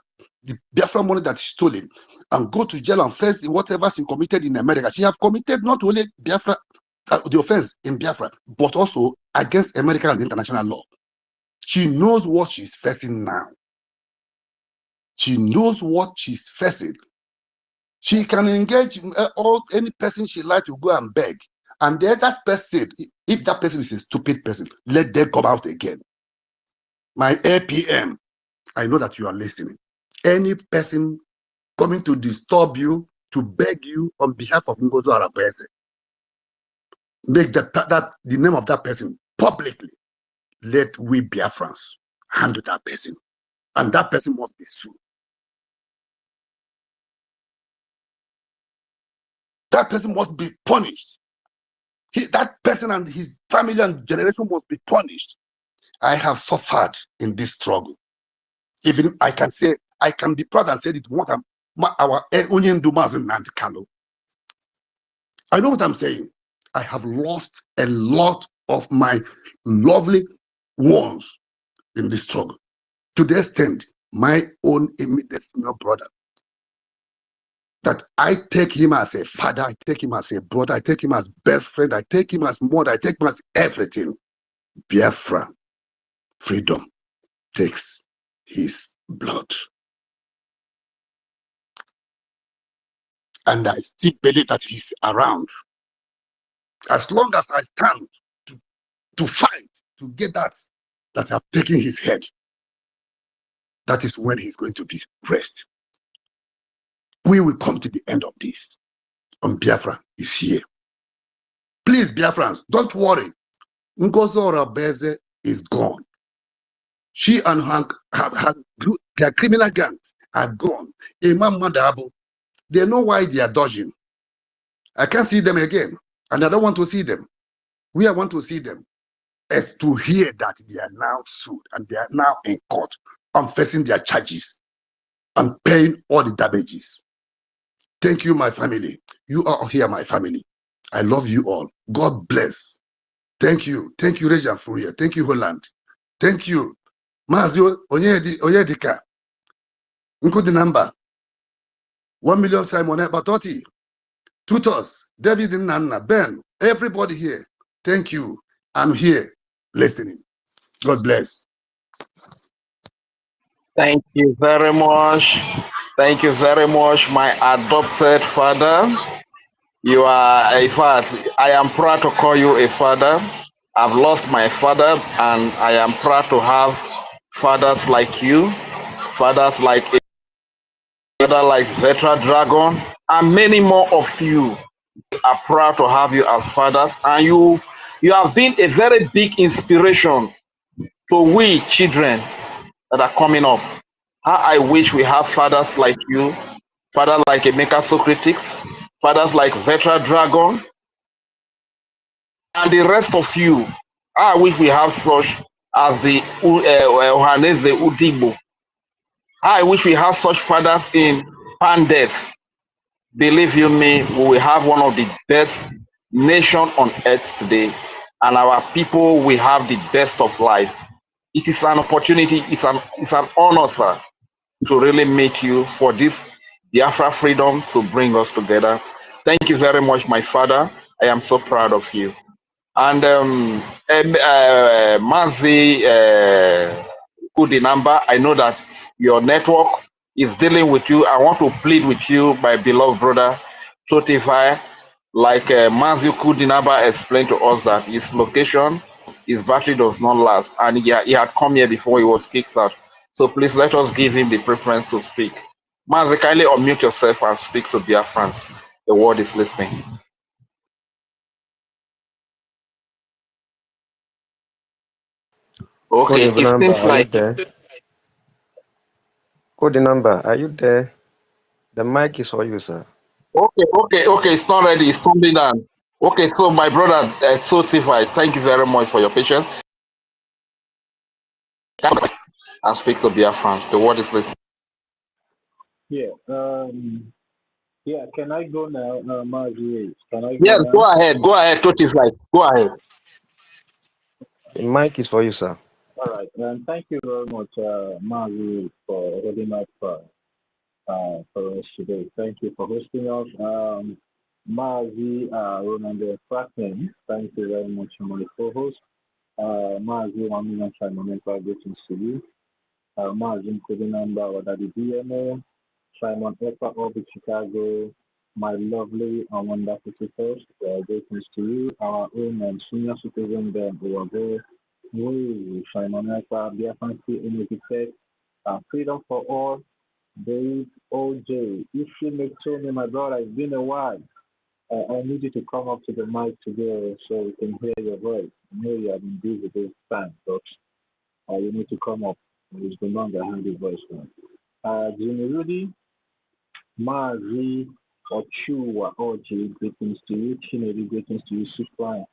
Biafra money that is stolen, and go to jail and face whatever she committed in America. She have committed not only Biafra, the offense in Biafra, but also against American and international law. She knows what she's facing now. She knows what she's facing. She can engage any person she like to go and beg. And then that person, if that person is a stupid person, let them come out again. My APM, I know that you are listening. Any person coming to disturb you, to beg you on behalf of NGOZI Arabese, make the name of that person publicly. Let we Biafrans handle that person. And that person must be sued. That person must be punished. That person and his family and generation must be punished. I have suffered in this struggle. Even I can say, I can be proud and say it more than our Onyen Dumas and Kano. I know what I'm saying. I have lost a lot of my lovely ones in this struggle. To the extent, my own immediate brother, that I take him as a father, I take him as a brother, I take him as best friend, I take him as mother, I take him as everything. Biafra, freedom takes his blood. And I still believe that he's around. As long as I stand to fight, to get that have taken his head, that is when he's going to be rest. We will come to the end of this. Biafra is here. Please, Biafrans, don't worry. Ngozi Orabeze is gone. She and their criminal gangs are gone. Imam Madabu, they know why they are dodging. I can't see them again, and I don't want to see them. We want to see them is to hear that they are now sued and they are now in court on facing their charges and paying all the damages. Thank you, my family. You are here, my family. I love you all. God bless. Thank you. Thank you, Regia Furia. Thank you, Holland. Thank you. Mazio Oyedika. Include the number. 1 million Simon Batoti. Tutors. David Nana. Ben. Everybody here. Thank you. I'm here listening. God bless. Thank you very much. Thank you very much, my adopted father. You are, in fact, I am proud to call you a father. I've lost my father, and I am proud to have fathers like you, fathers like Veteran Dragon, and many more of you are proud to have you as fathers. And you have been a very big inspiration to we children that are coming up. How I wish we have fathers like you, fathers like Emeka Socrates, fathers like Veteran Dragon, and the rest of you. How I wish we have such as the Ohaneze Udigbo. How I wish we have such fathers in Pandef. Believe you me, we will have one of the best nation on earth today, and our people will have the best of life. It is an opportunity, it's an honor, sir, to really meet you for this Biafra freedom to bring us together. Thank you very much, my father. I am so proud of you. And Mazi Kudinamba, I know that your network is dealing with you. I want to plead with you, my beloved brother, Totify, like Mazi Kudinamba explained to us that his location, his battery does not last, and he had come here before he was kicked out. So please let us give him the preference to speak. Mazi, kindly unmute yourself and speak to BIAFRANS. The world is listening. Okay, Code it number, seems are you like there? Code number, are you there? The mic is for you, sir. okay. It's not ready. It's tumbling down. Okay, so my brother Totify, thank you very much for your patience. And speak to BIAFRANS. The word is listening. Yeah. Yeah. Can I go now, Marjorie? Can I go Yes, now? go ahead, Totify. Go ahead. The mic is for you, sir. All right. Thank you very much, Marjorie, for holding up for us today. Thank you for hosting us. Mazi Ronaldo Franklin, thank you very much for my co-host. Mazi 1 million Simon greetings to you. Mazi Kodinamba Wadadi DMO, Simon Epa Orbit Chicago, my lovely and wonderful sisters, greetings to you. Our own and senior citizen then over there. Simon Epa, BIAFRANS in freedom for all. Dave OJ, if you may tell me, my brother, it's been a while. I need you to come up to the mic today so we can hear your voice. I know you have been busy this time, but you need to come up. It's been long I heard your voice now. Jimmy Rudy, Mazi Ochua OJ, greetings to you. Chinedi, greetings to you. Supra,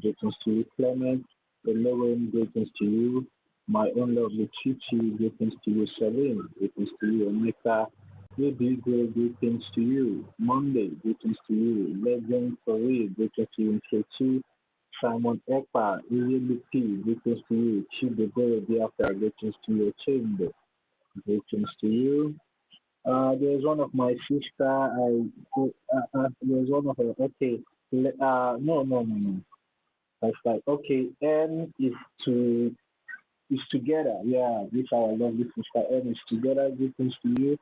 greetings to you. Clement, Eleven, greetings to you. My own lovely Chichi, greetings to you. Salim, greetings to you. Omeka, greetings to you. Monday, greetings to you. Legend Farid, greetings to you. Ketu, Simon Ekpa, P, greetings to you. Chidebere Biafra, greetings to you. Chamber, greetings to you. There's one of my sister. There's one of her. Okay. No. That's like okay. N is together. Yeah, this our lovely sister N is together. Greetings to you.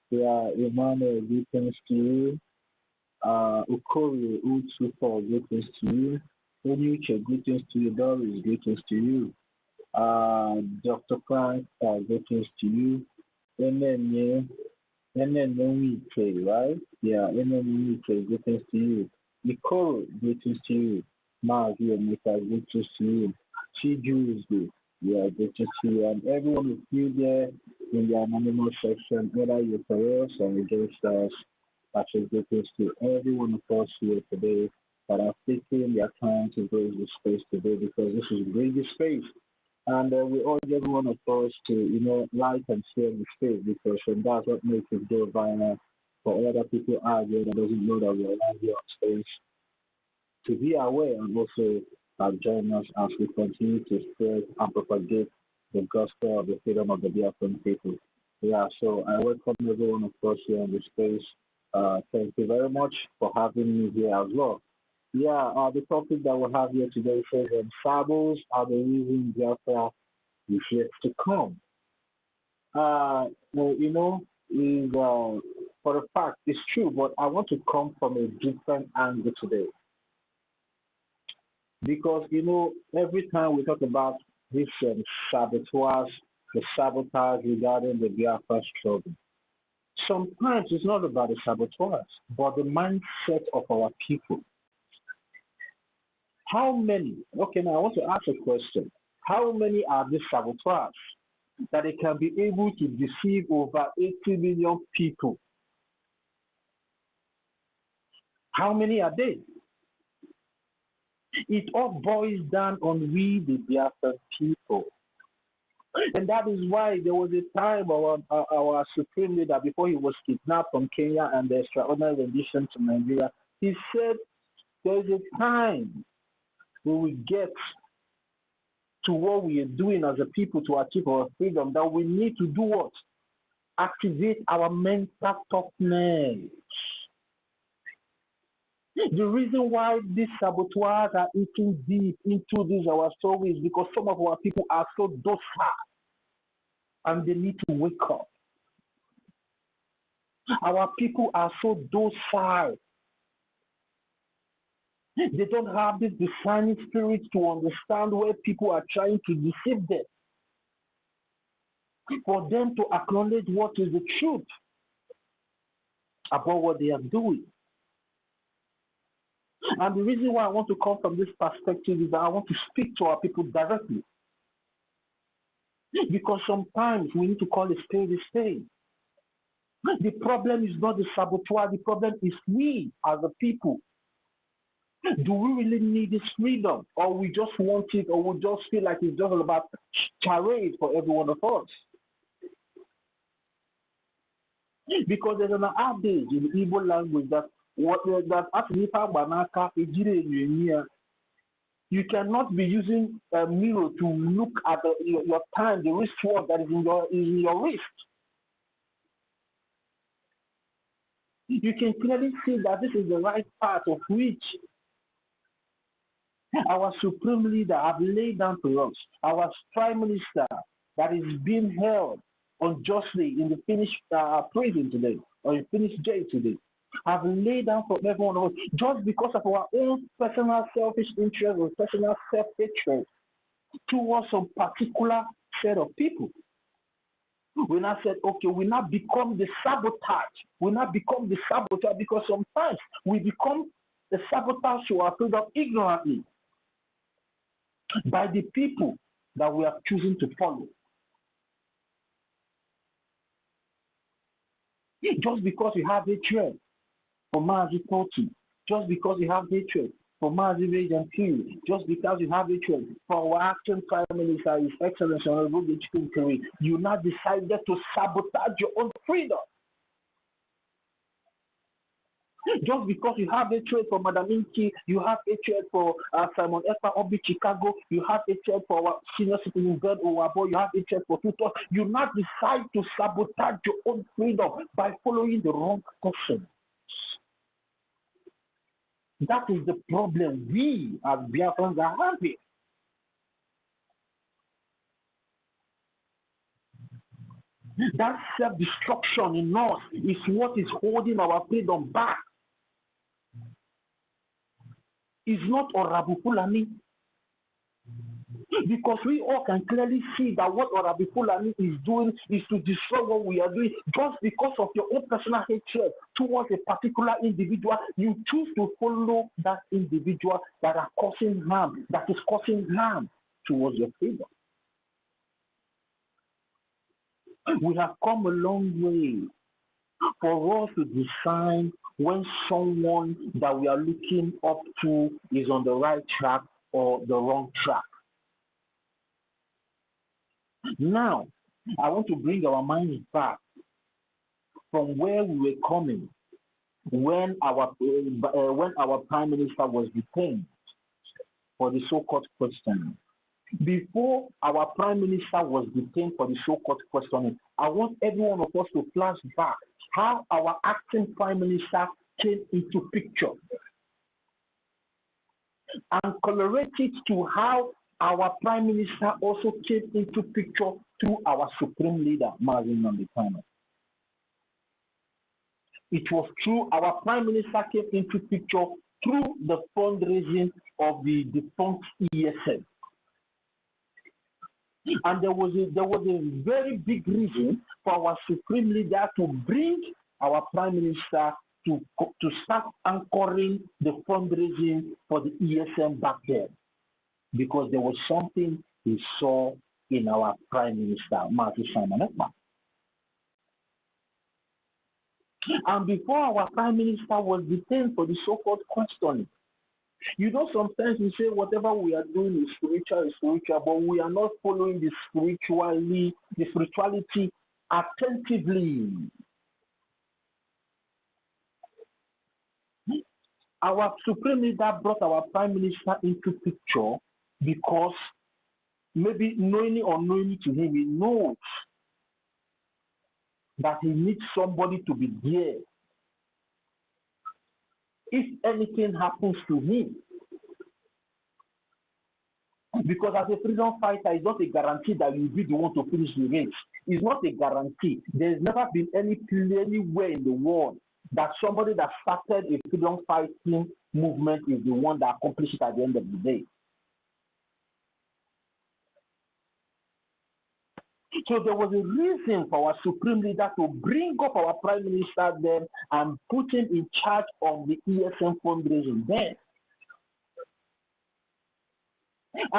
Yeah, Emmanuel, greetings to you. Okori Utufor, greetings to you. Onyuche, greetings to you. Doris, greetings to you. Dr. Frank, greetings to you. Enenye, NNWK, right? Yeah, NNWK, greetings to you. Nicole, greetings to you. Margie and Mika, greetings to you. Chiju is good. Yeah, greetings to you. And everyone who's still there in the anonymous section, whether you're for us or against us, actually greetings to every one of us here today that have taken their time to grace the space today, because this is a great space. And we urge every one of us to, like and share the space, because that's what makes it go viral for other people out there that doesn't know that we're around here on stage to be aware and also join us as we continue to spread and propagate the gospel of the freedom of the Biafran people. Yeah, so I welcome every one of us here in the space. Thank you very much for having me here as well. Yeah, the topic that we have here today says Sabos are the reason Biafra is yet to come. Is for a fact, it's true, but I want to come from a different angle today. Because, every time we talk about this sabotage, the sabotage regarding the Biafra struggle, sometimes it's not about the sabotage, but the mindset of our people. How many? Okay, now I want to ask a question. How many are these saboteurs that they can be able to deceive over 80 million people? How many are they? It all boils down on we, the Biafran people. And that is why there was a time our supreme leader, before he was kidnapped from Kenya and the extraordinary rendition to Nigeria, he said there's a time we will get to what we are doing as a people to achieve our freedom, that we need to do what? Activate our mental toughness. The reason why these saboteurs are eating deep into this our story is because some of our people are so docile and they need to wake up. Our people are so docile. They don't have this discerning spirit to understand where people are trying to deceive them. For them to acknowledge what is the truth about what they are doing. And the reason why I want to come from this perspective is that I want to speak to our people directly. Because sometimes we need to call a spade a spade. The problem is not the saboteur, the problem is we as a people. Do we really need this freedom, or we just want it, or we just feel like it's just all about charade for every one of us? Because there's an adage in the Igbo language that you cannot be using a mirror to look at your time, the wristwatch that is in your wrist. You can clearly see that this is the right path of which our supreme leader have laid down to us, our prime minister that is being held unjustly in the Finnish prison today, or in Finnish jail today, have laid down for everyone of us just because of our own personal selfish interest or personal self-hatred towards some particular set of people. We now said, okay, we now become the sabotage. We now become the saboteur because sometimes we become the sabotage who are filled up ignorantly by the people that we are choosing to follow. Just because you have hatred for Mazi Totu, just because you have hatred for Mazi Reagan Pugh, just because you have hatred for our acting Prime Minister, His Excellency Honorable Bichi, you now decided to sabotage your own freedom. Just because you have hatred for Madam Inki, you have hatred for Simon Ekpa Obi Chicago, you have hatred for our senior citizen God Owabo, you have hatred for Tutor, you now decide to sabotage your own freedom by following the wrong person. That is the problem we as Biafrans are having. That self-destruction in us is what is holding our freedom back. It's not Orabu Fulani. Because we all can clearly see that what Orabi Fulani is doing is to destroy what we are doing. Just because of your own personal hatred towards a particular individual, you choose to follow that individual that is causing harm towards your freedom. We have come a long way for us to decide when someone that we are looking up to is on the right track or the wrong track. Now, I want to bring our minds back from where we were coming when our Prime Minister was detained for the so-called questioning. Before our Prime Minister was detained for the so-called questioning, I want every one of us to flash back how our acting Prime Minister came into picture and correlate it to how our Prime Minister also came into picture through our Supreme Leader, Mazin Nambitano. It was through our Prime Minister came into picture through the fundraising of the defunct ESN. And there was a very big reason for our Supreme Leader to bring our Prime Minister to start anchoring the fundraising for the ESN back then, because there was something he saw in our Prime Minister, Martin Simon Ekpa. And before our Prime Minister was detained for the so-called questioning, you know, sometimes we say whatever we are doing is spiritual, but we are not following the spirituality attentively. Our Supreme Leader brought our Prime Minister into picture because maybe knowingly or unknowingly to him, he knows that he needs somebody to be there if anything happens to him. Because as a freedom fighter, it's not a guarantee that you'll be the one to finish the race. It's not a guarantee. There's never been anywhere in the world that somebody that started a freedom fighting movement is the one that accomplished it at the end of the day. So there was a reason for our Supreme Leader to bring up our Prime Minister then and put him in charge of the ESN fundraising then.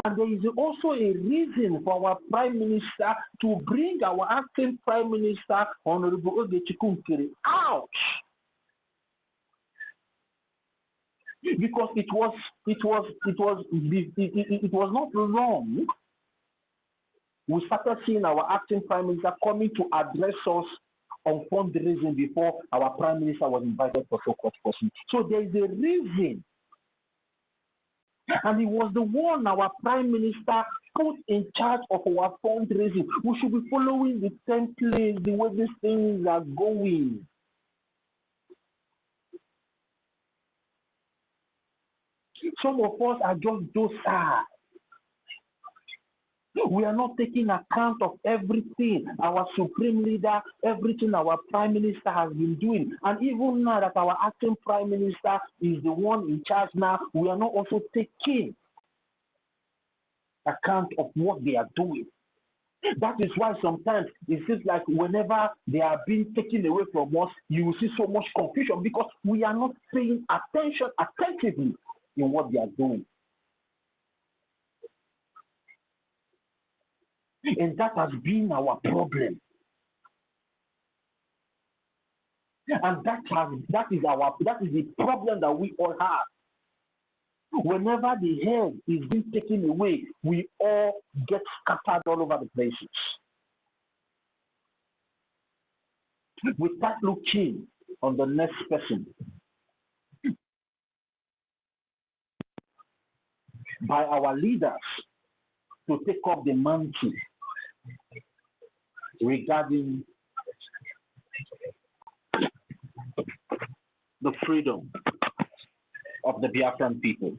And there is also a reason for our Prime Minister to bring our acting Prime Minister, Honorable OGOJA, out. Because it was not long we started seeing our acting Prime Minister coming to address us on fundraising before our Prime Minister was invited for so-called person. So there is a reason. And it was the one our Prime Minister put in charge of our fundraising. We should be following the template, the way these things are going. Some of us are just docile. We are not taking account of everything our Supreme Leader, everything our Prime Minister has been doing. And even now that our acting Prime Minister is the one in charge now, we are not also taking account of what they are doing. That is why sometimes it seems like whenever they are being taken away from us, you will see so much confusion because we are not paying attention attentively in what they are doing. And that has been our problem. And that is the problem that we all have. Whenever the head is being taken away, we all get scattered all over the places. We start looking on the next person. By our leaders to take up the mantle regarding the freedom of the Biafran people.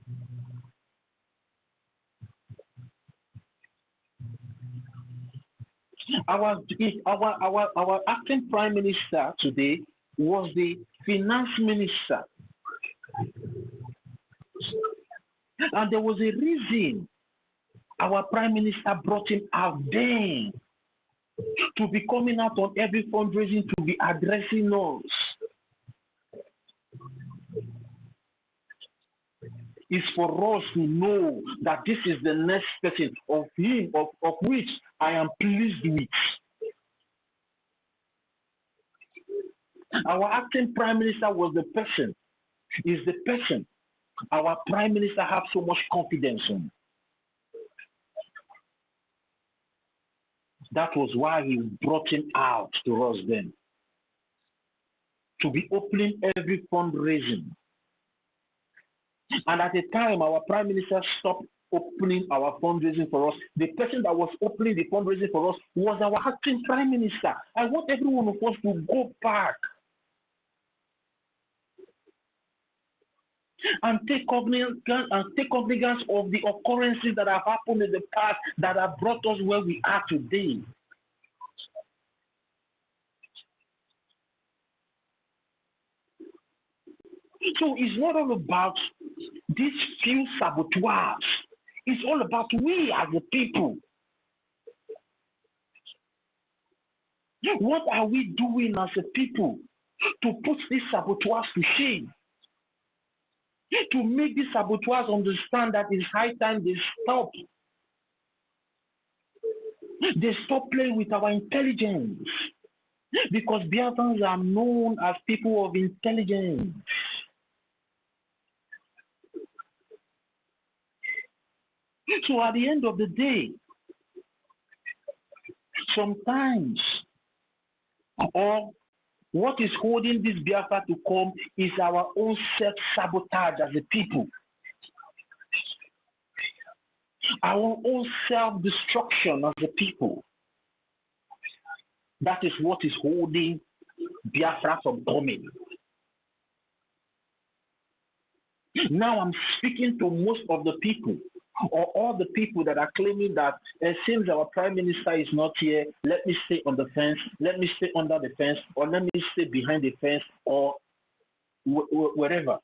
Our acting Prime Minister today was the Finance Minister. And there was a reason Our Prime Minister brought him out then to be coming out on every fundraising to be addressing us. It's for us to know that this is the next person of him, of which I am pleased with. Our acting Prime Minister was the person, is the person our Prime Minister has so much confidence in. That was why he brought him out to us then, to be opening every fundraising. And at the time, our Prime Minister stopped opening our fundraising for us. The person that was opening the fundraising for us was our acting Prime Minister. I want every one of us to go back and take cognizance of the occurrences that have happened in the past that have brought us where we are today. So it's not all about these few saboteurs. It's all about we as a people. What are we doing as a people to put these saboteurs to shame? To make these saboteurs understand that it's high time they stop. They stop playing with our intelligence. Because Biafrans are known as people of intelligence. So at the end of the day, sometimes, or what is holding this Biafra to come is our own self-sabotage as a people. Our own self-destruction as a people. That is what is holding Biafra from coming. Now I'm speaking to most of the people, or all the people that are claiming that since our Prime Minister is not here, let me stay on the fence, let me stay under the fence, or let me stay behind the fence, or wherever.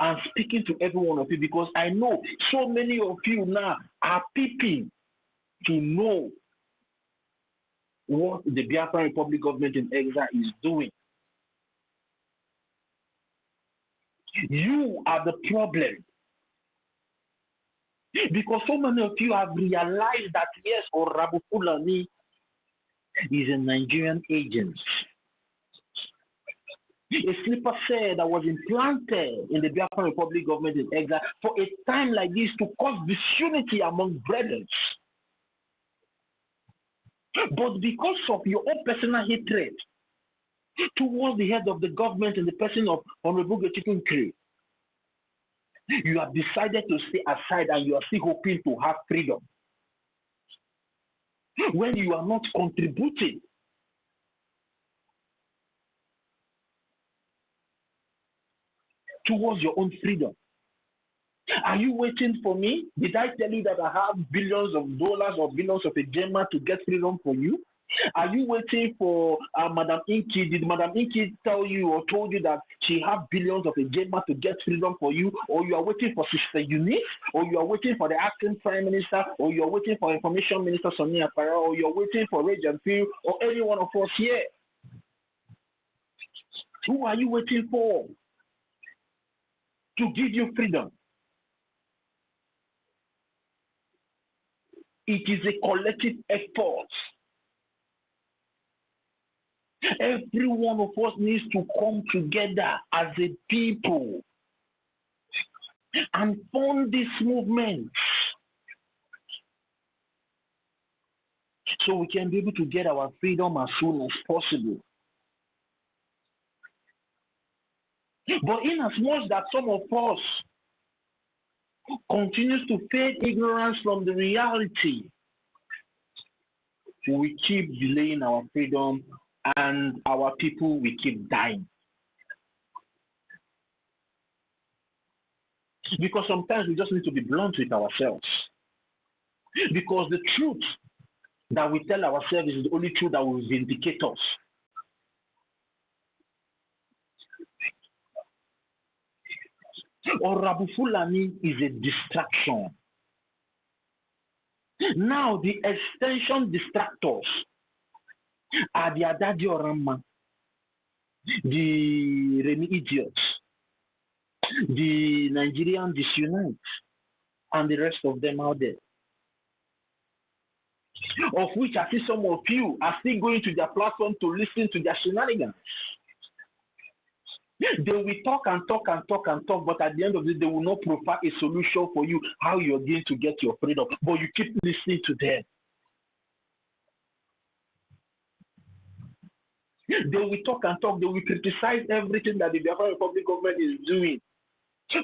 I'm speaking to every one of you because I know so many of you now are peeping to know what the Biafran Republic government in exile is doing. You are the problem. Because so many of you have realized that, yes, Orabu Fulani is a Nigerian agent. A sleeper cell that was implanted in the Biafran Republic government in exile for a time like this to cause disunity among brethren. But because of your own personal hatred towards the head of the government in the person of Honorable Getchikunkri, you have decided to stay aside and you are still hoping to have freedom. When you are not contributing towards your own freedom. Are you waiting for me? Did I tell you that I have billions of dollars or billions of a gemma to get freedom for you? Are you waiting for Madam EKID? Did Madam EKID tell you or told you that she have billions of a gemma to get freedom for you? Or you are waiting for Sister Eunice? Or you are waiting for the acting Prime Minister? Or you are waiting for Information Minister Sonia Akpara? Or you are waiting for Rage and Phil? Or any one of us here? Who are you waiting for to give you freedom? It is a collective effort. Every one of us needs to come together as a people and fund this movement so we can be able to get our freedom as soon as possible. But in as much that some of us continues to feign ignorance from the reality, we keep delaying our freedom and our people will keep dying. Because sometimes we just need to be blunt with ourselves. Because the truth that we tell ourselves is the only truth that will vindicate us. Orabufulani is a distraction. Now the extension distractors are the Adadi Orama, the Remi idiots, the Nigerian disunite, and the rest of them out there. Of which I see some of you are still going to their platform to listen to their shenanigans. They will talk and talk and talk and talk, but at the end of the day, they will not provide a solution for you how you're going to get your freedom. But you keep listening to them. They will talk and talk. They will criticize everything that the Biafra Republic government is doing.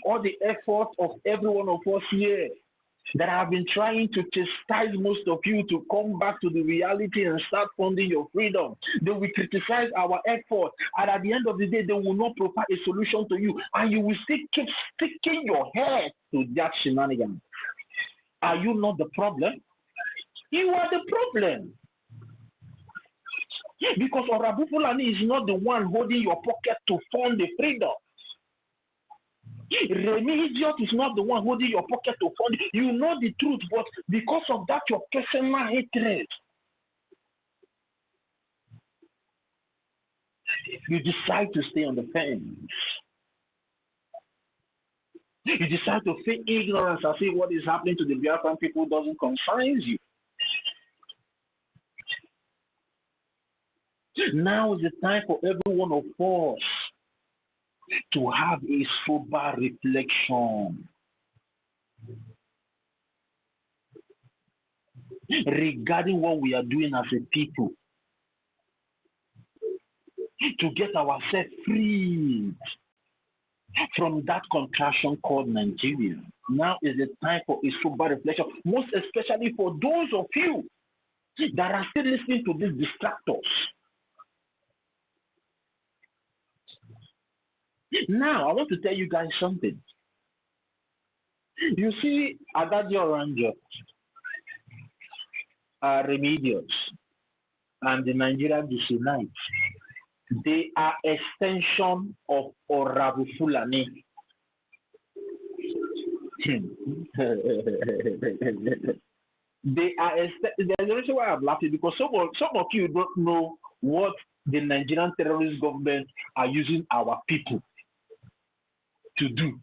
All the effort of every one of us here that have been trying to chastise most of you to come back to the reality and start funding your freedom. They will criticize our effort, and at the end of the day, they will not provide a solution to you, and you will still keep sticking your head to that shenanigan. Are you not the problem? You are the problem. Because Orabu Fulani is not the one holding your pocket to fund the freedom. Remi Idiot is not the one holding your pocket to fund it. You know the truth, but because of that, your personal hatred, you decide to stay on the fence. You decide to fake ignorance and say what is happening to the Biafran people doesn't concern you. Now is the time for every one of us to have a sober reflection regarding what we are doing as a people to get ourselves free from that contraction called Nigeria. Now is the time for a sober reflection, most especially for those of you that are still listening to these distractors. Now, I want to tell you guys something. You see, Adadi Oranjo, Remedios, and the Nigerian Disunites, they are extension of Orabu Fulani. They are. There's a reason why I'm laughing, because some of you don't know what the Nigerian terrorist government are using our people to do.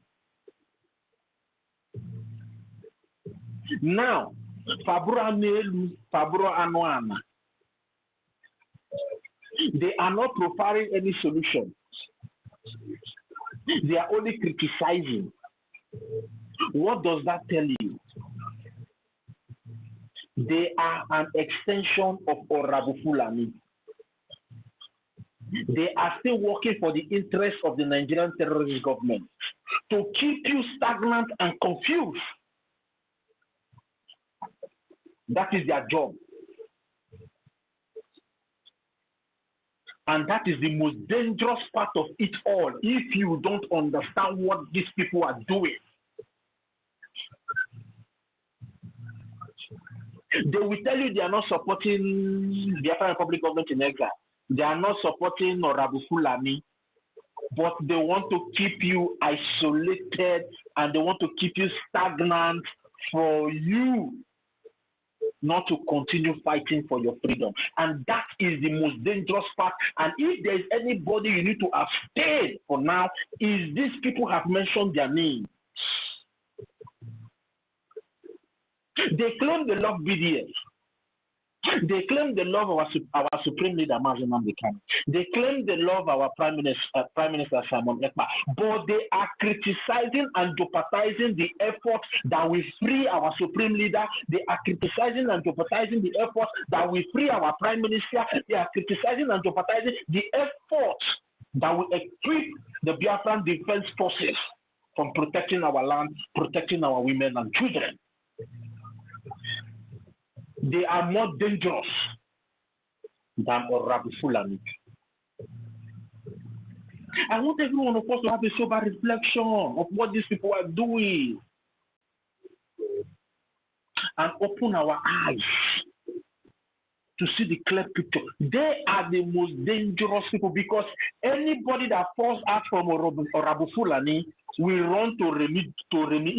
Now, Fabro Anuana, they are not providing any solution. They are only criticizing. What does that tell you? They are an extension of Orabu Fulani. They are still working for the interests of the Nigerian terrorist government to keep you stagnant and confused. That is their job. And that is the most dangerous part of it all, if you don't understand what these people are doing. They will tell you they are not supporting the Biafran Republic government in exile. They are not supporting Orabu Fulani, but they want to keep you isolated and they want to keep you stagnant for you not to continue fighting for your freedom. And that is the most dangerous part. And if there is anybody you need to abstain for now, is these people have mentioned their names. They claim they love BDS. They claim they love our supreme leader, Mazi Nnamdi Kanu. They claim they love our Prime Minister Simon Ekpa. But they are criticizing and jeopardizing the effort that will free our supreme leader. They are criticizing and jeopardizing the effort that will free our Prime Minister. They are criticizing and jeopardizing the effort that will equip the Biafran Defense Forces from protecting our land, protecting our women and children. They are more dangerous than Orabu Fulani. I want every one of us to have a sober reflection of what these people are doing and open our eyes to see the clear picture. They are the most dangerous people because anybody that falls out from Orabu Fulani will run to Remi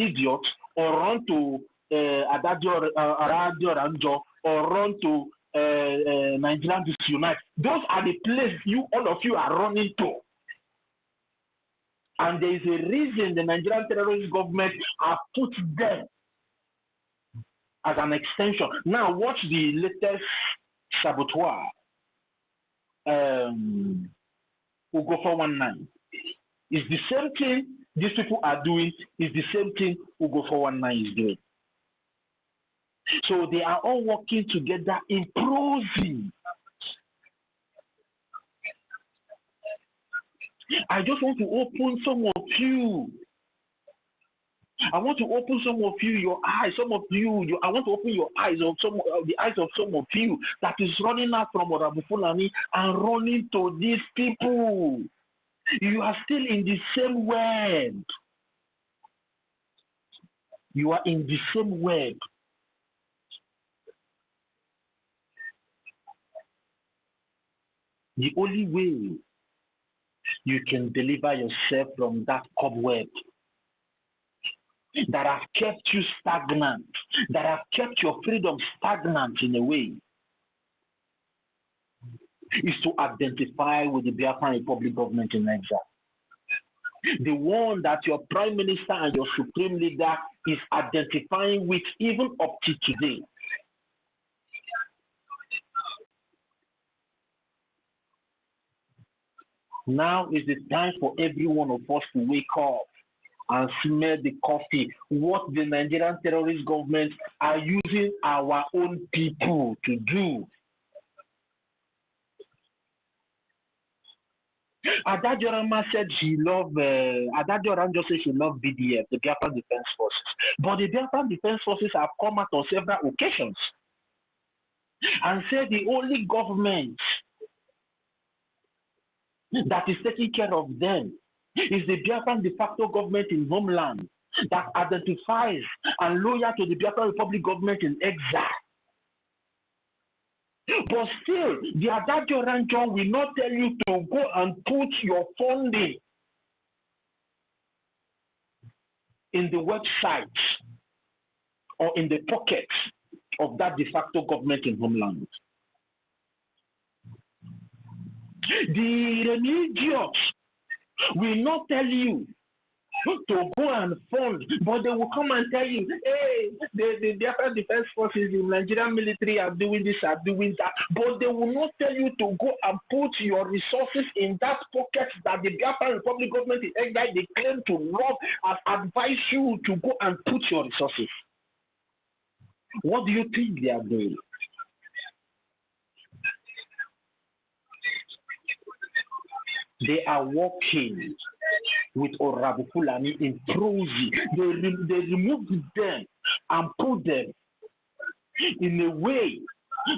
Idiot or run to Adadio Ranjo or run to Nigerian Disunite. Those are the places all of you are running to. And there is a reason the Nigerian terrorist government have put them as an extension. Now watch the latest saboteur. Ugo 419. It's the same thing these people are doing, is the same thing Ugo 419 is doing. So they are all working together in prosy. I just want to open some of you. I want to open some of you, your eyes, some of you, I want to open your eyes of the eyes of some of you that is running out from Orabu Fulani and running to these people. You are still in the same web. You are in the same web. The only way you can deliver yourself from that cobweb that have kept you stagnant, that have kept your freedom stagnant in a way, is to identify with the Biafran Republic government in exile. The one that your prime minister and your supreme leader is identifying with even up to today. Now is the time for every one of us to wake up and smell the coffee. What the Nigerian terrorist government are using our own people to do. Adadjorama said she loved, Adadjoran just said she loved BDF, the Biafran Defense Forces. But the Biafran Defense Forces have come out on several occasions and said the only government that is taking care of them is the Biafran de facto government in homeland that identifies and loyal to the Biafran Republic government in exile. But still, the Adadjoran John will not tell you to go and put your funding in the website or in the pockets of that de facto government in homeland. The religious will not tell you to go and fund, but they will come and tell you, hey, the Biafran Defense Forces, the Nigerian military are doing this, are doing that, but they will not tell you to go and put your resources in that pocket that the Biafran Republic government in exile they claim to love and advise you to go and put your resources. What do you think they are doing? They are working with Orabu Fulani in prosy. They removed them and put them in a way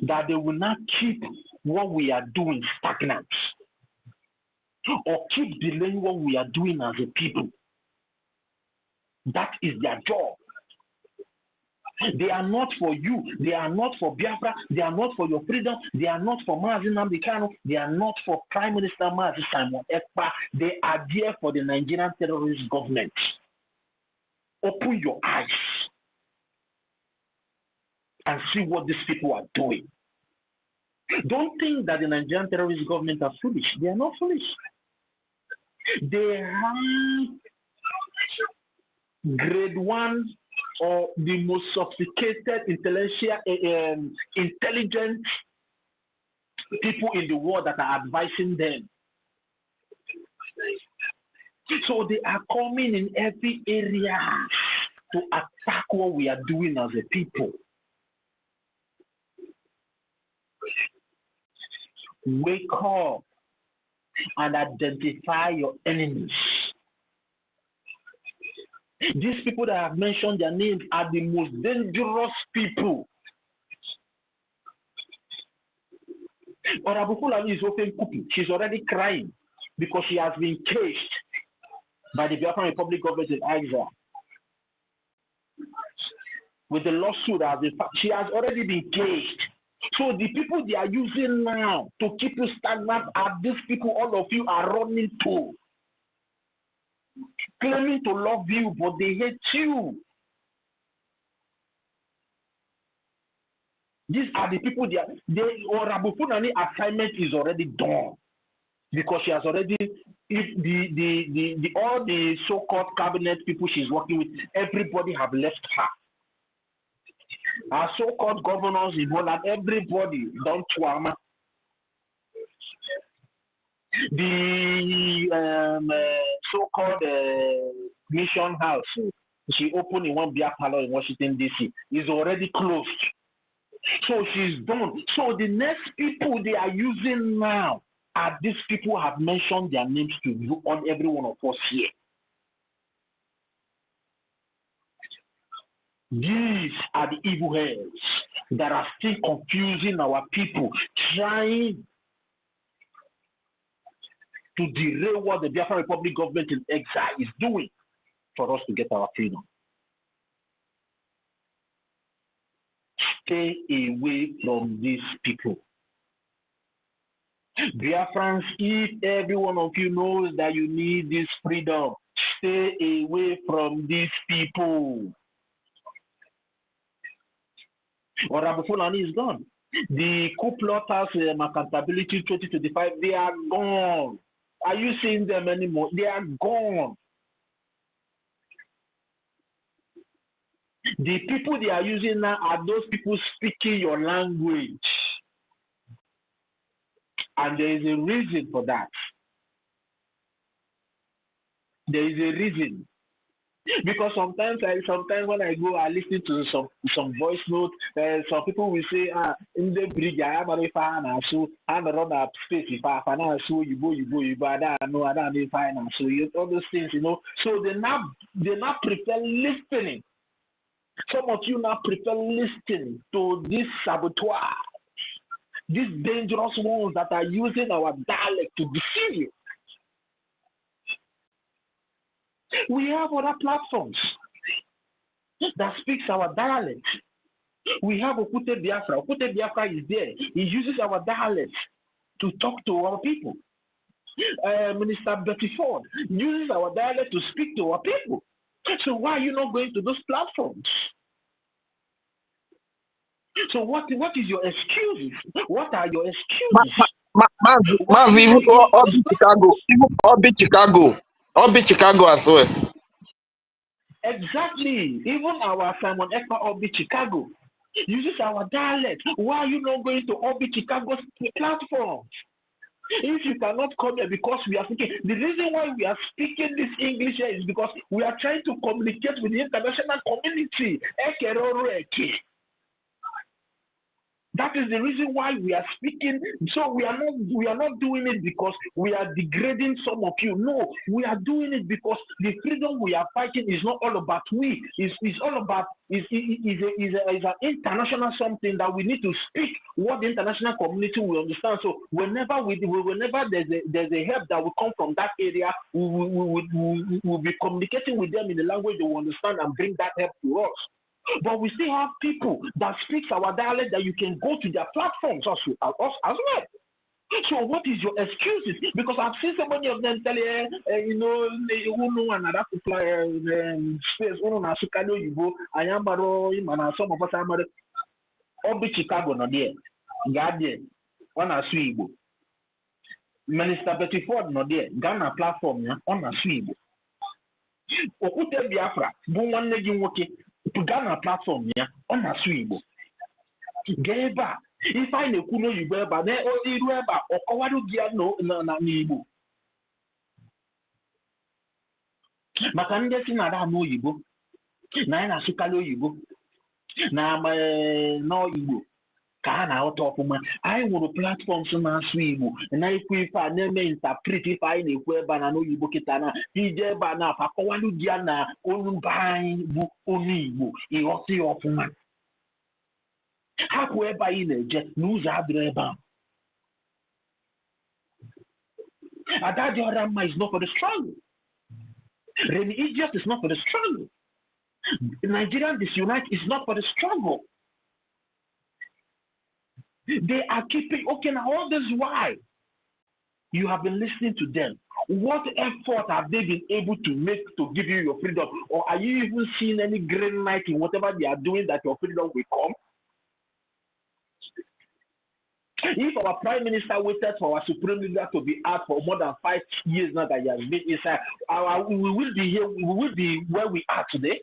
that they will not keep what we are doing stagnant or keep delaying what we are doing as a people. That is their job. They are not for you. They are not for Biafra. They are not for your freedom. They are not for Mazi Nnamdi Kanu. They are not for Prime Minister Mazi Simon Ekpa. They are there for the Nigerian terrorist government. Open your eyes and see what these people are doing. Don't think that the Nigerian terrorist government are foolish. They are not foolish. They have grade 1 or the most sophisticated, intelligent people in the world that are advising them. So they are coming in every area to attack what we are doing as a people. Wake up and identify your enemies. These people that I have mentioned their names are the most dangerous people. Orabu Fulani is open cooking. She's already crying because she has been caged by the Biafran Republic government in exile. With the lawsuit, she has already been caged. So the people they are using now to keep you stagnant are these people all of you are running to, claiming to love you, but they hate you. These are the people or Rabufunani assignment is already done because she has already, if all the so-called cabinet people she's working with, everybody have left her. Our so-called governors in Holland, everybody done trauma. The so-called mission house she opened in one beer parlor in Washington, D.C. is already closed. So she's done. So the next people they are using now are these people who have mentioned their names to you on every one of us here. These are the evil heads that are still confusing our people, trying to derail what the Biafra Republic government in exile is doing for us to get our freedom. Stay away from these people. Biafrans, if every one of you knows that you need this freedom, stay away from these people. Orabufulani is gone. The coup plotters, accountability 2025, they are gone. Are you seeing them anymore? They are gone. The people they are using now are those people speaking your language. And there is a reason for that. There is a reason. Because sometimes when I go, I listen to some voice note. Some people will say, in the BRGIE, I am a fan, so I'm around that space. If I finance, so you go, I don't know, I don't need finance. So all those things, you know. So they're not prepared listening. Some of you now prefer listening to this saboteur, these dangerous ones that are using our dialect to deceive you. We have other platforms that speaks our dialect. We have Okute Biafra. Okute Biafra is there. He uses our dialect to talk to our people. Minister Betty Ford uses our dialect to speak to our people. So why are you not going to those platforms? So what is your excuses? What are your excuses? Even all be Chicago as well. Exactly. Even our Simon Ekpa Obi Chicago uses our dialect. Why are you not going to Obi Chicago's platform? If you cannot come here because we are speaking, the reason why we are speaking this English here is because we are trying to communicate with the international community. That is the reason why we are speaking. So we are not doing it because we are degrading some of you. No, we are doing it because the freedom we are fighting is not all about we. It's all about is an international something that we need to speak what the international community will understand. So whenever there's a help that will come from that area, we will be communicating with them in the language they will understand and bring that help to us. But we still have people that speaks our dialect that you can go to their platforms as well. So what is your excuses? Because I've seen so many of them tell you, another space, I am some of us are Obi Chicago no there. Guardian, on a Swibo. Minister Betty Ford no there. Ghana platform on a Swibo. Okute Biafra, one negi woke. To Ghana platform on a Swibo. Geba, if I know Kuno Yuba, then only Reba or Kawadu Giano na Nibu. Makande Sinada no Yibo. Nine Asukalo Yibo. Na no Yibo. Kana out of woman. I would platform some Swibo. And I if I never interpret if I know where Banano Yibo Kitana, DJ Bana, Pakawadu Giana, Olumbai, Onibo, Ioti of woman. However, in a jet, news Adreba. Adadiorama is not for the struggle. Reni Egypt is not for the struggle. Nigerian disunite is not for the struggle. They are keeping, okay, now all this why you have been listening to them. What effort have they been able to make to give you your freedom? Or are you even seeing any green light in whatever they are doing that your freedom will come? If our prime minister waited for our supreme leader to be out for more than 5 years now that he has been inside, we will be here, we will be where we are today.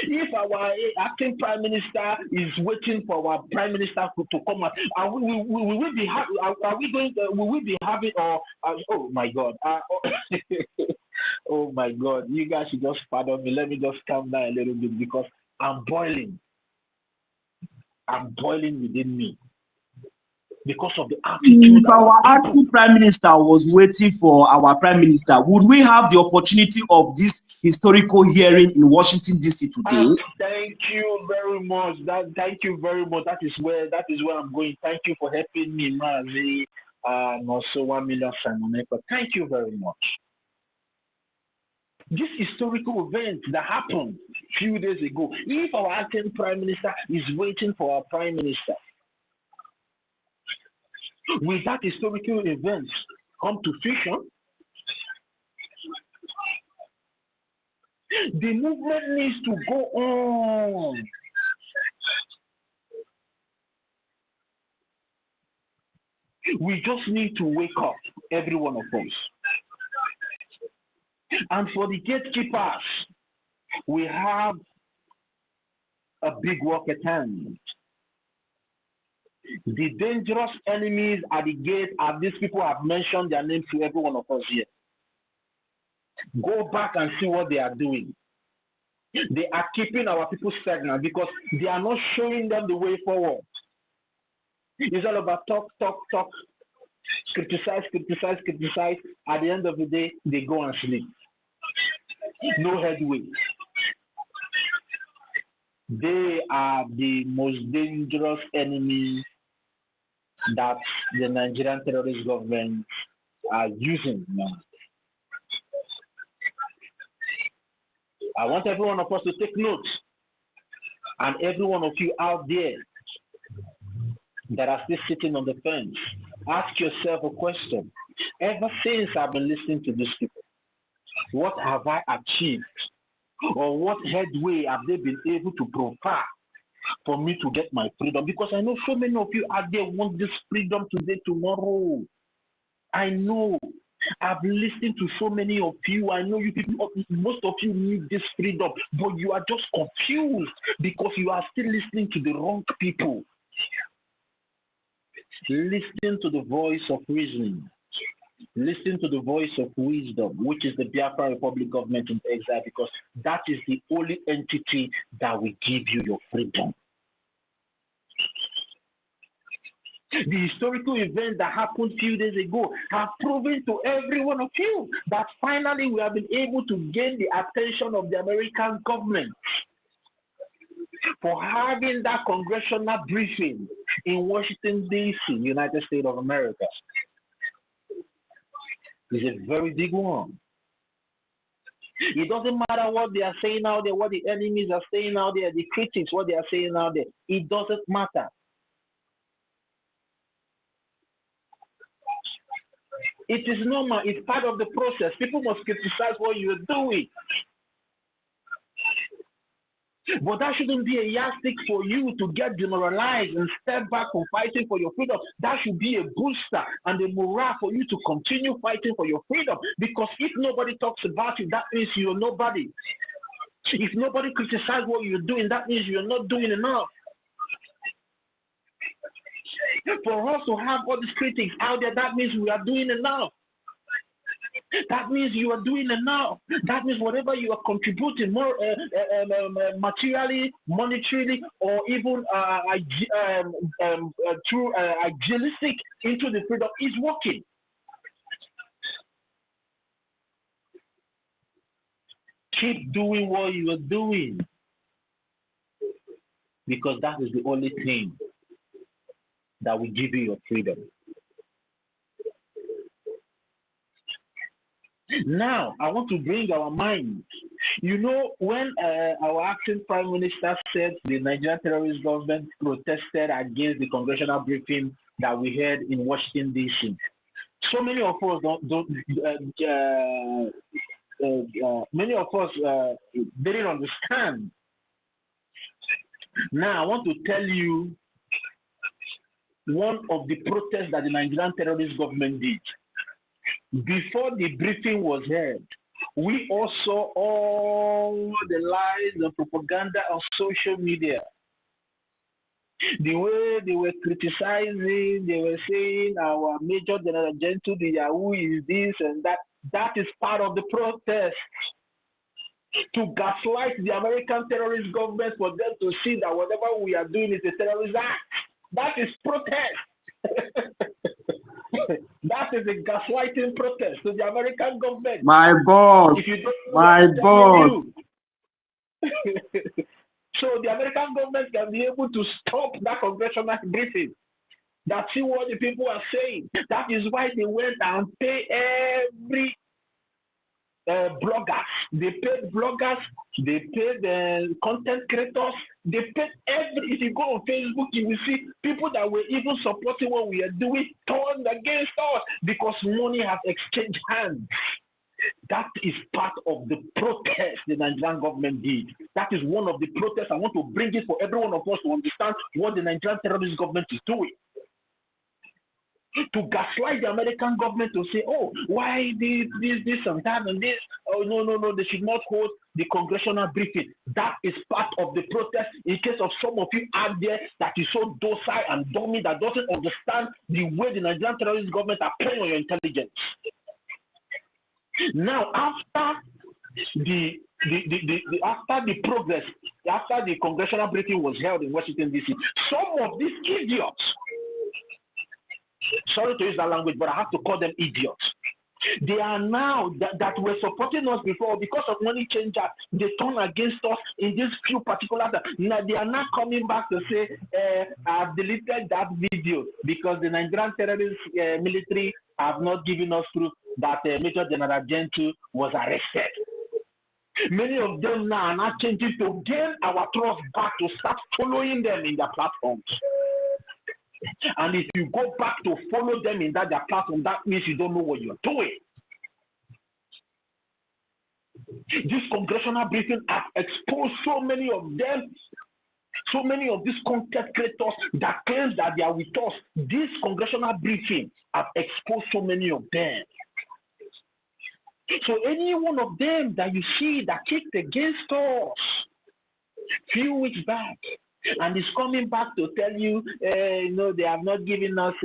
If our acting prime minister is waiting for our prime minister to come out, we will be happy. Are we going? We will be having? Oh my God! Oh my God! You guys should just pardon me. Let me just calm down a little bit because I'm boiling. I'm boiling within me because of the attitude. If our acting prime minister was waiting for our prime minister, would we have the opportunity of this historical hearing in Washington D.C. today? Thank you very much. Thank you very much. That is where I'm going. Thank you for helping me, Mazi, and also 1 million Simon. Thank you very much. This historical event that happened a few days ago, if our acting prime minister is waiting for our prime minister, will that historical event come to fruition? The movement needs to go on. We just need to wake up, every one of us. And for the gatekeepers, we have a big work at hand. The dangerous enemies at the gate, as these people have mentioned their names to every one of us here. Go back and see what they are doing. They are keeping our people stagnant because they are not showing them the way forward. It's all about talk, criticize. At the end of the day, they go and sleep. No headway. They are the most dangerous enemies that the Nigerian terrorist government are using now. I want every one of us to take notes, and every one of you out there that are still sitting on the fence, ask yourself a question. Ever since I've been listening to these people, what have I achieved? Or what headway have they been able to provide for me to get my freedom? Because I know so many of you out there want this freedom today, tomorrow. I know. I've listened to so many of you. I know you people, most of you need this freedom, but you are just confused because you are still listening to the wrong people. Listen to the voice of reason. Listen to the voice of wisdom, which is the Biafra Republic government in exile, because that is the only entity that will give you your freedom. The historical event that happened a few days ago have proven to every one of you that finally we have been able to gain the attention of the American government for having that congressional briefing in Washington, D.C., United States of America. It's a very big one. It doesn't matter what they are saying out there, what the enemies are saying out there, the critics, what they are saying out there. It doesn't matter. It is normal. It's part of the process. People must criticize what you're doing. But that shouldn't be a yardstick for you to get demoralized and step back from fighting for your freedom. That should be a booster and a morale for you to continue fighting for your freedom. Because if nobody talks about you, that means you're nobody. If nobody criticizes what you're doing, that means you're not doing enough. For us to have all these critics out there, that means we are doing enough. That means you are doing enough. That means whatever you are contributing more materially, monetarily, or even through idealistic into the freedom is working. Keep doing what you are doing, because that is the only thing that will give you your freedom. Now, I want to bring our minds You know, when our acting prime minister said the Nigerian terrorist government protested against the congressional briefing that we had in Washington, D.C., so many of us didn't understand. Now, I want to tell you one of the protests that the Nigerian terrorist government did. Before the briefing was held, we all saw all the lies and propaganda on social media. The way they were criticizing, they were saying our Major General Gentle, the Yahoo is this and that. That is part of the protest. To gaslight the American terrorist government for them to see that whatever we are doing is a terrorist act. That is protest. That is a gaslighting protest to the American government. My boss. If you don't know My what I'm boss. telling you. So the American government can be able to stop that congressional briefing. That's what the people are saying. That is why they went and paid every bloggers. They paid bloggers. They paid content creators. They paid every. If you go on Facebook, you will see people that were even supporting what we are doing turned against us because money has exchanged hands. That is part of the protest the Nigerian government did. That is one of the protests. I want to bring it for every one of us to understand what the Nigerian terrorist government is doing. To gaslight the American government to say, oh, why this and that and this? Oh, no, they should not hold the congressional briefing. That is part of the protest in case of some of you out there that is so docile and dummy that doesn't understand the way the Nigerian terrorist government are playing on your intelligence. Now, after the progress, after the congressional briefing was held in Washington, D.C., some of these idiots, sorry to use that language, but I have to call them idiots. They are now that were supporting us before because of money changer. They turn against us in this few particular. Now they are now coming back to say, I've deleted that video because the Nigerian terrorist military have not given us proof that Major General Gentle was arrested. Many of them now are not changing to gain our trust back to start following them in their platforms. And if you go back to follow them in their platform, that means you don't know what you're doing. This congressional briefing has exposed so many of them, so many of these content creators that claim that they are with us. This congressional briefing has exposed so many of them. So any one of them that you see that kicked against us few weeks back, and is coming back to tell you, no, they have not given us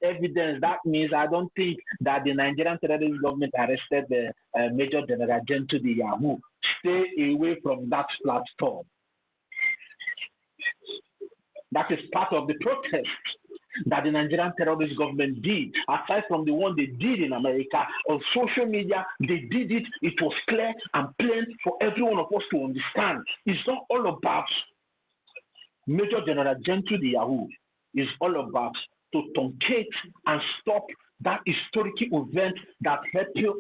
evidence. That means I don't think that the Nigerian terrorist government arrested the Major General Gentle the Yahoo. Stay away from that platform. That is part of the protest that the Nigerian terrorist government did. Aside from the one they did in America, on social media, they did it. It was clear and plain for every one of us to understand. It's not all about Major General Gentle the Yahoo. Is all about to truncate and stop that historical event that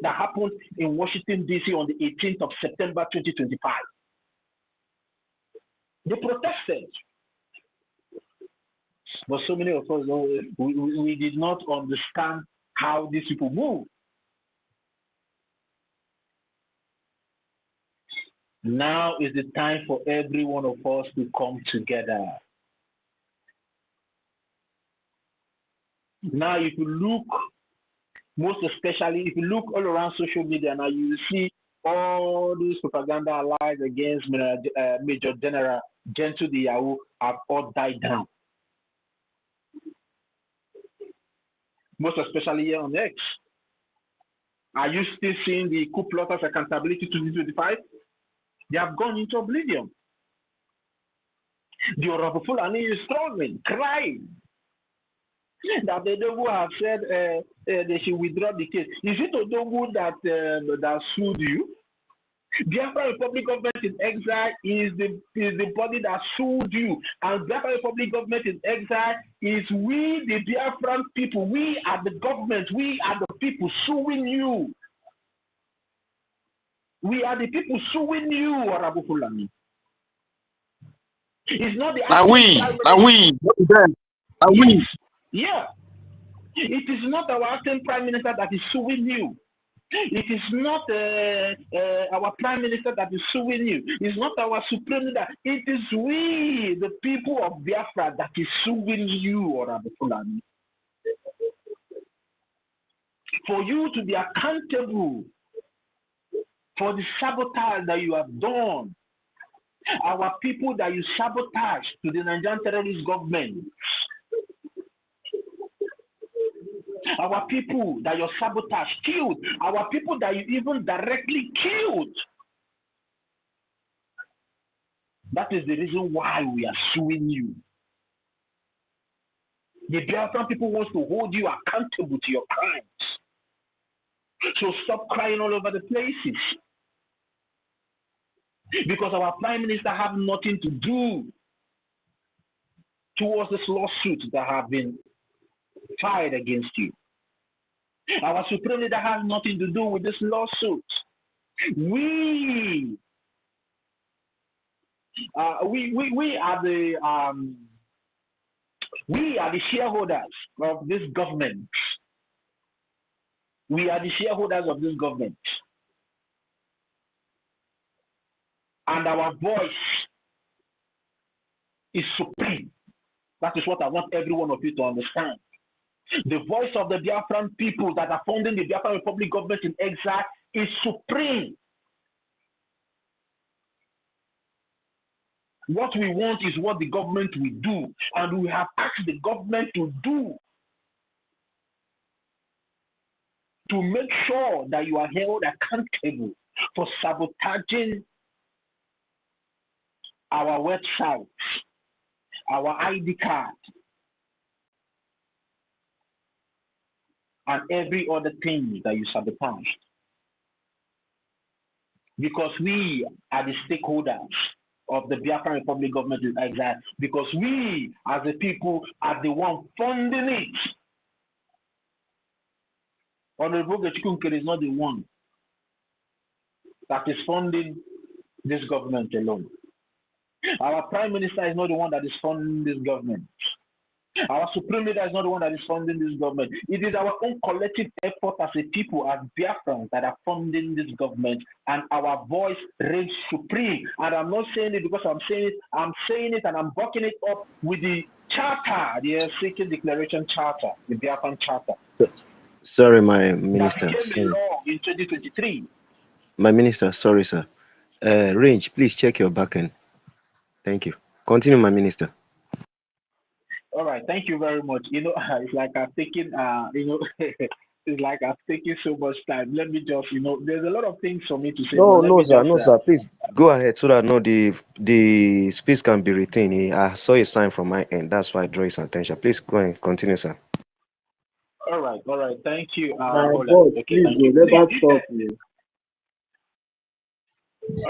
happened in Washington, D.C. on the 18th of September 2025. They protested. But so many of us, we did not understand how these people move. Now is the time for every one of us to come together. Now, if you look, most especially if you look all around social media, now you will see all these propaganda allies against Major General Gentle the Yahoo have all died down. Most especially here on X. Are you still seeing the coup plotters accountability 2025? They have gone into oblivion. The Honorable Fulani is struggling, crying that the Odogu have said they should withdraw the case. Is it Odogu that sued you? Biafra Republic Government in Exile is the body that sued you, and Biafra Republic Government in Exile is we, the Biafran people. We are the government. We are the people suing you. We are the people suing you, Arabu Fulani. It's not the Now we, Yes, yeah. It is not our acting prime minister that is suing you. It is not our prime minister that is suing you. It's not our supreme leader. It is we, the people of Biafra, that is suing you, Arabu Fulani. For you to be accountable for the sabotage that you have done. Our people that you sabotage to the Nigerian terrorist government. Our people that your sabotage killed. Our people that you even directly killed. That is the reason why we are suing you. The Biafran people want to hold you accountable to your crimes. So stop crying all over the places. Because our prime minister have nothing to do towards this lawsuit that have been filed against you. Our supreme leader has nothing to do with this lawsuit. We are the shareholders of this government. We are the shareholders of this government. And our voice is supreme. That is what I want every one of you to understand. The voice of the Biafran people that are funding the Biafran Republic government in exile is supreme. What we want is what the government will do, and we have asked the government to do to make sure that you are held accountable for sabotaging our website, our ID card, and every other thing that you sabotaged. Because we are the stakeholders of the Biafran Republic government in exile, because we, as a people, are the one funding it. Honorable Gechikunke is not the one that is funding this government alone. Our prime minister is not the one that is funding this government. Our supreme leader is not the one that is funding this government. It is our own collective effort as a people, as Biafrans, that are funding this government, and our voice reigns supreme. And I'm not saying it because I'm saying it and I'm backing it up with the charter, the Secret Declaration Charter, the Biafran Charter. Sorry, my minister. That became a law in 2023. My minister, sorry, sir. Range, please check your back end. Thank you. Continue, my minister. All right, thank you very much. It's like I've taken, it's like I've taken so much time. Let me just, there's a lot of things for me to say. No, sir. Please go ahead so that the space can be retained. I saw a sign from my end. That's why I draw his attention. Please go and continue, sir. All right. Thank you. Boss, okay, please, thank you. never stop me.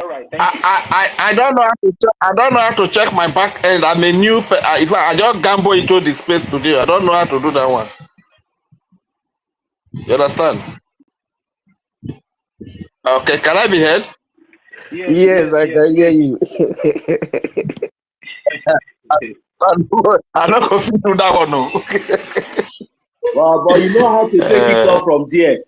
All right, thank you. I don't know how to check, I don't know how to check my back end. I'm a new. It's like I just gamble into the space today. I don't know how to do that one. You understand? Okay, can I be heard? Yes, I can hear you. I don't know if you do that one. No. Well, but you know how to take it off from there.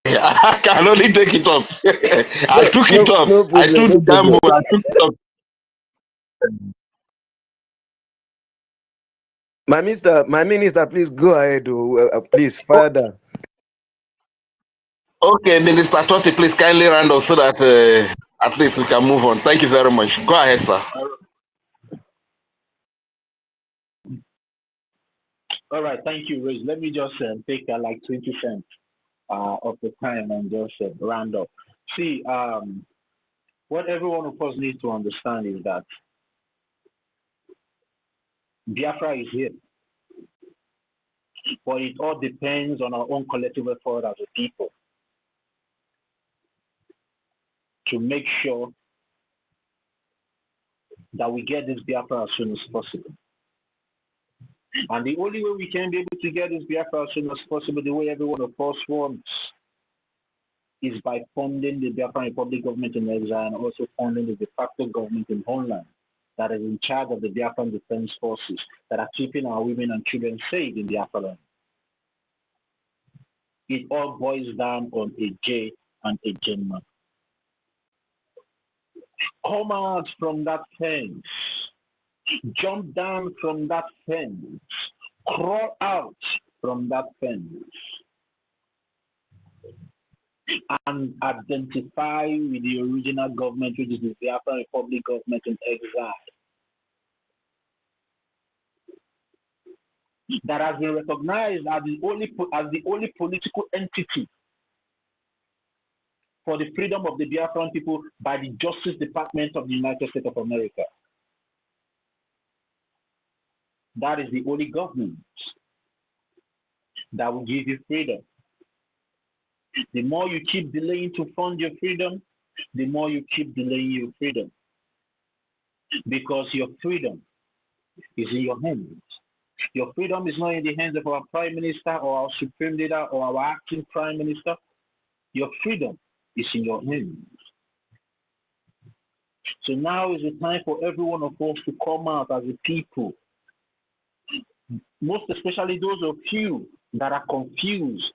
I can only take it up. I took it up. I took the gamble. I took it up. My minister, please go ahead. Please, further. Okay, Minister Totti, please kindly round up so that at least we can move on. Thank you very much. Go ahead, sir. All right, thank you, Rose. Let me just take like 20 cents of the time and just round up. See, what every one of us needs to understand is that Biafra is here. But it all depends on our own collective effort as a people to make sure that we get this Biafra as soon as possible. And the only way we can be able to get this Biafra as soon as possible, the way every one of us wants, is by funding the Biafran Republic government in exile and also funding the de facto government in homeland that is in charge of the Biafran defense forces that are keeping our women and children safe in Biafra land. It all boils down on a J and a Gemma. Come out from that fence. Jump down from that fence. Crawl out from that fence. And identify with the original government, which is the Biafran Republic government in exile, that has been recognized as the only political entity for the freedom of the Biafran people by the Justice Department of the United States of America. That is the only government that will give you freedom. The more you keep delaying to fund your freedom, the more you keep delaying your freedom. Because your freedom is in your hands. Your freedom is not in the hands of our Prime Minister or our Supreme Leader or our acting Prime Minister. Your freedom is in your hands. So now is the time for every one of us to come out as a people. Most especially those of you that are confused.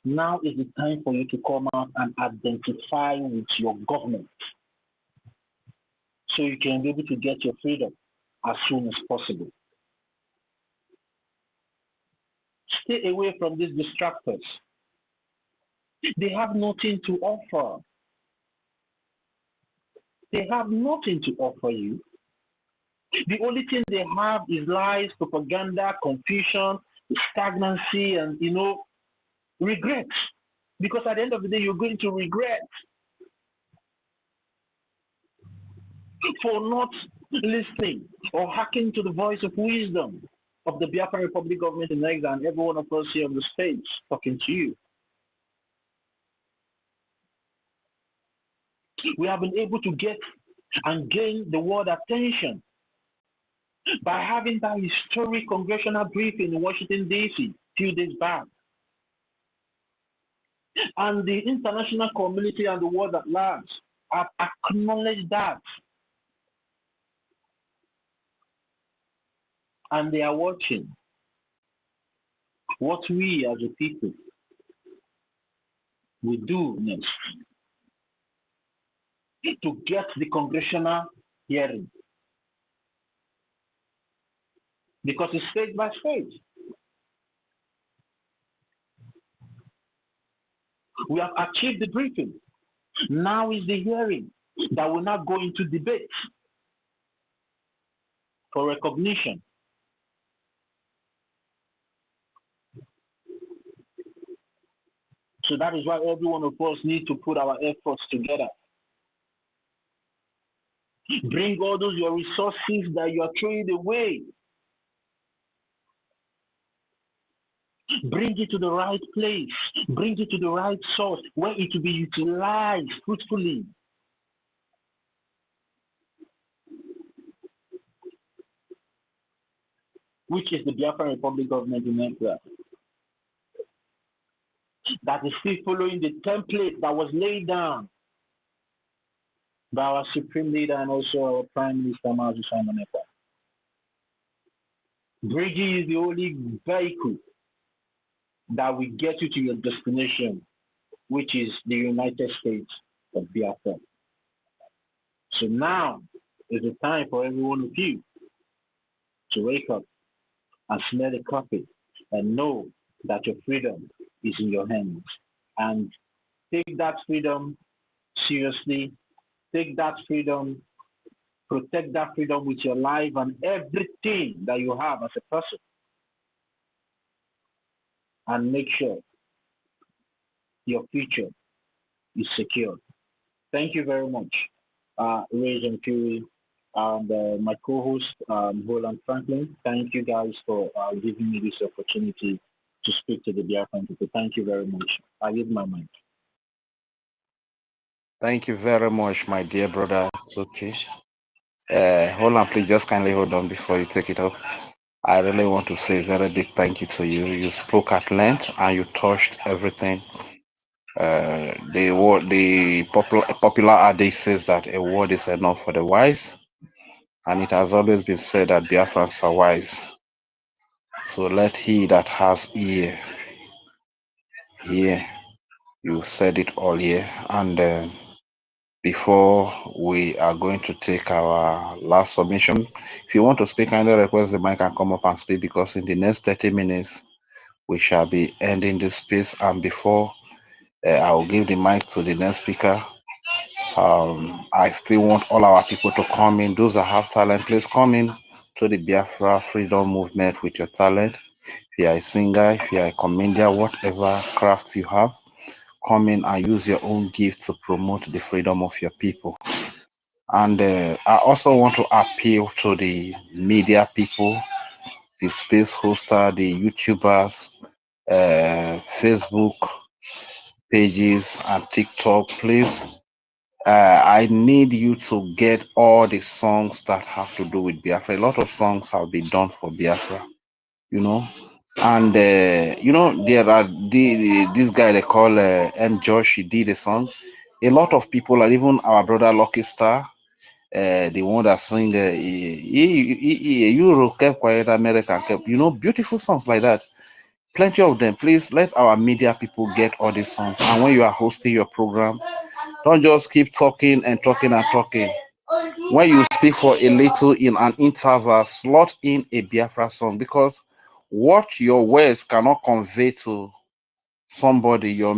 Now is the time for you to come out and identify with your government so you can be able to get your freedom as soon as possible. Stay away from these distractors. They have nothing to offer. They have nothing to offer you. The only thing they have is lies, propaganda, confusion, stagnancy, and, regret. Because at the end of the day, you're going to regret for not listening or hearkening to the voice of wisdom of the Biafran Republic government in exile and every one of us here on the stage talking to you. We have been able to get and gain the world attention by having that historic congressional briefing in Washington, D.C. a few days back. And the international community and the world at large have acknowledged that. And they are watching what we as a people will do next to get the congressional hearing. Because it's stage by stage. We have achieved the briefing. Now is the hearing that will now go into debate for recognition. So that is why every one of us need to put our efforts together. Bring all those your resources that you are throwing away. Bring it to the right place. Bring it to the right source where it will be utilized fruitfully. Which is the Biafran Republic government in exile. That is still following the template that was laid down by our Supreme Leader and also our Prime Minister, Simon Ekpa. BRGIE is the only vehicle that will get you to your destination, which is the United States of Biafra. So now is the time for every one of you to wake up and smell the coffee and know that your freedom is in your hands. And take that freedom seriously. Take that freedom, protect that freedom with your life and everything that you have as a person. And make sure your future is secure. Thank you very much, Rage and Fury, and my co-host, Roland Franklin. Thank you guys for giving me this opportunity to speak to the Biafran people. Thank you very much. I leave my mic. Thank you very much, my dear brother Soti. Hold on, please. Just kindly hold on before you take it up. I really want to say a very big thank you to you. You spoke at length and you touched everything The popular adage says that a word is enough for the wise, and it has always been said that Biafrans are wise. So let he that has ear hear. You said it all here, and before we are going to take our last submission, if you want to speak, kindly request the mic and come up and speak, because in the next 30 minutes we shall be ending this space, and before I will give the mic to the next speaker. I still want all our people to come in. Those that have talent, please come in to the Biafra Freedom Movement with your talent. If you are a singer, if you are a comedian, whatever craft you have, come in and use your own gift to promote the freedom of your people. And I also want to appeal to the media people, the space hoster, the YouTubers, Facebook pages, and TikTok. Please, I need you to get all the songs that have to do with Biafra. A lot of songs have been done for Biafra, you know. And there are this guy they call Josh. He did a song. A lot of people, and even our brother Lucky Star, the one that sing Euro kept quiet, American kept, beautiful songs like that. Plenty of them. Please let our media people get all these songs. And when you are hosting your program, don't just keep talking and talking and talking. When you speak for a little in an interval, slot in a Biafra song, because what your words cannot convey to somebody, your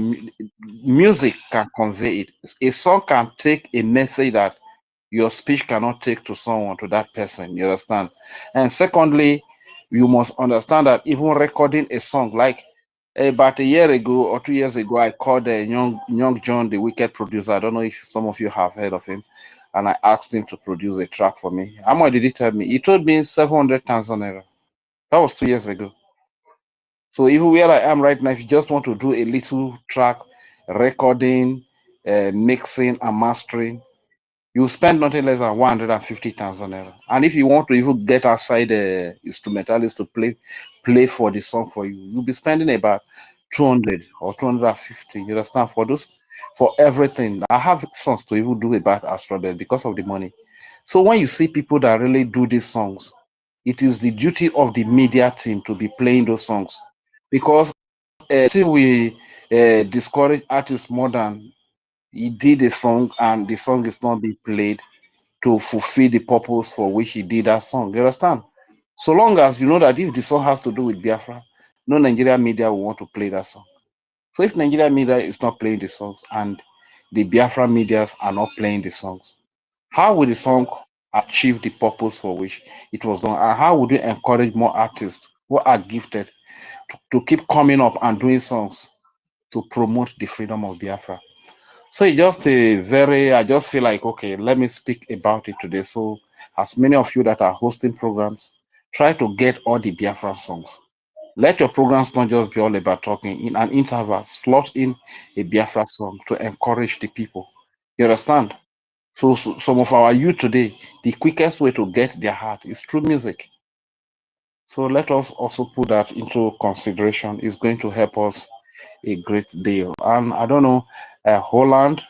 music can convey it. A song can take a message that your speech cannot take to someone, to that person. You understand? And secondly, you must understand that even recording a song, like about a year ago or 2 years ago, I called young John, the wicked producer. I don't know if some of you have heard of him, and I asked him to produce a track for me. How much did he tell me? He told me 700,000 naira. That was 2 years ago. So even where I am right now, if you just want to do a little track, recording, mixing, and mastering, you spend nothing less than 150,000 naira. And if you want to even get outside the instrumentalist to play for the song for you, you'll be spending about 200 or 250. You understand? For everything. I have songs to even do about Astrobel because of the money. So when you see people that really do these songs, it is the duty of the media team to be playing those songs, because we discourage artists more than he did a song and the song is not being played to fulfill the purpose for which he did that song. You understand? So long as you know that if the song has to do with Biafra, no Nigerian media will want to play that song. So if Nigerian media is not playing the songs and the Biafra medias are not playing the songs, how will the song achieve the purpose for which it was done? And how would you encourage more artists who are gifted to keep coming up and doing songs to promote the freedom of Biafra? So it's just I just feel like, okay, let me speak about it today. So as many of you that are hosting programs, try to get all the Biafra songs. Let your programs not just be all about talking. In an interval, slot in a Biafra song to encourage the people. You understand? So some of our youth today, the quickest way to get their heart is through music. So let us also put that into consideration. It's going to help us a great deal. And I don't know, Holland,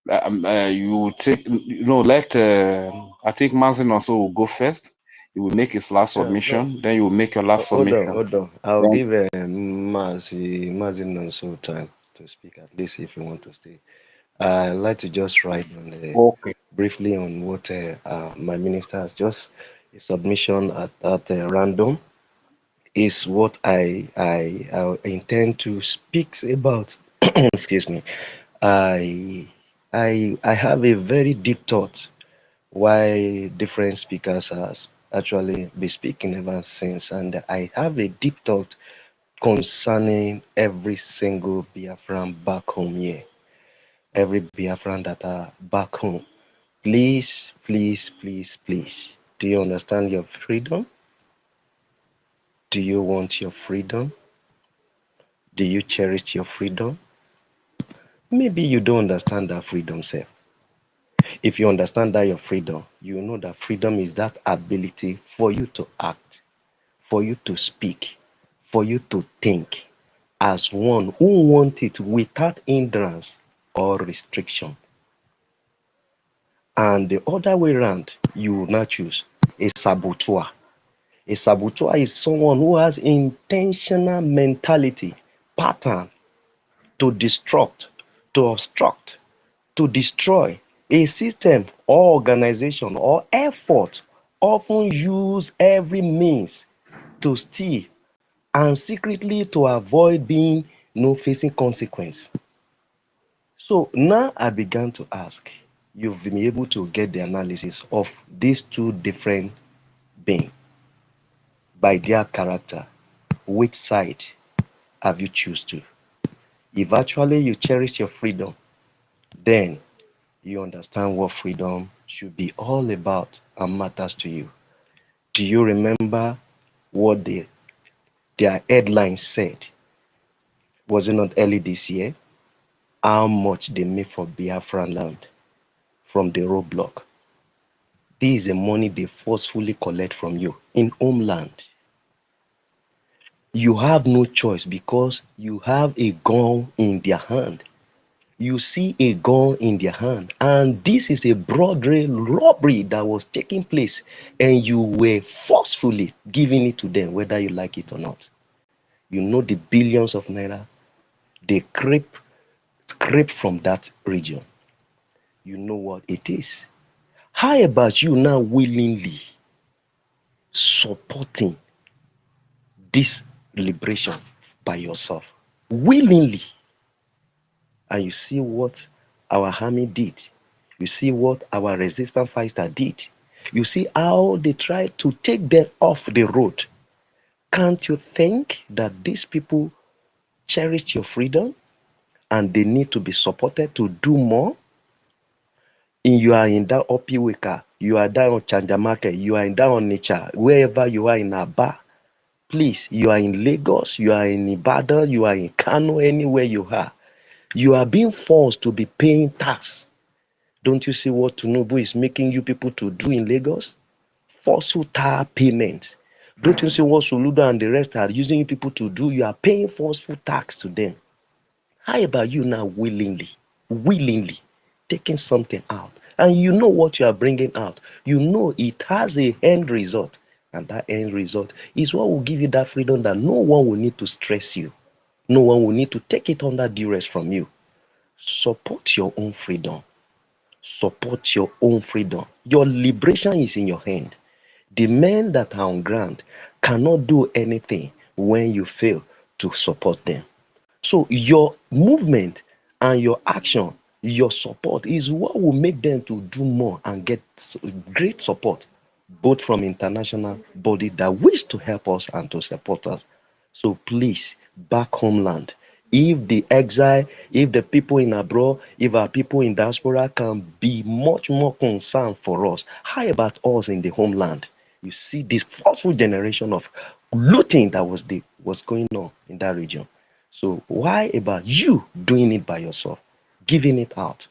you take, let, I think Mazin also will go first. He will make his last Yeah, no. submission. Then you will make your last Hold on, submission. hold on. I'll Then, give Mazin also time to speak, at least if you want to stay. I'd like to just write on okay. briefly on what my minister has just a submission at random is what I intend to speak about. Excuse me. I I have a very deep thought why different speakers has actually been speaking ever since, and I have a deep thought concerning every single Biafran back home here, every Biafran that are back home. Please, please, please, please. Do you understand your freedom? Do you want your freedom? Do you cherish your freedom? Maybe you don't understand that freedom, self. If you understand that your freedom, you know that freedom is that ability for you to act, for you to speak, for you to think, as one who want it without hindrance or restriction. And the other way around, you will not choose a saboteur. A saboteur is someone who has intentional mentality, pattern to destruct, to obstruct, to destroy a system or organization or effort, often use every means to steal and secretly to avoid being facing consequence. So now I began to ask, you've been able to get the analysis of these two different beings by their character. Which side have you choose to? If actually you cherish your freedom, then you understand what freedom should be all about and matters to you. Do you remember what their headline said? Was it not early this year? How much they made for Biafran land from the roadblock. This is the money they forcefully collect from you in homeland. You have no choice because you have a gun in their hand. You see a gun in their hand, and this is a broad robbery that was taking place, and you were forcefully giving it to them, whether you like it or not. You know the billions of naira they scrape from that region. You know what it is. How about you now willingly supporting this liberation by yourself? Willingly. And you see what our army did. You see what our resistance fighter did. You see how they tried to take them off the road. Can't you think that these people cherish your freedom and they need to be supported to do more? You are in that Opiweka, you are down on Chanjamake, you are in down on Nature, wherever you are in Aba, please, you are in Lagos, you are in Ibadan, you are in Kano, anywhere you are being forced to be paying tax. Don't you see what Tinubu is making you people to do in Lagos? Forceful tax payments. Don't you see what Soludo and the rest are using you people to do? You are paying forceful tax to them. How about you now willingly taking something out? And you know what you are bringing out. You know it has a end result. And that end result is what will give you that freedom that no one will need to stress you. No one will need to take it under duress from you. Support your own freedom. Support your own freedom. Your liberation is in your hand. The men that are on ground cannot do anything when you fail to support them. So your movement and your action, your support is what will make them to do more and get great support, both from international body that wish to help us and to support us. So please, back homeland. If the exile, if the people in abroad, if our people in diaspora can be much more concerned for us, how about us in the homeland? You see this forceful generation of looting that was going on in that region. So why about you doing it by yourself, giving it out,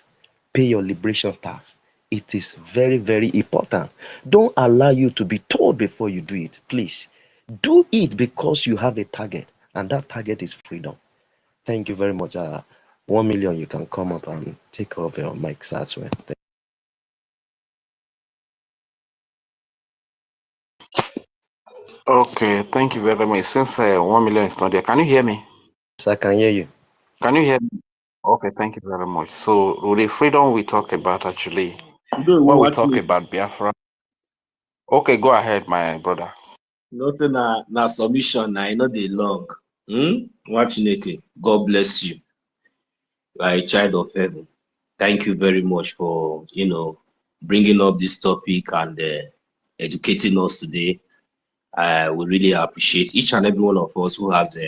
pay your liberation tax? It is very, very important. Don't allow you to be told before you do it. Please do it because you have a target, and that target is freedom. Thank you very much. 1 million, you can come up and take over your mics as well. Okay, thank you very much. Since 1 million is not there, can you hear me? Yes, I can hear you. Can you hear me? Okay, thank you very much. So, with the freedom we talk about, actually, when we talk about Biafra. Okay, go ahead, my brother. No, say na submission, na know the long. Wachineke, God bless you. You are a child of heaven. Thank you very much for bringing up this topic and educating us today. We really appreciate each and every one of us who has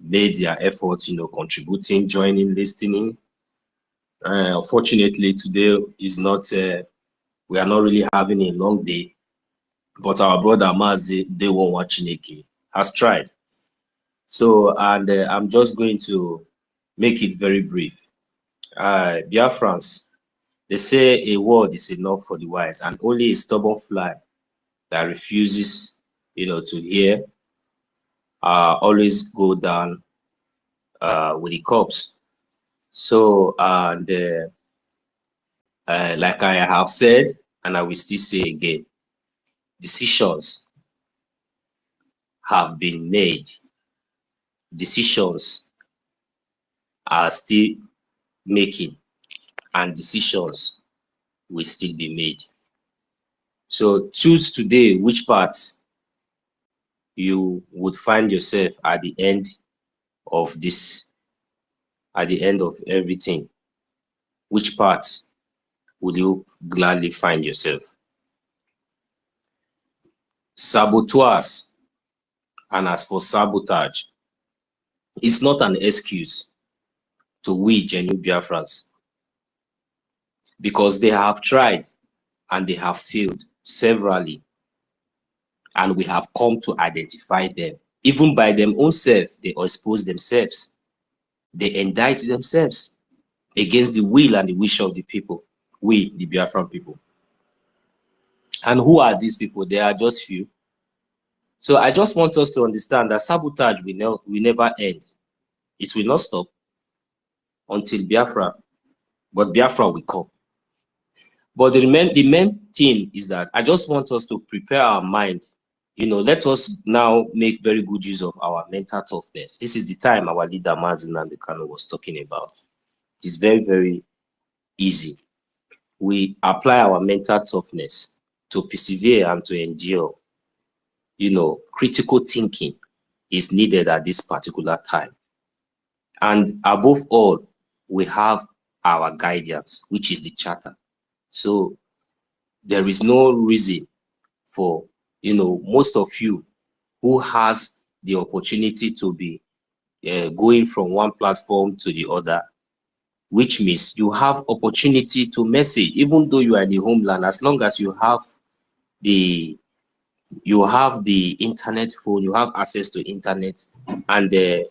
made their efforts, contributing, joining, listening. Unfortunately, today is not. We are not really having a long day, but our brother Mazi Dewo Wachineke has tried. So, and I'm just going to make it very brief. Biafrans, they say a word is enough for the wise, and only a stubborn fly that refuses, to hear, always go down with the cops. So, and like I have said, and I will still say again, decisions have been made. Decisions are still making, and decisions will still be made. So choose today which parts you would find yourself at the end of this, at the end of everything. Which parts will you gladly find yourself? Saboteurs, and as for sabotage, it's not an excuse to we genuine Biafrans, because they have tried and they have failed severally, and we have come to identify them. Even by them own self, they expose themselves. They indict themselves against the will and the wish of the people, we, the Biafran people. And who are these people? They are just few. So I just want us to understand that sabotage will never end. It will not stop until Biafra, but Biafra will come. But the main thing is that I just want us to prepare our mind. You know, let us now make very good use of our mental toughness. This is the time our leader Mazin Nandekano was talking about. It is very, very easy. We apply our mental toughness to persevere and to endure. You know, critical thinking is needed at this particular time. And above all, we have our guidance, which is the charter. So there is no reason for, you know, most of you who has the opportunity to be going from one platform to the other, which means you have opportunity to message, even though you are in the homeland, as long as you have the internet phone, you have access to internet, and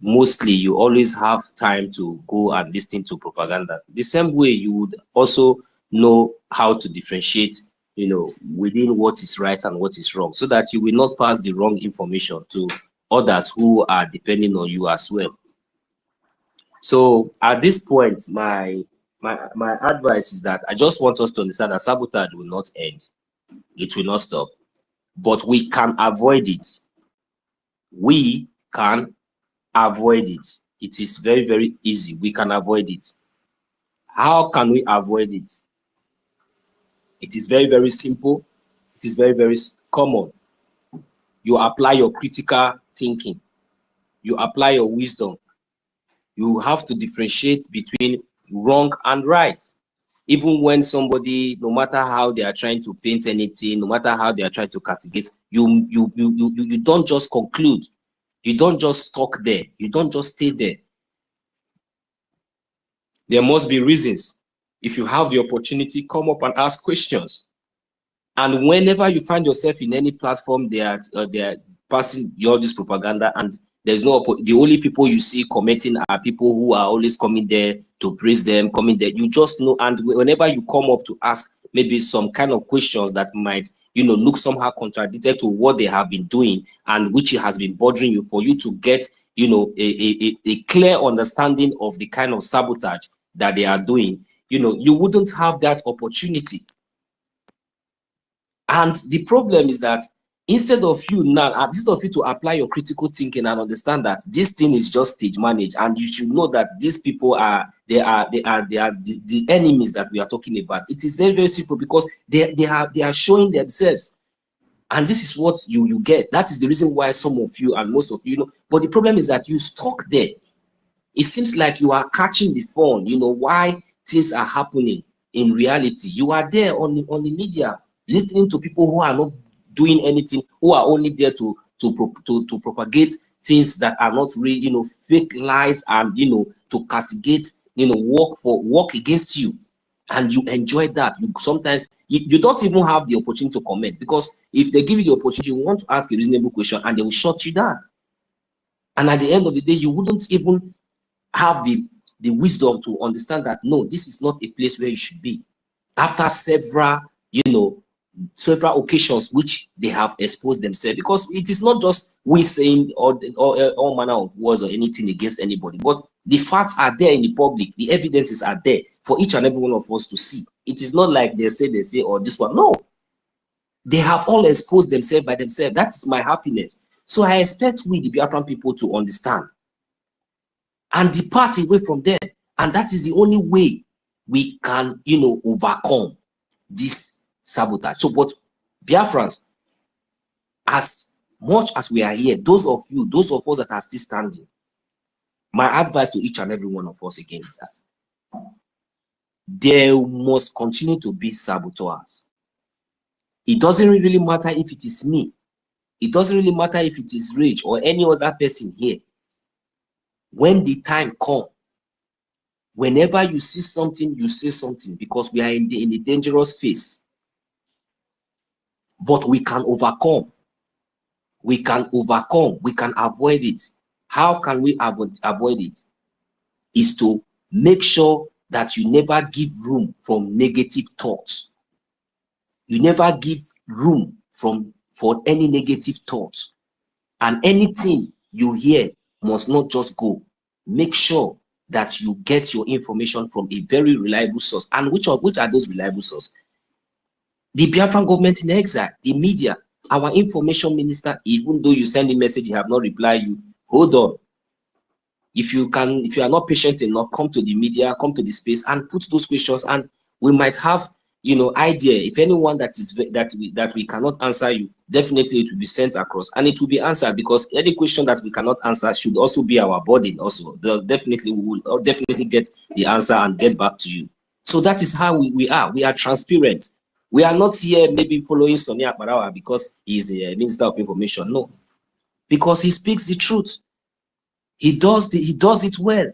mostly you always have time to go and listen to propaganda. The same way you would also know how to differentiate, you know, within what is right and what is wrong, so that you will not pass the wrong information to others who are depending on you as well. So at this point, my advice is that I just want us to understand that sabotage will not end. It will not stop, but we can avoid it. We can avoid it. It is very, very easy. We can avoid it. How can we avoid it? It is very, very simple. It is very, very common. You apply your critical thinking. You apply your wisdom. You have to differentiate between wrong and right. Even when somebody, no matter how they are trying to paint anything, no matter how they are trying to castigate, you don't just conclude. You don't just stuck there. You don't just stay there. There must be reasons. If you have the opportunity, come up and ask questions. And whenever you find yourself in any platform, they are passing all this propaganda, and there's no, the only people you see commenting are people who are always coming there to praise them, coming there. You just know, and whenever you come up to ask maybe some kind of questions that might, you know, look somehow contradicted to what they have been doing and which has been bothering you, for you to get, you know, a clear understanding of the kind of sabotage that they are doing, you know, you wouldn't have that opportunity. And the problem is that instead of you to apply your critical thinking and understand that this thing is just stage managed, and you should know that these people are the enemies that we are talking about. It is very, very simple, because they are showing themselves, and this is what you get. That is the reason why some of you and most of you know. But the problem is that you stuck there. It seems like you are catching the phone, you know, why things are happening. In reality, you are there on the media, listening to people who are not doing anything, who are only there to propagate things that are not real, you know, fake lies, and, you know, to castigate, you know, work against you. And you enjoy that. You sometimes you don't even have the opportunity to comment, because if they give you the opportunity, you want to ask a reasonable question and they will shut you down. And at the end of the day, you wouldn't even have the wisdom to understand that no, this is not a place where you should be. After several, you know, several occasions which they have exposed themselves, because it is not just we saying all manner of words or anything against anybody, but the facts are there in the public, the evidences are there for each and every one of us to see. It is not like they say, or this one. No, they have all exposed themselves by themselves. That is my happiness. So I expect we, the Biafran people, to understand and depart away from them. And that is the only way we can, overcome this sabotage. So, but Biafrans, as much as we are here, those of us that are still standing, my advice to each and every one of us again is that there must continue to be saboteurs. It doesn't really matter if it is me. It doesn't really matter if it is Rage or any other person here. When the time comes, whenever you see something, you say something, because we are in a dangerous phase. But we can overcome. We can overcome. We can avoid it. How can we avoid it? Is to make sure that you never give room from negative thoughts. You never give room for any negative thoughts. And anything you hear must not just go. Make sure that you get your information from a very reliable source. And which are those reliable sources? The Biafran government in exile, the media, our information minister. Even though you send a message, he have not replied you, hold on. If you are not patient enough, come to the media, come to the space and put those questions, and we might have, idea. If anyone that we cannot answer you, definitely it will be sent across and it will be answered, because any question that we cannot answer should also be our burden. Also, we will definitely get the answer and get back to you. So that is how we are. We are transparent. We are not here maybe following Sonia Akbarawa because he is a Minister of Information. No, because he speaks the truth. He does it well.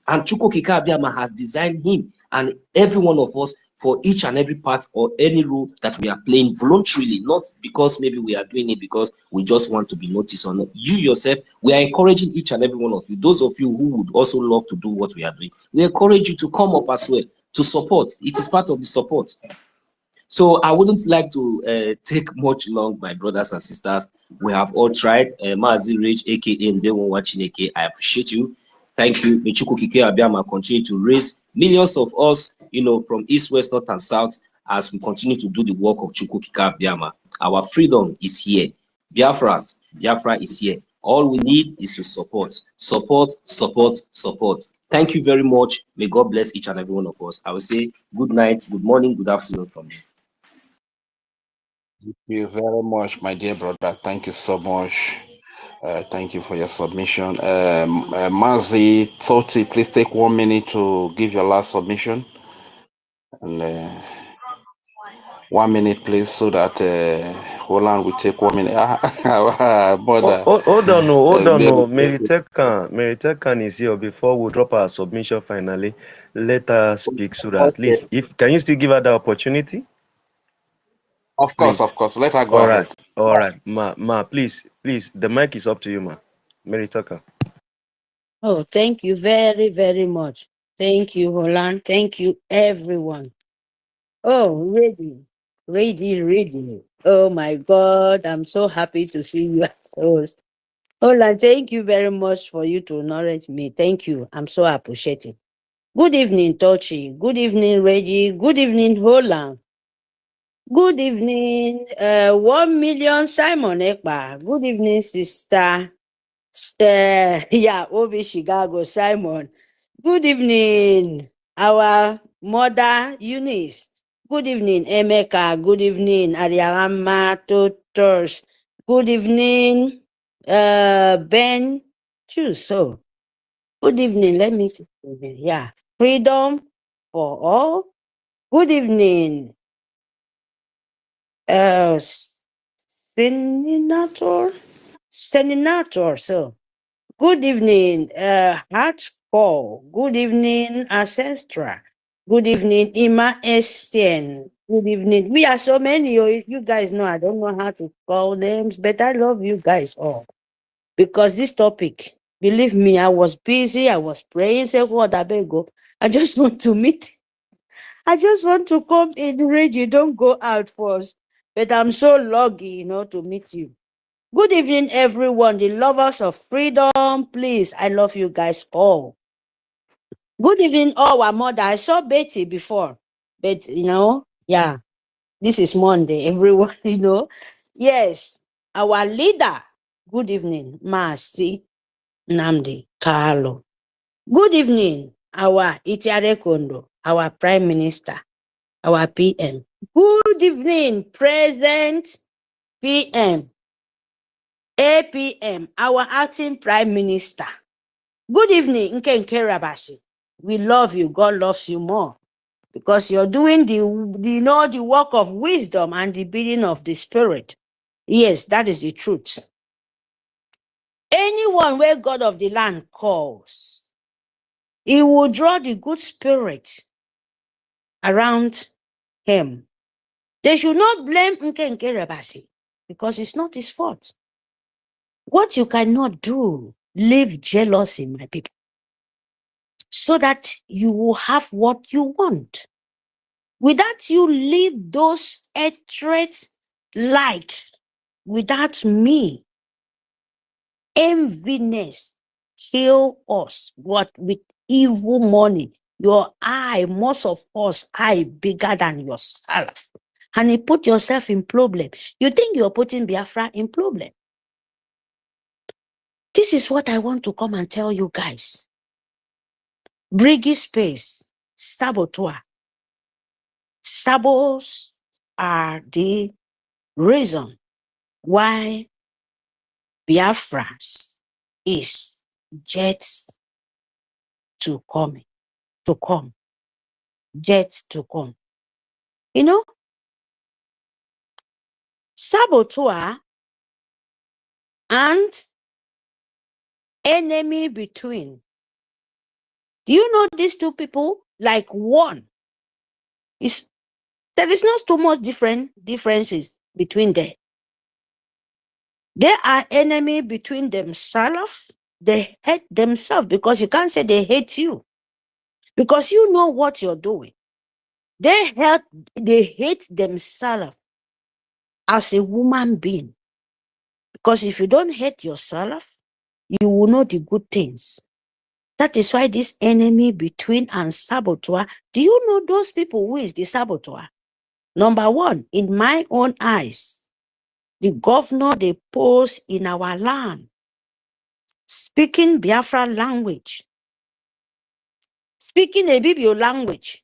And Chukwu Abịama has designed him and every one of us for each and every part or any role that we are playing voluntarily, not because maybe we are doing it because we just want to be noticed or not. You yourself, we are encouraging each and every one of you, those of you who would also love to do what we are doing, we encourage you to come up as well, to support. It is part of the support. So I wouldn't like to take much long, my brothers and sisters. We have all tried. Mazi Rage, aka Ndewo Wachineke, I appreciate you. Thank you. May Chukwu Abịama continue to raise millions of us, from east, west, north, and south, as we continue to do the work of Chukwu Abịama. Our freedom is here. Biafra is here. All we need is to support. Support, support, support. Thank you very much. May God bless each and every one of us. I will say good night, good morning, good afternoon from me. Thank you very much, my dear brother. Thank you so much. Thank you for your submission. Mazi Toti, please take 1 minute to give your last submission. And 1 minute, please, so that Holland will take 1 minute. Hold on. Meritekan is here. Before we drop our submission finally, let her speak so that at least, can you still give her the opportunity? Of course. Let her go ahead. All right. Ma, please, the mic is up to you, ma. Meritekan. Oh, thank you very, very much. Thank you, Holland. Thank you, everyone. Oh, ready. Oh my God, I'm so happy to see you as host. Holland, thank you very much for you to acknowledge me. Thank you. I'm so appreciative. Good evening, Tochi. Good evening, Reggie. Good evening, Holland. Good evening, 1 million Simon Ekpa. Good evening, sister. Obi Chicago Simon. Good evening, our mother Eunice. Good evening, Emeka. Good evening, Ariarama Totos. Good evening, Ben Chuso. Good evening. Let me freedom for all. Good evening, Senator. So, good evening, Hardcore. Good evening, Ancestral. Good evening, Ima Essien. Good evening. We are so many. You guys know I don't know how to call names, but I love you guys all. Because this topic, believe me, I was busy. I was praying. Say, what I beg go. I just want to meet. I just want to come in, read you. Don't go out first. But I'm so lucky, to meet you. Good evening, everyone. The lovers of freedom, please. I love you guys all. Good evening, all our mother. I saw Betty before, but yeah, this is Monday. Everyone, Yes, our leader. Good evening, Masi Namdi Carlo. Good evening, our Itiare Kondo, our Prime Minister, our PM. Good evening, President PM, APM, our Acting Prime Minister. Good evening, Nkenke Rabasi. We love you. God loves you more because you're doing the work of wisdom and the bidding of the Spirit. Yes, that is the truth. Anyone where God of the land calls, he will draw the good spirit around him. They should not blame Nkenke Rabasi because it's not his fault. What you cannot do, live jealousy, my people, so that you will have what you want. Without you live those traits without me, enviness kill us. What with evil money? Your eye, most of us, eye bigger than yourself. And you put yourself in problem. You think you're putting Biafra in problem. This is what I want to come and tell you guys. BRGIE space, saboteur. Sabos are the reason why Biafrans is yet to come. Yet to come. Saboteur and enemy between. Do you know these two people? Like one. There is not too much differences between them. They are enemy between themselves. They hate themselves because you can't say they hate you. Because you know what you're doing. They hate themselves as a woman being. Because if you don't hate yourself, you will know the good things. That is why this enemy between and saboteur, do you know those people who is the saboteur? Number one, in my own eyes, the governor they pose in our land, speaking Biafra language, speaking IBIBIO language,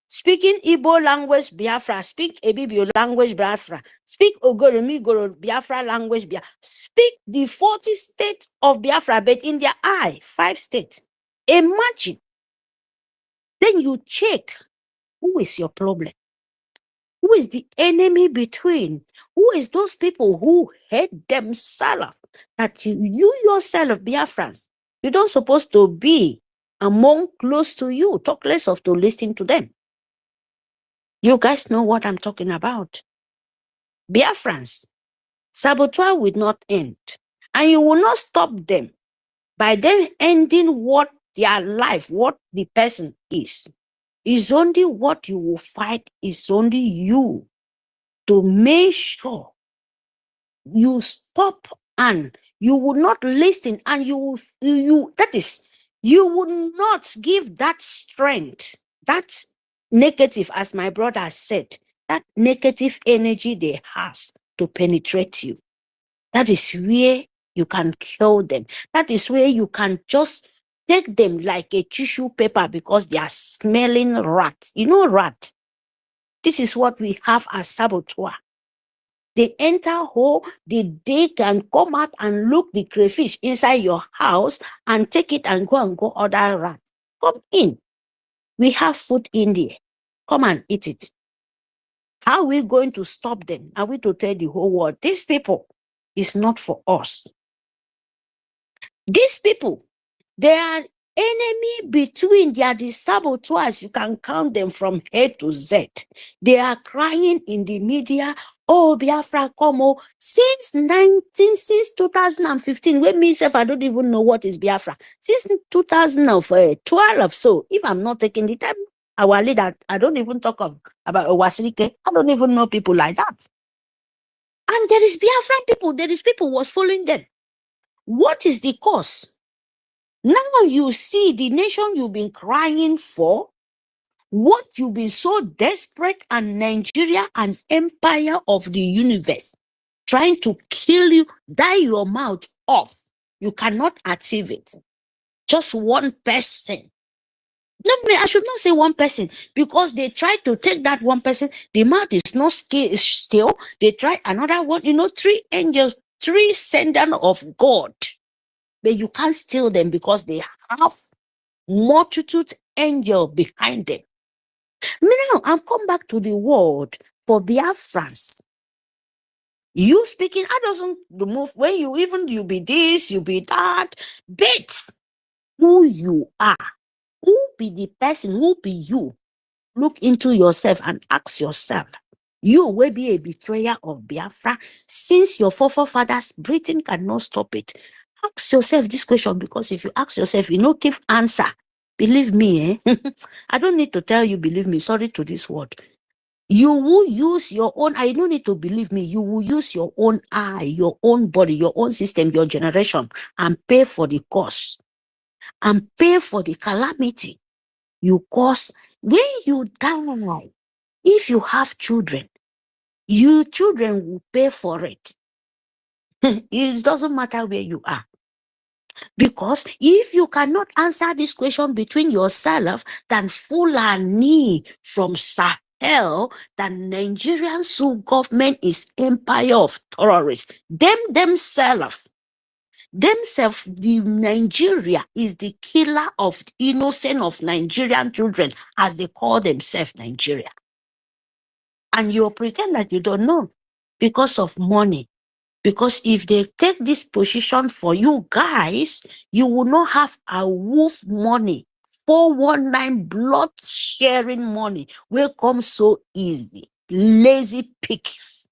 speaking Igbo language Biafra, speak IBIBIO language Biafra, speak Ogoromigoro Biafra language Biafra, speak the 40 states of Biafra, but in their eye, 5 states. Imagine. Then you check who is your problem. Who is the enemy between? Who is those people who hate themselves? That you yourself, Biafrans, you don't supposed to be among close to you. Talk less of to listen to them. You guys know what I'm talking about. Biafrans, saboteur will not end. And you will not stop them by them ending what their life, what the person is. Is only what you will fight, is only you to make sure you stop and you will not listen and you will not give that strength, that negative, as my brother said, that negative energy they has to penetrate you. That is where you can kill them. That is where you can just take them like a tissue paper because they are smelling rats. You know rat? This is what we have as saboteur. They enter hole, they dig and come out and look the crayfish inside your house and take it and go other rat. Come in. We have food in there. Come and eat it. How are we going to stop them? Are we to tell the whole world, these people is not for us? These people, they are enemy between. They are the saboteurs. You can count them from A to Z. They are crying in the media, oh, Biafra Como, since 2015, when myself, I don't even know what is Biafra. Since 2012, so if I'm not taking the time, Our leader, I don't even talk about Owasirike. I don't even know people like that. And there is Biafran people, there is people who was following them. What is the cause? Now you see the nation you've been crying for, what you've been so desperate, and Nigeria, an empire of the universe, trying to kill you, dye your mouth off. You cannot achieve it. Just one person. No, I should not say one person, because they try to take that one person. The mouth is not still. They try another one. 3 angels, 3 senders of God. But you can't steal them because they have multitude angel behind them. Now, I'm come back to the word for Biafrans. You speaking, I doesn't move when you be this, you be that, but who you are. Who be the person? Who be you? Look into yourself and ask yourself. You will be a betrayer of Biafra, since your forefathers' breathing cannot stop it. Ask yourself this question, because if you ask yourself, give answer. Believe me, I don't need to tell you, believe me. Sorry to this word. You will use your own, I don't need to believe me, you will use your own eye, your own body, your own system, your generation, and pay for the cost. And pay for the calamity you cause when you die. If you have children, your children will pay for it. It doesn't matter where you are. Because if you cannot answer this question between yourself, then Fulani from Sahel, the Nigerian government is empire of terrorists. Themselves, the Nigeria is the killer of innocent of Nigerian children, as they call themselves Nigeria. And you pretend that you don't know because of money. Because if they take this position for you guys, you will not have a wolf money, 419 blood sharing money will come so easily. Lazy pigs.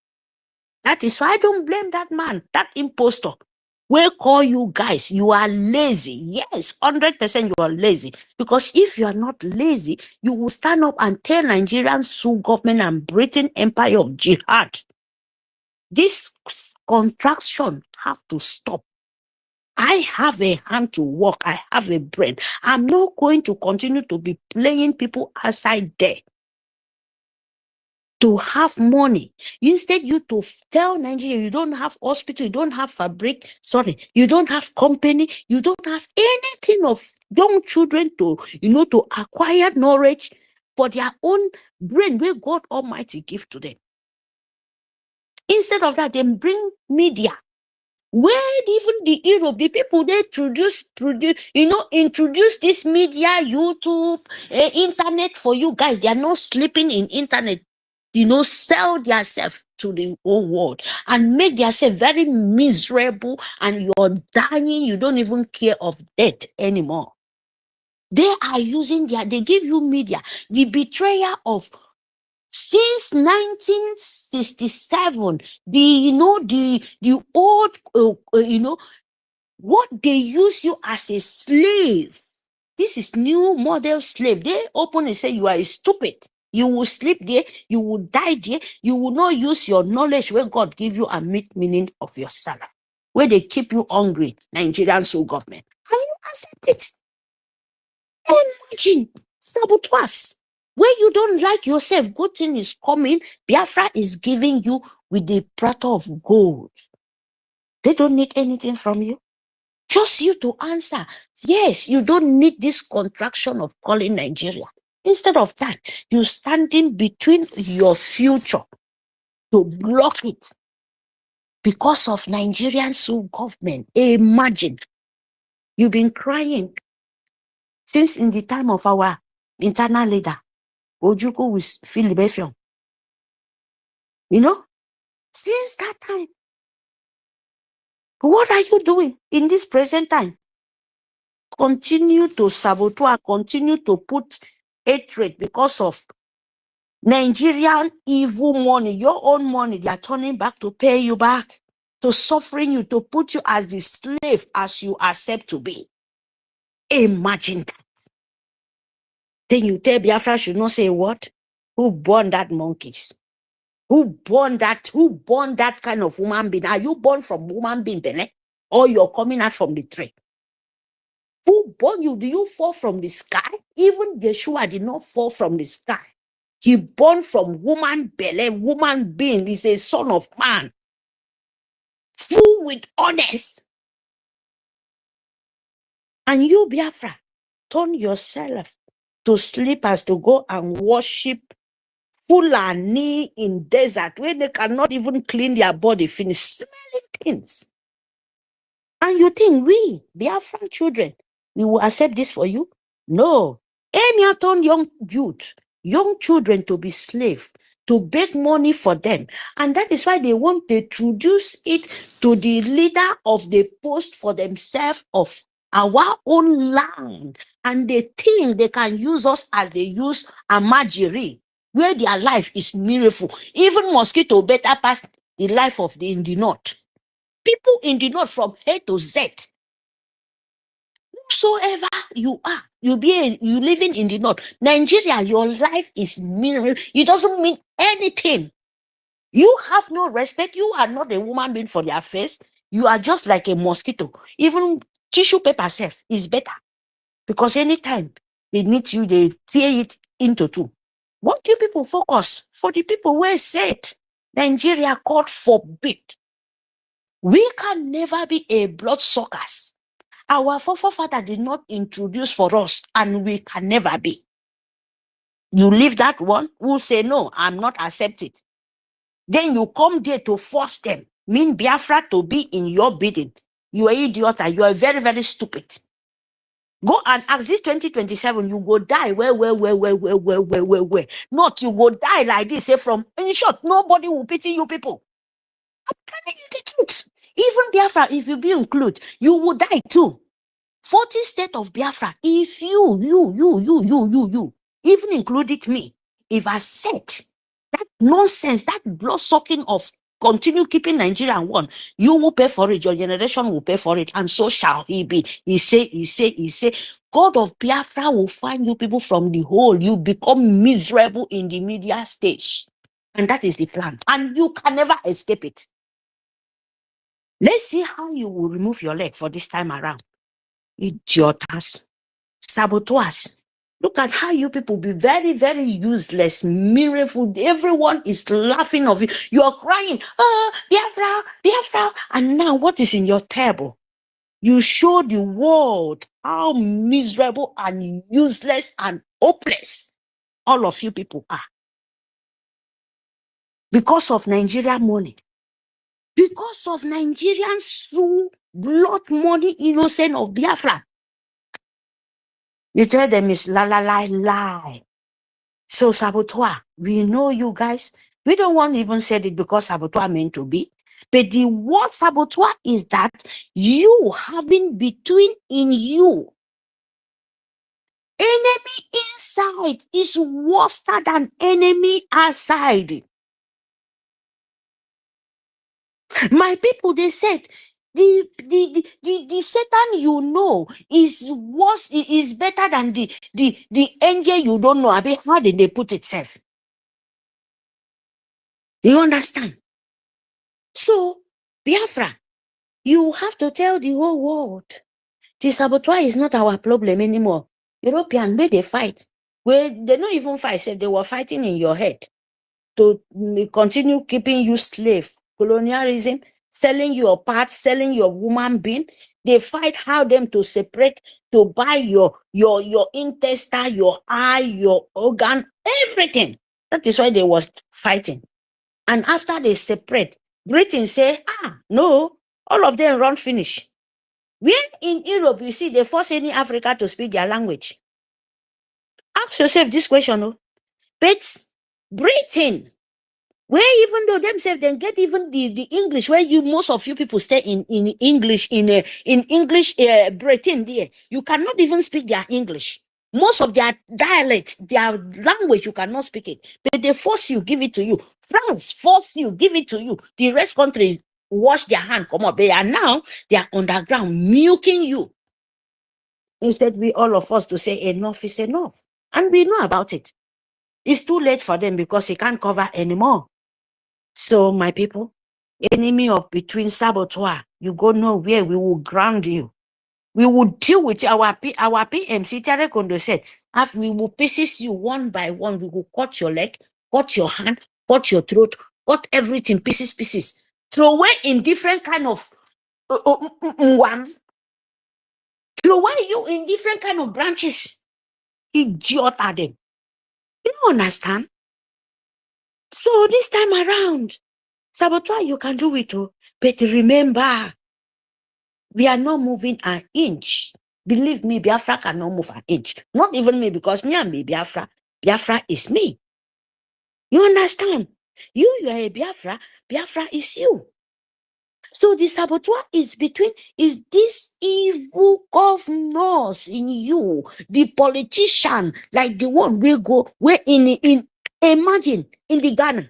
That is why I don't blame that man, that impostor. We'll call you guys, you are lazy. Yes, 100% you are lazy. Because if you are not lazy, you will stand up and tell Nigerian government and Britain empire of jihad. This contraction have to stop. I have a hand to work. I have a brain. I'm not going to continue to be playing people outside there to have money. Instead, you to tell Nigeria you don't have hospital, you don't have fabric, you don't have company, you don't have anything of young children to, to acquire knowledge for their own brain where God Almighty give to them. Instead of that, they bring media. Where even the Europe, the people they introduce this media, YouTube, internet for you guys. They are not sleeping in internet. Sell themselves to the whole world and make themselves very miserable, and you're dying. You don't even care of death anymore. They are using they give you media, the betrayer of. Since 1967, the old, what they use you as a slave. This is new model slave. They openly say you are stupid. You will sleep there. You will die there. You will not use your knowledge where God give you a meaning of your salary. Where they keep you hungry, Nigerian government. And you accept it. Imagine, saboteurs. When you don't like yourself, good thing is coming. Biafra is giving you with the platter of gold. They don't need anything from you. Just you to answer. Yes, you don't need this contraction of calling Nigeria. Instead of that, you're standing between your future to block it because of Nigerian government. Imagine. You've been crying since in the time of our internal leader, Ojukwu with Philibethium. Since that time. What are you doing in this present time? Continue to sabotage, continue to put hatred because of Nigerian evil money, your own money. They are turning back to pay you back, to suffering you, to put you as the slave as you accept to be. Imagine that. Then you tell Biafra should not say what? Who born that monkeys? Who born that kind of human being? Are you born from human being, Bene? Or you're coming out from the tree? Who born you? Do you fall from the sky? Even Yeshua did not fall from the sky. He born from woman belly, woman being. Is a son of man. Full with honest. And you, Biafra, turn yourself to sleepers to go and worship Fulani in desert where they cannot even clean their body, finish smelling things. And you think we, Biafran children, we will accept this for you? No. Emia turn young youth, young children to be slaves, to beg money for them. And that is why they want to introduce it to the leader of the post for themselves of our own land. And they think they can use us as they use Amajiri, where their life is miracle. Even mosquito better pass the life of the in the north. People in the north from A to Z. Whosoever you are, you living in the north. Nigeria, your life is miracle. It doesn't mean anything. You have no respect. You are not a woman being for their face. You are just like a mosquito. Even tissue paper self is better. Because anytime they need you, they tear it into two. What do people focus? For the people where said Nigeria God forbid. We can never be a bloodsuckers. Our forefather did not introduce for us, and we can never be. You leave that one, who say, no, I'm not accept it. Then you come there to force them, mean Biafra to be in your bidding. You are idiot, you are very, very stupid. Go and ask this 2027, you go die where. Not you go die like this, say from, in short, nobody will pity you people. I'm telling you the truth. Even Biafra, if you be included, you will die too. 40 state of Biafra, if you, even including me, if I said that nonsense, that blood sucking of continue keeping Nigeria one, you will pay for it, your generation will pay for it, and so shall he be. He say, God of Biafra will find you people from the hole. You become miserable in the media stage. And that is the plan. And you can never escape it. Let's see how you will remove your leg for this time around. Idiotas, saboteurs. Look at how you people be very, very useless, miracle. Everyone is laughing of you. You are crying, Biafra. And now what is in your table? You show the world how miserable and useless and hopeless all of you people are. Because of Nigeria money. Because of Nigerian through blood money innocent of Biafra. You tell them it's lie. So saboteur, we know you guys. We don't want to even say it because saboteur meant to be. But the word saboteur is that you having between in you. Enemy inside is worse than enemy outside. My people, they said, the Satan you know is worse, is better than the angel you don't know. I mean, how did they put it safe? You understand? So, Biafra, you have to tell the whole world, the saboteur is not our problem anymore. European, where they fight, where they don't even fight, say they were fighting in your head to continue keeping you slave, colonialism, selling your parts, selling your woman being. They fight how them to separate, to buy your intestine, your eye, your organ, everything. That is why they was fighting. And after they separate, Britain say, no, all of them run finish. When in Europe, you see, they force any Africa to speak their language. Ask yourself this question, no? But Britain, where even though themselves then get even the English, where you most of you people stay in English in English Britain there, you cannot even speak their English. Most of their dialect, their language, you cannot speak it. But they force you, give it to you. France force you, give it to you. The rest country wash their hand, come up. They are underground milking you. Instead, we all of us to say enough is enough. And we know about it. It's too late for them because they can't cover anymore. So, my people, enemy of between saboteur, you go nowhere, we will ground you. We will deal with our PMC, Tere Kondo said, we will pieces you one by one. We will cut your leg, cut your hand, cut your throat, cut everything, pieces. Throw away in different kind of one. Throw away you in different kind of branches. Idiot are them. You don't understand? So this time around, saboteur, you can do it too. But remember, we are not moving an inch. Believe me, Biafra cannot move an inch. Not even me, because me and me, Biafra. Biafra is me. You understand? You are a Biafra. Biafra is you. So the saboteur is this evil governors in you, the politician, like the one where imagine in the Ghana.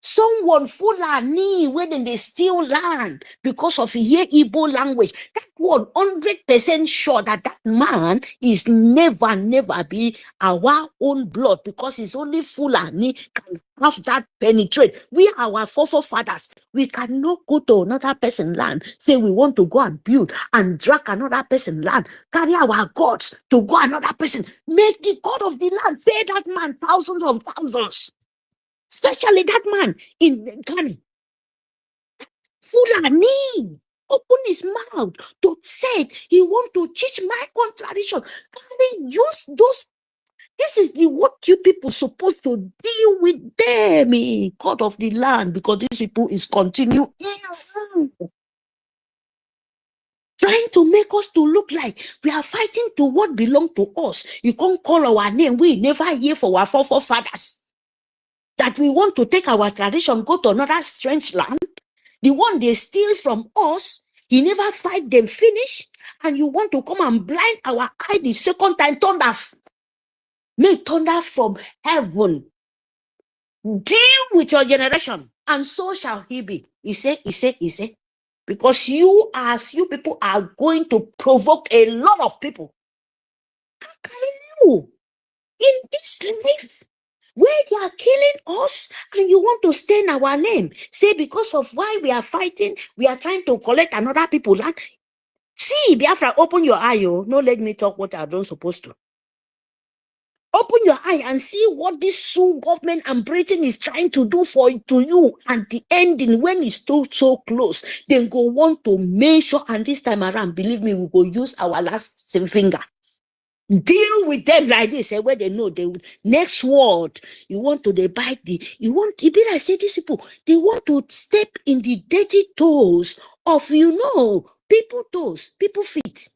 Someone Fulani when they steal land because of hear Igbo language. That 100% sure that man is never be our own blood, because it's only Fulani can have that penetrate. We are our forefathers. We cannot go to another person's land, say we want to go and build and drag another person's land, carry our gods to go another person, make the god of the land pay that man thousands of thousands. Especially that man in Ghana. Fulani open his mouth to say he want to teach my own tradition. Can they use those? This is what you people supposed to deal with them, God of the land, because these people is continue evil. Trying to make us to look like we are fighting to what belong to us. You can't call our name. We never hear for our forefathers. That we want to take our tradition, go to another strange land, the one they steal from us, he never fight them finish, and you want to come and blind our eye the second time, thunder. Make thunder from heaven. Deal with your generation, and so shall he be. He said. Because you people are going to provoke a lot of people. How can you in this life? Where they are killing us, and you want to stain our name. Say because of why we are fighting, we are trying to collect another people's land. See, Biafra, open your eye, oh. No, let me talk what I don't supposed to. Open your eye and see what this Sioux government and Britain is trying to do to you. And the ending, when it's so close, then go want to make sure, and this time around, believe me, we will use our last finger. Deal with them like this, where they know they will. Next word, you want to bite it be like say these people, they want to step in the dirty toes of people toes, people feet.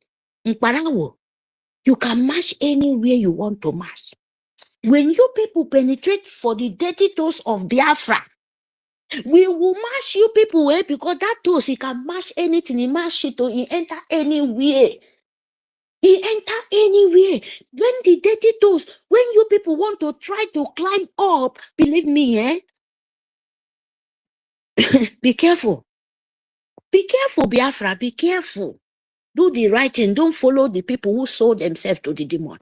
You can mash anywhere you want to mash. When you people penetrate for the dirty toes of Biafra, we will mash you people because that toes, he can mash anything, he mash it or he enter anywhere. He enter anywhere. When the dirty toes, when you people want to try to climb up, believe me, be careful. Be careful, Biafra, be careful. Do the right thing. Don't follow the people who sold themselves to the demon.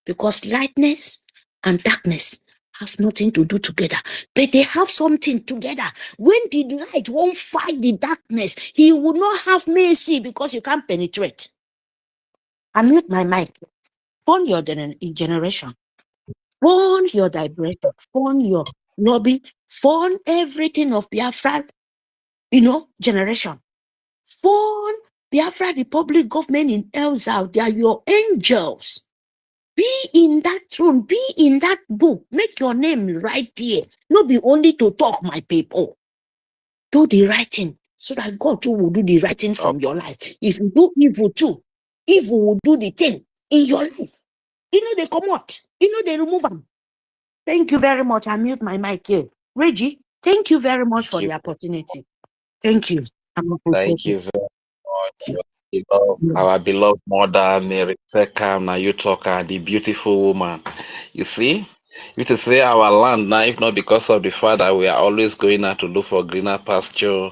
Because lightness and darkness have nothing to do together. But they have something together. When the light won't fight the darkness, he will not have mercy because you can't penetrate. I mute my mic. Phone your generation. Phone your vibrator. Phone your lobby. Phone everything of Biafra, generation. Phone Biafra Republic government in Elzal. They are your angels. Be in that throne. Be in that book. Make your name right there. Not be only to talk, my people. Do the right thing so that God too will do the right thing from your life. If you do evil too, evil will do the thing in your life. They come out. They remove them. Thank you very much. I mute my mic here. Reggie, thank you very much for the opportunity. Thank you. Thank you very much. Our beloved mother, Mary Sekam, now you talk, the beautiful woman. You see, you to say our land now, if not because of the fact that we are always going out to look for greener pasture,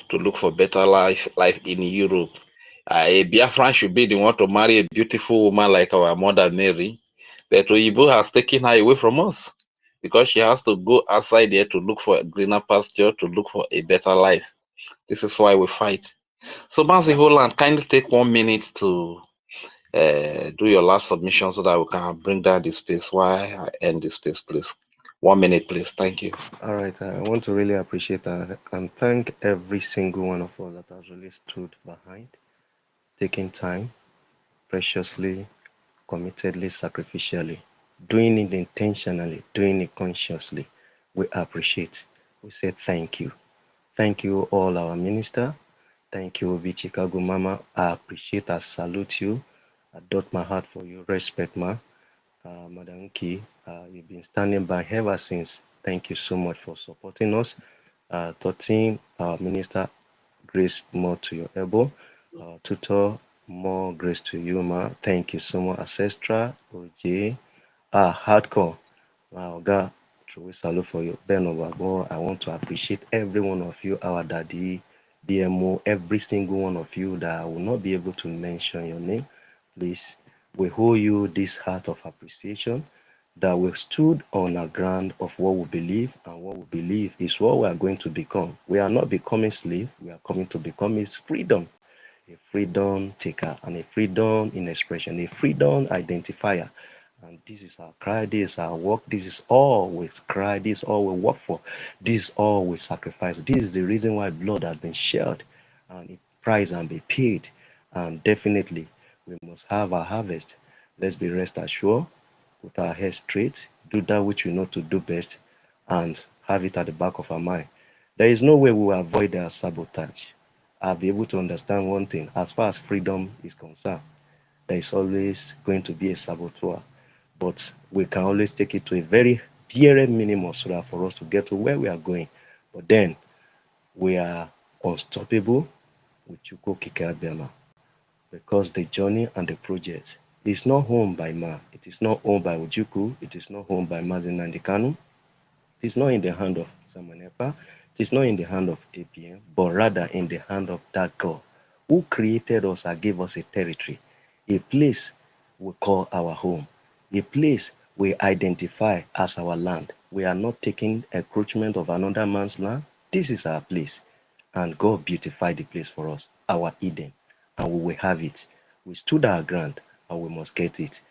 to look for better life in Europe. A Biafran should be the one to marry a beautiful woman like our mother Mary. But Oyibo has taken her away from us because she has to go outside there to look for a greener pasture, to look for a better life. This is why we fight. So, Bouncy Holland, kindly take 1 minute to do your last submission so that we can bring down the space. Why I end the space, please. 1 minute, please. Thank you. All right, I want to really appreciate that and thank every single one of us that has really stood behind, taking time, preciously, committedly, sacrificially, doing it intentionally, doing it consciously. We appreciate. We say thank you. Thank you, all our minister. Thank you, Obi Chicago Mama. I appreciate, I salute you. I dot my heart for you. Respect, ma. Madam Ki, you've been standing by ever since. Thank you so much for supporting us. 13, our minister, grace more to your elbow. Tutor, more grace to you, ma. Thank you so much. Ancestral, OJ, hardcore. Wow, God, truly salute for you. Ben Obabo, I want to appreciate every one of you, our daddy, BMO, every single one of you that I will not be able to mention your name. Please, we owe you this heart of appreciation that we stood on a ground of what we believe, and what we believe is what we are going to become. We are not becoming slave, we are coming to become is freedom. A freedom taker and a freedom in expression, a freedom identifier. And this is our cry, this is our work, this is all we cry, this is all we work for, this is all we sacrifice. This is the reason why blood has been shed and a price and be paid. And definitely we must have our harvest. Let's be rest assured, put our head straight, do that which we know to do best, and have it at the back of our mind. There is no way we will avoid our sabotage. I'll be able to understand one thing. As far as freedom is concerned, there is always going to be a saboteur. But we can always take it to a very bare minimum so that for us to get to where we are going. But then we are unstoppable with Chuko Kikabiama, because the journey and the project is not owned by man. It is not owned by Ujuku. It is not owned by Mazin Nandikanu. It is not in the hand of Samanepa. It is not in the hand of APM, but rather in the hand of that God who created us and gave us a territory, a place we call our home, a place we identify as our land. We are not taking encroachment of another man's land. This is our place. And God beautified the place for us, our Eden, and we will have it. We stood our ground and we must get it.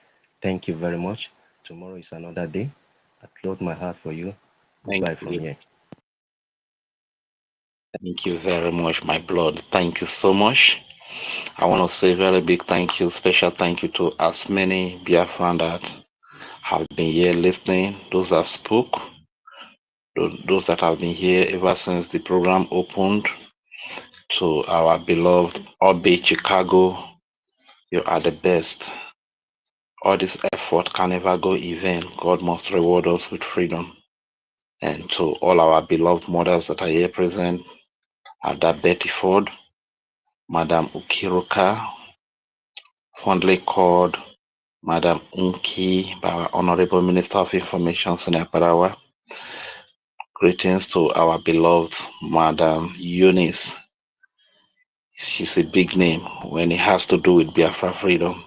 Thank you very much. Tomorrow is another day. I close my heart for you. Thank Goodbye from you. here. Thank you very much, my blood. Thank you so much. I want to say very big thank you, special thank you to as many Biafran that have been here listening, those that spoke, those that have been here ever since the program opened, to our beloved Obi Chicago. You are the best. All this effort can never go in vain. God must reward us with freedom. And to all our beloved mothers that are here present, Ada Betty Ford, Madam Ukiruka, fondly called Madam Unki by our Honorable Minister of Information, Sonia Parawa. Greetings to our beloved Madam Eunice. She's a big name when it has to do with Biafra freedom.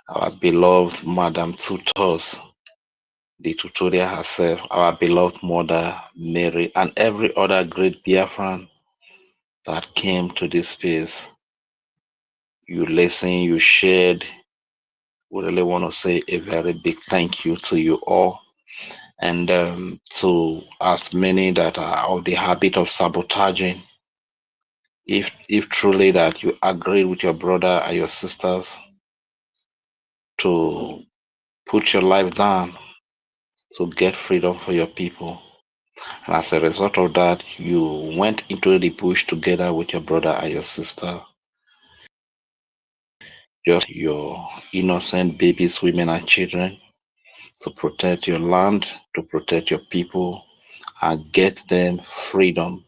Our beloved Madam Tutos, the tutorial herself, our beloved mother Mary, and every other great Biafran that came to this space. You listened, you shared. We really want to say a very big thank you to you all. And to as many that are of the habit of sabotaging, if truly that you agree with your brother and your sisters to put your life down to get freedom for your people, and as a result of that, you went into the bush together with your brother and your sister, just your innocent babies, women, and children, to protect your land, to protect your people, and get them freedom,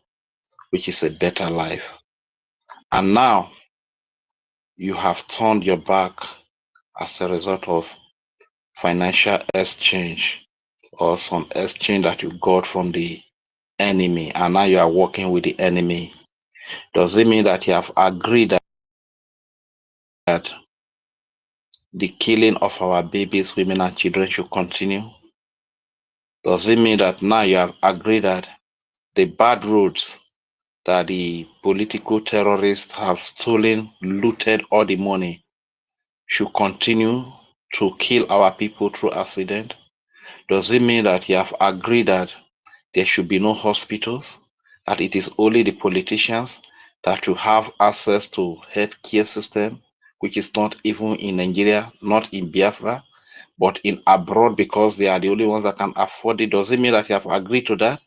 which is a better life. And now you have turned your back as a result of financial exchange or some exchange that you got from the enemy, and now you are working with the enemy. Does it mean that you have agreed that the killing of our babies, women, and children should continue? Does it mean that now you have agreed that the bad roads that the political terrorists have stolen, looted all the money should continue to kill our people through accident? Does it mean that you have agreed that there should be no hospitals, that it is only the politicians that should have access to healthcare system, which is not even in Nigeria, not in Biafra, but in abroad because they are the only ones that can afford it? Does it mean that you have agreed to that?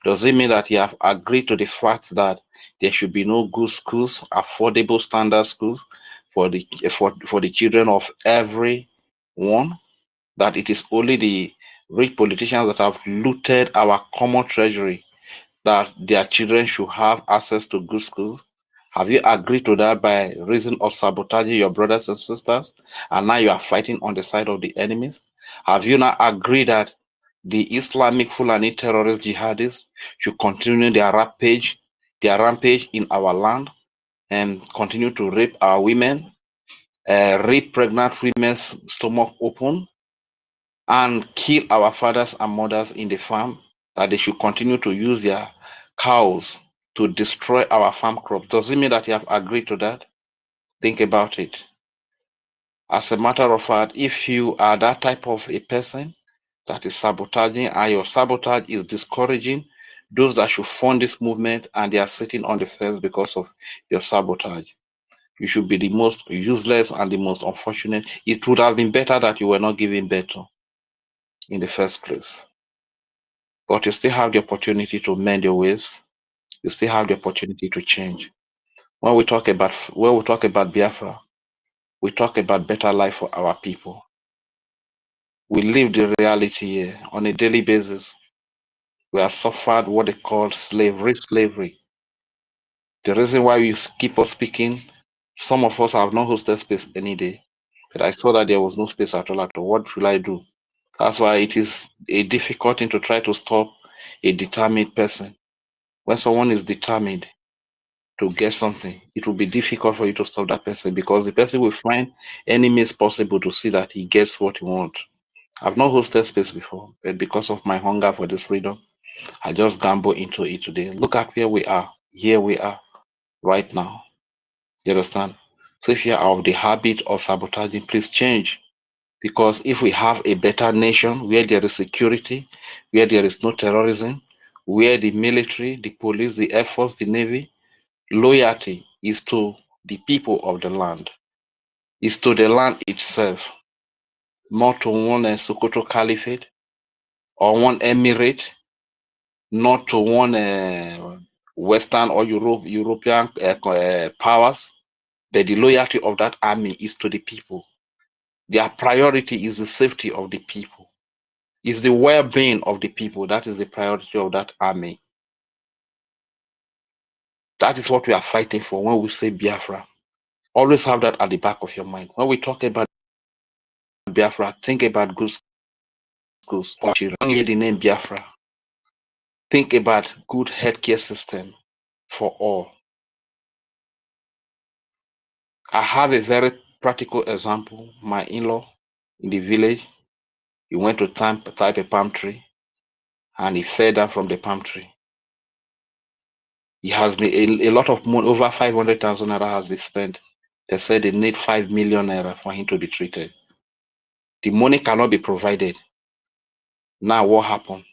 Does it mean that you have agreed to the fact that there should be no good schools, affordable standard schools for the children of everyone? That it is only the rich politicians that have looted our common treasury that their children should have access to good schools? Have you agreed to that by reason of sabotaging your brothers and sisters, and now you are fighting on the side of the enemies? Have you not agreed that the Islamic Fulani terrorist jihadists should continue their rampage in our land and continue to rape our women, rape pregnant women's stomach open, and kill our fathers and mothers in the farm? That they should continue to use their cows to destroy our farm crops? Does it mean that you have agreed to that? Think about it. As a matter of fact, if you are that type of a person that is sabotaging, and your sabotage is discouraging those that should fund this movement, and they are sitting on the fence because of your sabotage, you should be the most useless and the most unfortunate. It would have been better that you were not given birth to in the first place. But you still have the opportunity to mend your ways. You still have the opportunity to change. When we talk about Biafra, we talk about better life for our people. We live the reality here on a daily basis. We have suffered what they call slavery. The reason why we keep on speaking, some of us have not hosted space any day, but I saw that there was no space at all. What should I do? That's why it is a difficult thing to try to stop a determined person. When someone is determined to get something, it will be difficult for you to stop that person, because the person will find any means possible to see that he gets what he wants. I've not hosted space before, but because of my hunger for this freedom, I just gamble into it today. Look at where we are. Here we are right now. You understand? So if you are of the habit of sabotaging, please change. Because if we have a better nation where there is security, where there is no terrorism, where the military, the police, the air force, the navy, loyalty is to the people of the land, is to the land itself, not to one Sokoto Caliphate or one emirate, not to one Western or European powers, but the loyalty of that army is to the people. Their priority is the safety of the people, is the well-being of the people. That is the priority of that army. That is what we are fighting for when we say Biafra. Always have that at the back of your mind. When we talk about Biafra, think about good schools for children. When you hear the name Biafra, think about good healthcare system for all. I have a very practical example. My in-law in the village, he went to type a palm tree, and he fell down from the palm tree. He has been a lot of money, over 500,000 naira has been spent. They said they need 5 million naira for him to be treated. The money cannot be provided. Now what happened?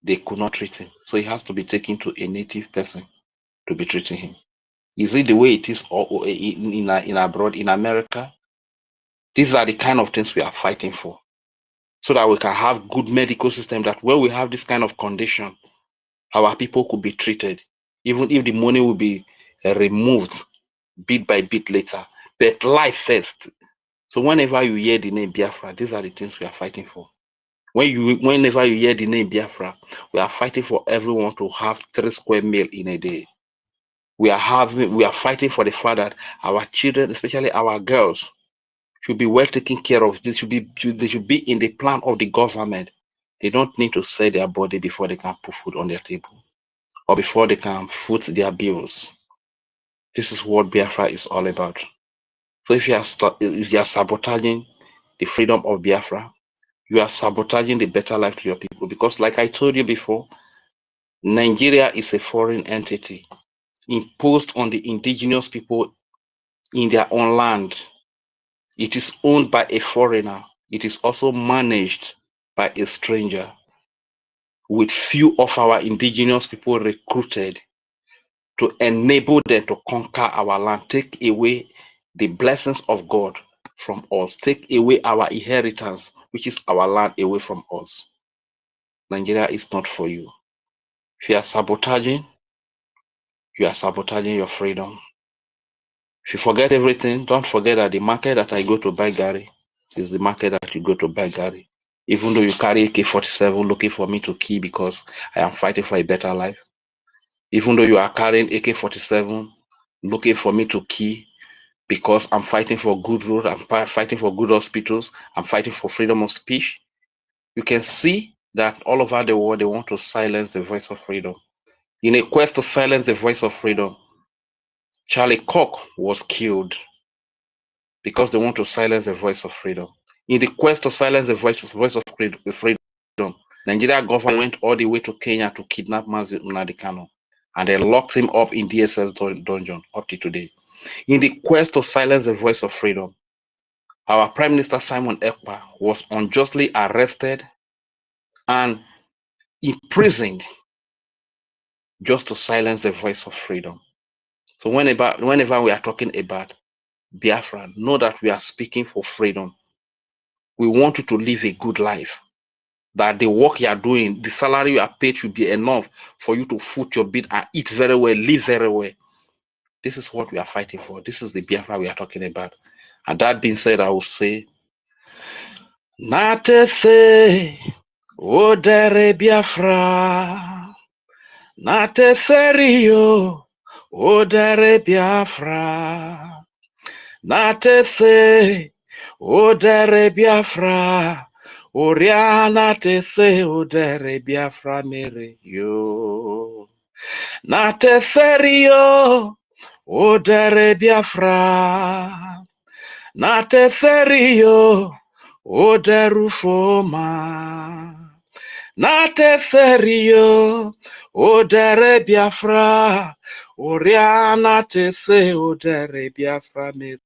They could not treat him. So he has to be taken to a native person to be treating him. Is it the way it is in abroad, in America? These are the kind of things we are fighting for, so that we can have good medical system, that when we have this kind of condition, our people could be treated, even if the money will be removed bit by bit later, but life first. So whenever you hear the name Biafra, these are the things we are fighting for. Whenever you hear the name Biafra, we are fighting for everyone to have 3 square meals in a day. We are fighting for the fact that our children, especially our girls, should be well taken care of. They should be in the plan of the government. They don't need to sell their body before they can put food on their table, or before they can foot their bills. This is what Biafra is all about. So if you are sabotaging the freedom of Biafra, you are sabotaging the better life to your people. Because like I told you before, Nigeria is a foreign entity imposed on the indigenous people in their own land. It is owned by a foreigner. It is also managed by a stranger, with few of our indigenous people recruited to enable them to conquer our land, take away the blessings of God from us, take away our inheritance, which is our land, away from us. Nigeria is not for you. If you are sabotaging your freedom. If you forget everything, don't forget that the market that I go to buy Gary is the market that you go to buy Gary. Even though you carry AK-47 looking for me to kill because I am fighting for a better life. Even though you are carrying AK-47 looking for me to kill because I'm fighting for good road, I'm fighting for good hospitals, I'm fighting for freedom of speech. You can see that all over the world, they want to silence the voice of freedom. In a quest to silence the voice of freedom, Charlie Koch was killed because they want to silence the voice of freedom. In the quest to silence the voice of freedom, Nigeria government went all the way to Kenya to kidnap Mazi Nnamdi Kanu, and they locked him up in DSS dungeon up to today. In the quest to silence the voice of freedom, our Prime Minister Simon Ekpa was unjustly arrested and imprisoned just to silence the voice of freedom. So whenever we are talking about Biafra, know that we are speaking for freedom. We want you to live a good life. That the work you are doing, the salary you are paid should be enough for you to foot your bit and eat very well, live very well. This is what we are fighting for. This is the Biafra we are talking about. And that being said, I will say, Nate se, Odere Biafra, Nate serio, Odere Biafra, Nate se, Odere Biafra, Oriana te se Odere Biafra mere yo. Nate serio, Odere Biafra, Nate serio, Odere Rufoma. Nate serio, Odere Biafra, Oriana te se Odere Biafra mere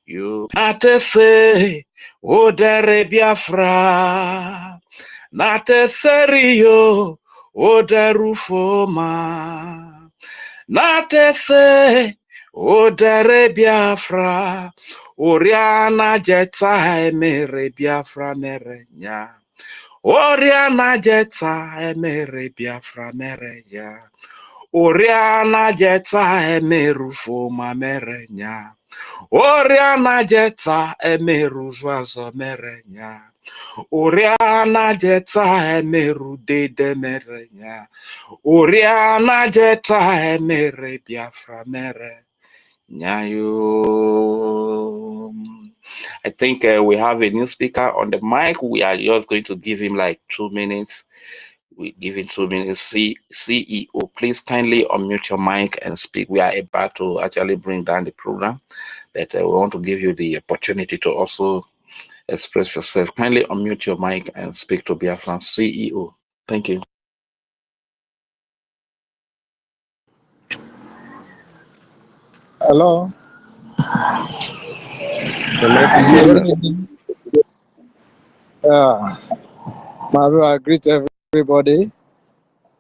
you. Nate se, Odere Biafra, Nate serio, Odere Rufoma. Nate se, Odere Biafra, Oriana jeta emere Biafra mere nya. Oriana jeta emere Biafra mere ya. Oriana jeta emere Rufoma mere nya. Oriana jeta emeru zwazo merenya. Oriana jeta emeru dede merenya. Oriana jeta emere Biafra mere nyayo. I think we have a new speaker on the mic. We are just going to give him like 2 minutes. We give him 2 minutes. CEO, please kindly unmute your mic and speak. We are about to actually bring down the program, but we want to give you the opportunity to also express yourself. Kindly unmute your mic and speak to BIAFRANS CEO. Thank you. Hello. Hello, Good yes, sir. evening. Maru, I greet everybody.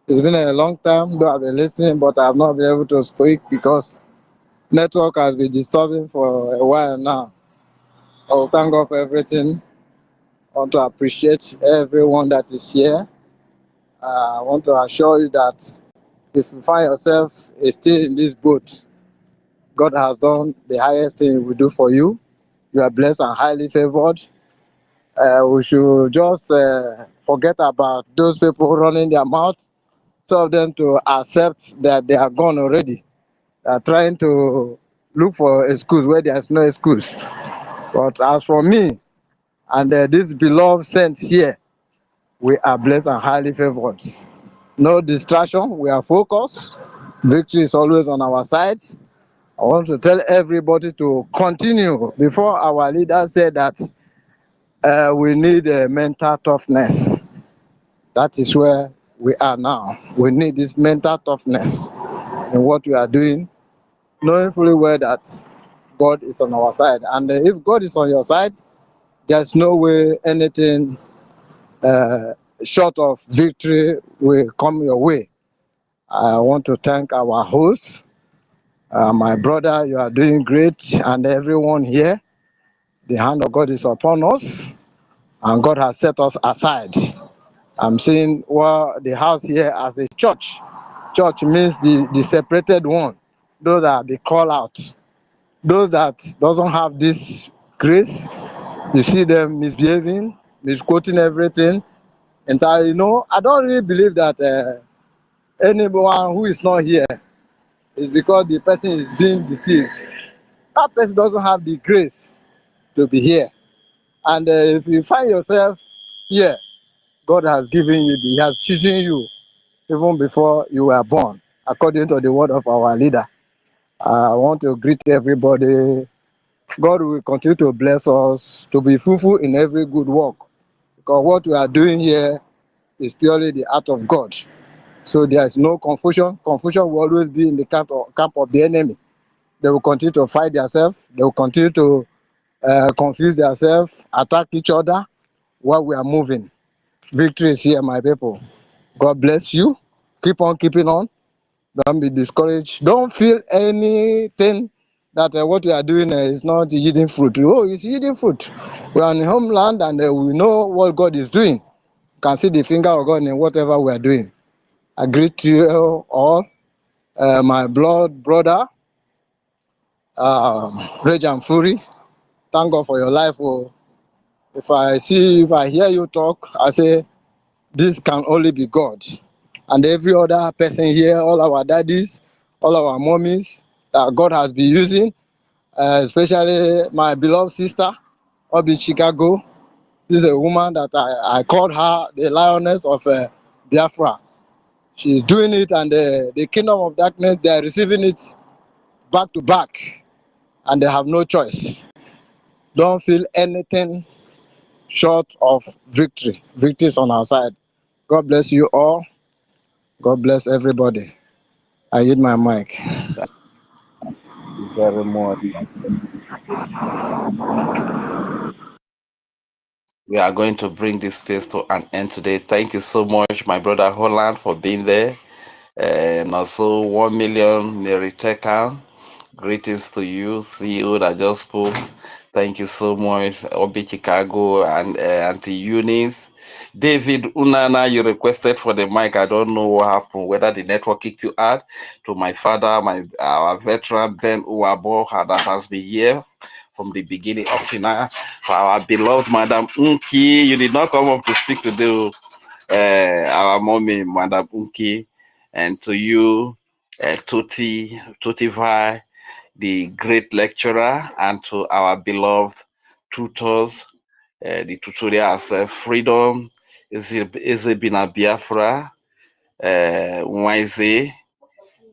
It's been a long time, though I've been listening, but I've not been able to speak because network has been disturbing for a while now. I will thank God for everything. I want to appreciate everyone that is here. I want to assure you that if you find yourself still in this boat, God has done the highest thing He will do for you. You are blessed and highly favored. We should just forget about those people running their mouth. Some of them to accept that they are gone already. They are trying to look for excuse where there is no excuse. But as for me and this beloved saints here, we are blessed and highly favored. No distraction. We are focused. Victory is always on our side. I want to tell everybody to continue. Before our leader said that we need mental toughness. That is where we are now. We need this mental toughness in what we are doing, knowing fully well that God is on our side. And if God is on your side, there's no way anything short of victory will come your way. I want to thank our host, my brother. You are doing great, and everyone here. The hand of God is upon us, and God has set us aside. I'm seeing the house here as a church. Church means the separated one, those that they call out, those that doesn't have this grace. You see them misbehaving, misquoting everything. And I don't really believe that anyone who is not here is because the person is being deceived. That person doesn't have the grace to be here. And if you find yourself here, God has given you, He has chosen you even before you were born, according to the word of our leader. I want to greet everybody. God will continue to bless us to be fruitful in every good work, because what we are doing here is purely the art of God. So there is no confusion. Confusion will always be in the camp of the enemy. They will continue to fight themselves. They will continue to confuse themselves, attack each other while we are moving. Victory is here, my people. God bless you. Keep on keeping on. Don't be discouraged. Don't feel anything that what we are doing is not yielding fruit. Oh, it's yielding fruit. We are in homeland, and we know what God is doing. You can see the finger of God in whatever we are doing. I greet you all, my blood brother, Rage and Fury. Thank God for your life. Oh. If I hear you talk, I say, this can only be God. And every other person here, all our daddies, all our mommies that God has been using, especially my beloved sister, Obi Chicago. This is a woman that I called her the lioness of Biafra. She's doing it, and the kingdom of darkness, they are receiving it back to back, and they have no choice. Don't feel anything short of victory. Victory is on our side. God bless you all. God bless everybody. I yield my mic. Thank you very much. We are going to bring this space to an end today. Thank you so much, my brother Holland, for being there. And also 1 million Meriteka. Greetings to you, CEO that just spoke. Thank you so much, Obi Chicago and Auntie Eunice. David Unana, you requested for the mic. I don't know what happened, whether the network kicked you out. To my father, our veteran Ben Uwabo, that has been here from the beginning up to now. For our beloved Madam Unki, you did not come up to speak today. Our mommy, Madam Unki, and to you, Tuti Vai, the great lecturer, and to our beloved tutors, the tutorials, Freedom, Izebina Biafra, Wise,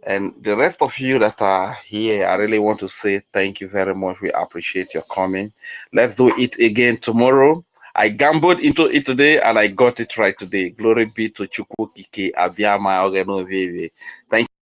and the rest of you that are here. I really want to say thank you very much. We appreciate your coming. Let's do it again tomorrow. I gambled into it today, and I got it right today. Glory be to Chukwu Kike Abiyama Ogenovivi. Thank you.